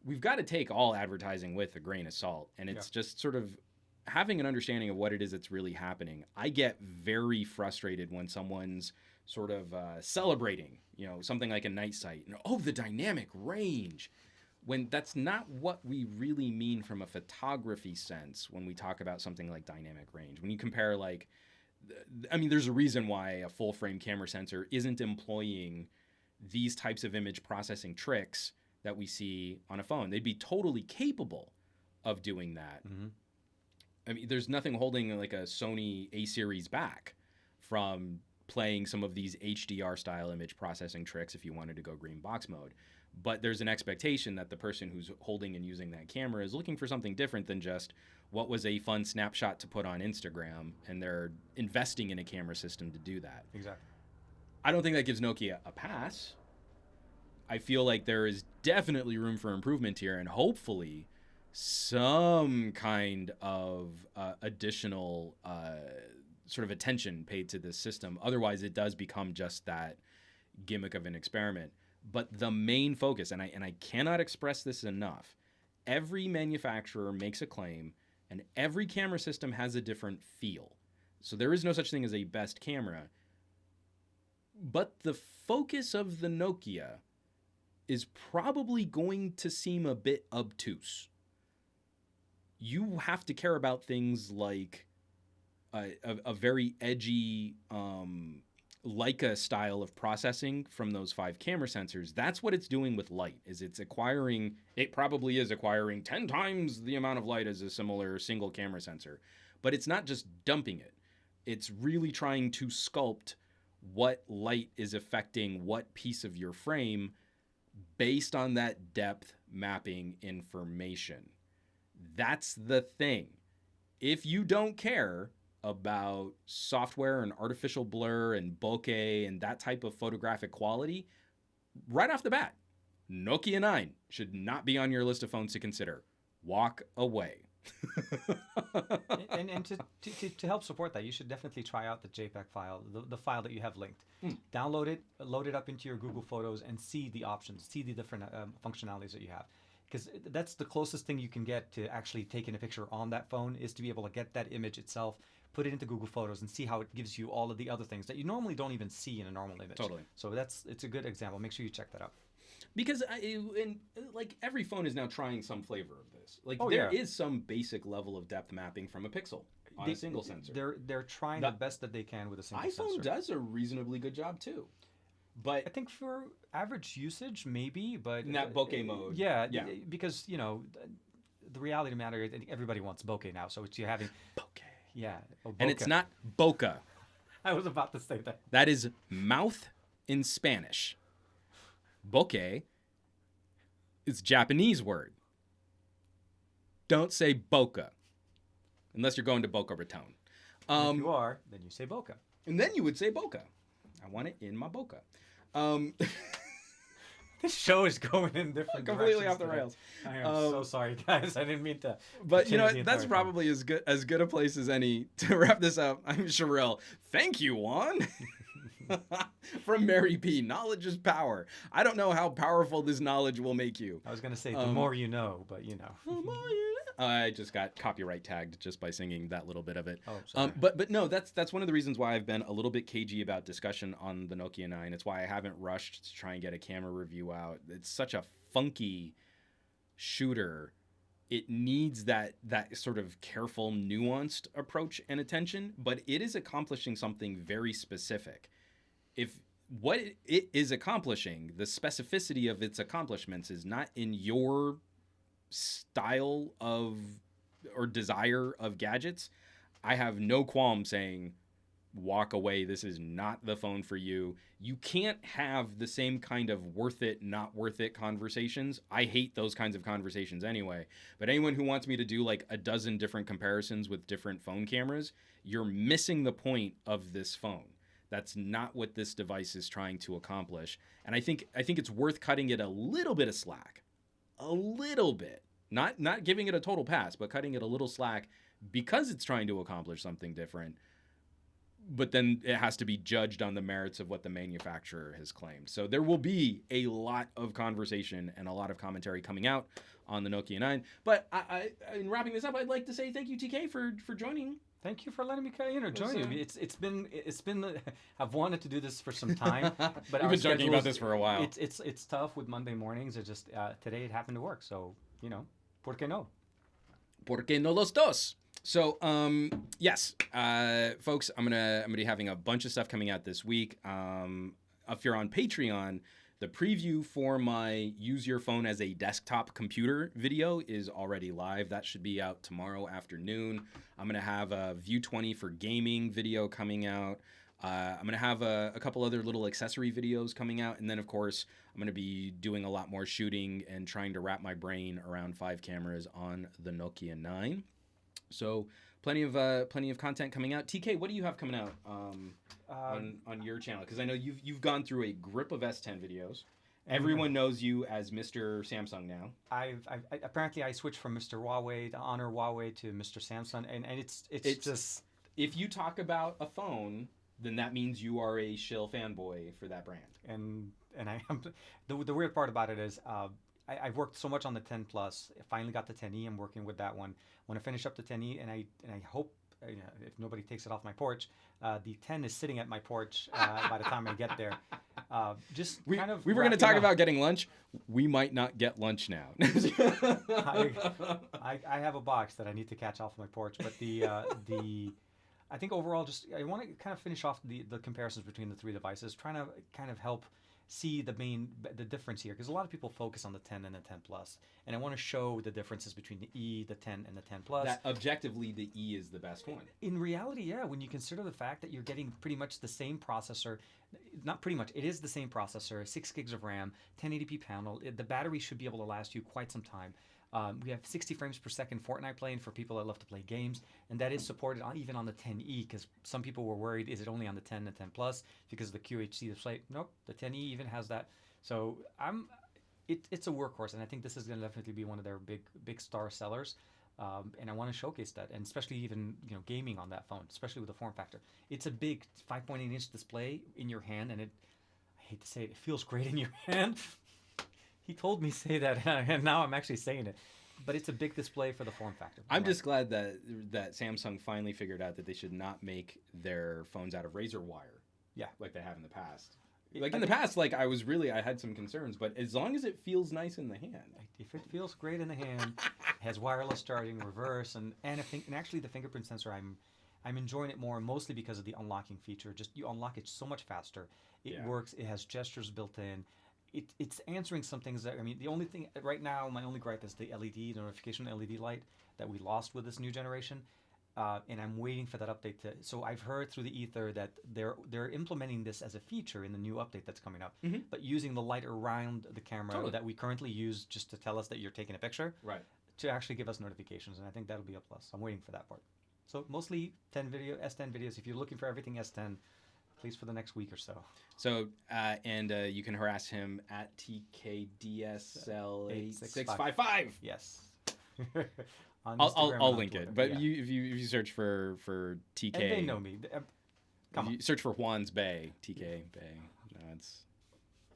We've got to take all advertising with a grain of salt, and it's just sort of having an understanding of what it is that's really happening. I get very frustrated when someone's sort of celebrating, something like a night sight, and the dynamic range, when that's not what we really mean from a photography sense when we talk about something like dynamic range. When you compare there's a reason why a full frame camera sensor isn't employing these types of image processing tricks that we see on a phone. They'd be totally capable of doing that. Mm-hmm. I mean, there's nothing holding like a Sony A series back from playing some of these HDR style image processing tricks if you wanted to go green box mode. But there's an expectation that the person who's holding and using that camera is looking for something different than just what was a fun snapshot to put on Instagram, and they're investing in a camera system to do that. Exactly. I don't think that gives Nokia a pass. I feel like there is definitely room for improvement here, and hopefully some kind of additional sort of attention paid to this system. Otherwise, it does become just that gimmick of an experiment. But the main focus, and I cannot express this enough, every manufacturer makes a claim, and every camera system has a different feel. So there is no such thing as a best camera. But the focus of the Nokia is probably going to seem a bit obtuse. You have to care about things like a very edgy Leica style of processing from those 5 camera sensors. That's what it's doing with light, is it probably is acquiring 10 times the amount of light as a similar single camera sensor. But it's not just dumping it. It's really trying to sculpt what light is affecting what piece of your frame based on that depth mapping information. That's the thing. If you don't care about software and artificial blur and bokeh and that type of photographic quality, right off the bat, Nokia 9 should not be on your list of phones to consider. Walk away. and to help support that, you should definitely try out the JPEG file, the file that you have linked. Download it, load it up into your Google Photos, and see the options, see the different functionalities that you have. Because that's the closest thing you can get to actually taking a picture on that phone, is to be able to get that image itself, put it into Google Photos, and see how it gives you all of the other things that you normally don't even see in a normal image. Totally. So it's a good example. Make sure you check that out. Because every phone is now trying some flavor of this. There is some basic level of depth mapping from a pixel on a single sensor. They're trying the best that they can with a single sensor. iPhone does a reasonably good job too. But I think for average usage, maybe, but in that bokeh mode. Yeah, because the reality of the matter is everybody wants bokeh now, so you're having bokeh. Yeah, and it's not bokeh. I was about to say that. That is mouth in Spanish. Bokeh is a Japanese word. Don't say bokeh unless you're going to Boca Raton. If you are, then you say bokeh. And then you would say bokeh. I want it in my bokeh. This show is going in different completely directions off the rails. I am so sorry, guys. I didn't mean to. But that's probably as good a place as any to wrap this up. I'm Sherelle. Thank you, Juan. From Mary P. Knowledge is power. I don't know how powerful this knowledge will make you. I was going to say the more you know, but The more you know. I just got copyright tagged just by singing that little bit of it. Oh, sorry. But no, that's one of the reasons why I've been a little bit cagey about discussion on the Nokia 9. It's why I haven't rushed to try and get a camera review out. It's such a funky shooter. It needs that sort of careful, nuanced approach and attention, but it is accomplishing something very specific. If what it is accomplishing, the specificity of its accomplishments is not in your style of or desire of gadgets, I have no qualm saying walk away. This is not the phone for you. You can't have the same kind of worth it, not worth it conversations. I hate those kinds of conversations anyway. But anyone who wants me to do like a dozen different comparisons with different phone cameras, you're missing the point of this phone. That's not what this device is trying to accomplish. And I think it's worth cutting it a little bit of slack. A little bit. Not giving it a total pass, but cutting it a little slack because it's trying to accomplish something different. But then it has to be judged on the merits of what the manufacturer has claimed. So there will be a lot of conversation and a lot of commentary coming out on the Nokia 9. But in wrapping this up, I'd like to say thank you, TK, for joining. Thank you for letting me join you. It's been I've wanted to do this for some time, but we've been talking about this for a while. It's tough with Monday mornings. It just today it happened to work. So ¿por qué no? ¿Por qué no los dos? So, yes, folks, I'm gonna be having a bunch of stuff coming out this week. If you're on Patreon, the preview for my Use Your Phone as a Desktop Computer video is already live. That should be out tomorrow afternoon. I'm gonna have a View 20 for gaming video coming out. I'm going to have a couple other little accessory videos coming out. And then, of course, I'm going to be doing a lot more shooting and trying to wrap my brain around 5 cameras on the Nokia 9. So plenty of content coming out. TK, what do you have coming out on your channel? Because I know you've gone through a grip of S10 videos. Everyone knows you as Mr. Samsung now. Apparently I switched from Mr. Huawei to Honor Huawei to Mr. Samsung, and it's just, if you talk about a phone, then that means you are a shill fanboy for that brand. And I am. The weird part about it is I've worked so much on the 10 Plus. I finally got the 10e. I'm working with that one. When I finish up the 10e, and I hope, if nobody takes it off my porch, the 10 is sitting at my porch by the time I get there. We were going to talk about getting lunch. We might not get lunch now. I have a box that I need to catch off my porch, but I think overall, I want to kind of finish off the comparisons between the 3 devices, trying to kind of help see the difference here, because a lot of people focus on the 10 and the 10 Plus, and I want to show the differences between the E, the 10, and the 10 Plus. That objectively, the E is the best one. In reality, yeah, when you consider the fact that you're getting pretty much the same processor, not pretty much, it is the same processor, 6 gigs of RAM, 1080p panel, the battery should be able to last you quite some time. We have 60 frames per second Fortnite playing for people that love to play games, and that is supported even on the 10e, because some people were worried, is it only on the 10 and 10 Plus because of the QHD display? Nope, the 10e even has that. So it's a workhorse, and I think this is going to definitely be one of their big star sellers. And I want to showcase that, and especially even gaming on that phone, especially with the form factor. It's a big 5.8-inch display in your hand, and I hate to say it feels great in your hand. He told me say that, and now I'm actually saying it. But it's a big display for the form factor. I'm just glad that Samsung finally figured out that they should not make their phones out of razor wire. Yeah, like they have in the past. Like in the past, like I had some concerns, but as long as it feels nice in the hand. If it feels great in the hand, has wireless charging, reverse, and actually the fingerprint sensor, I'm enjoying it more, mostly because of the unlocking feature. Just you unlock it so much faster. It works. It has gestures built in. It's answering some things that, the only thing right now, my only gripe is the LED, notification LED light that we lost with this new generation. And I'm waiting for that update so I've heard through the ether that they're implementing this as a feature in the new update that's coming up, but using the light around the camera that we currently use just to tell us that you're taking a picture, right, to actually give us notifications. And I think that'll be a plus. I'm waiting for that part. So mostly S10 videos. If you're looking for everything S10, please, for the next week or so. So, and you can harass him at TKDSL8655. Yes. I'll link it. But if you search for TK, and they know me. Come on. You search for Juan's Bay, TK Bay. No,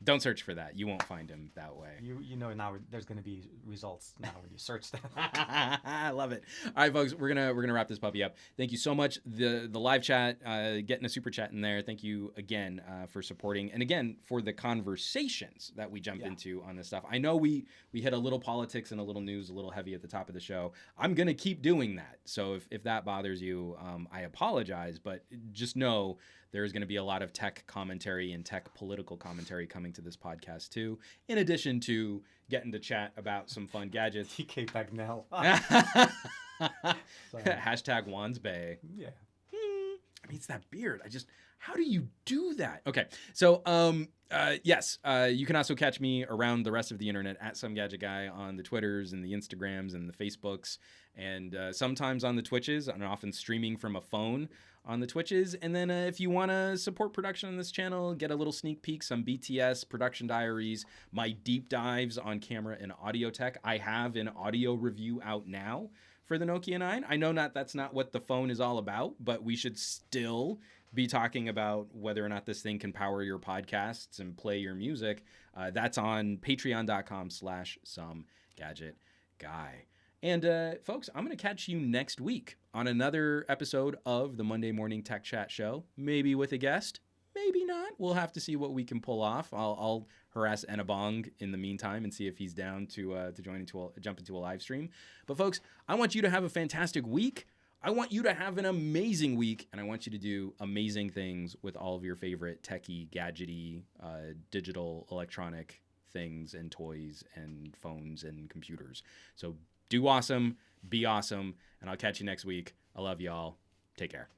don't search for that. You won't find him that way. You know now there's going to be results now when you search that. I love it. All right, folks, we're gonna wrap this puppy up. Thank you so much. The live chat, getting a super chat in there. Thank you again for supporting, and again for the conversations that we jump into on this stuff. I know we hit a little politics and a little news, a little heavy at the top of the show. I'm gonna keep doing that. So if that bothers you, I apologize, but just know there's going to be a lot of tech commentary and tech political commentary coming to this podcast too, in addition to getting to chat about some fun gadgets. TK Bagnell. Hashtag Juan's Bay. Yeah. I mean, it's that beard. How do you do that? Okay. So, yes, you can also catch me around the rest of the internet at SomeGadgetGuy on the Twitters and the Instagrams and the Facebooks, and sometimes on the Twitches. I'm often streaming from a phone on the Twitches. And then if you want to support production on this channel, get a little sneak peek, some BTS production diaries, my deep dives on camera and audio tech. I have an audio review out now for the Nokia 9. I know that's not what the phone is all about, but we should still be talking about whether or not this thing can power your podcasts and play your music. That's on patreon.com/SomeGadgetGuy. And folks, I'm going to catch you next week on another episode of the Monday Morning Tech Chat Show, maybe with a guest, maybe not. We'll have to see what we can pull off. I'll harass Enabong in the meantime and see if he's down to jump into a live stream. But folks, I want you to have a fantastic week. I want you to have an amazing week, and I want you to do amazing things with all of your favorite techie, gadgety, digital, electronic things and toys and phones and computers. So do awesome, be awesome, and I'll catch you next week. I love y'all. Take care.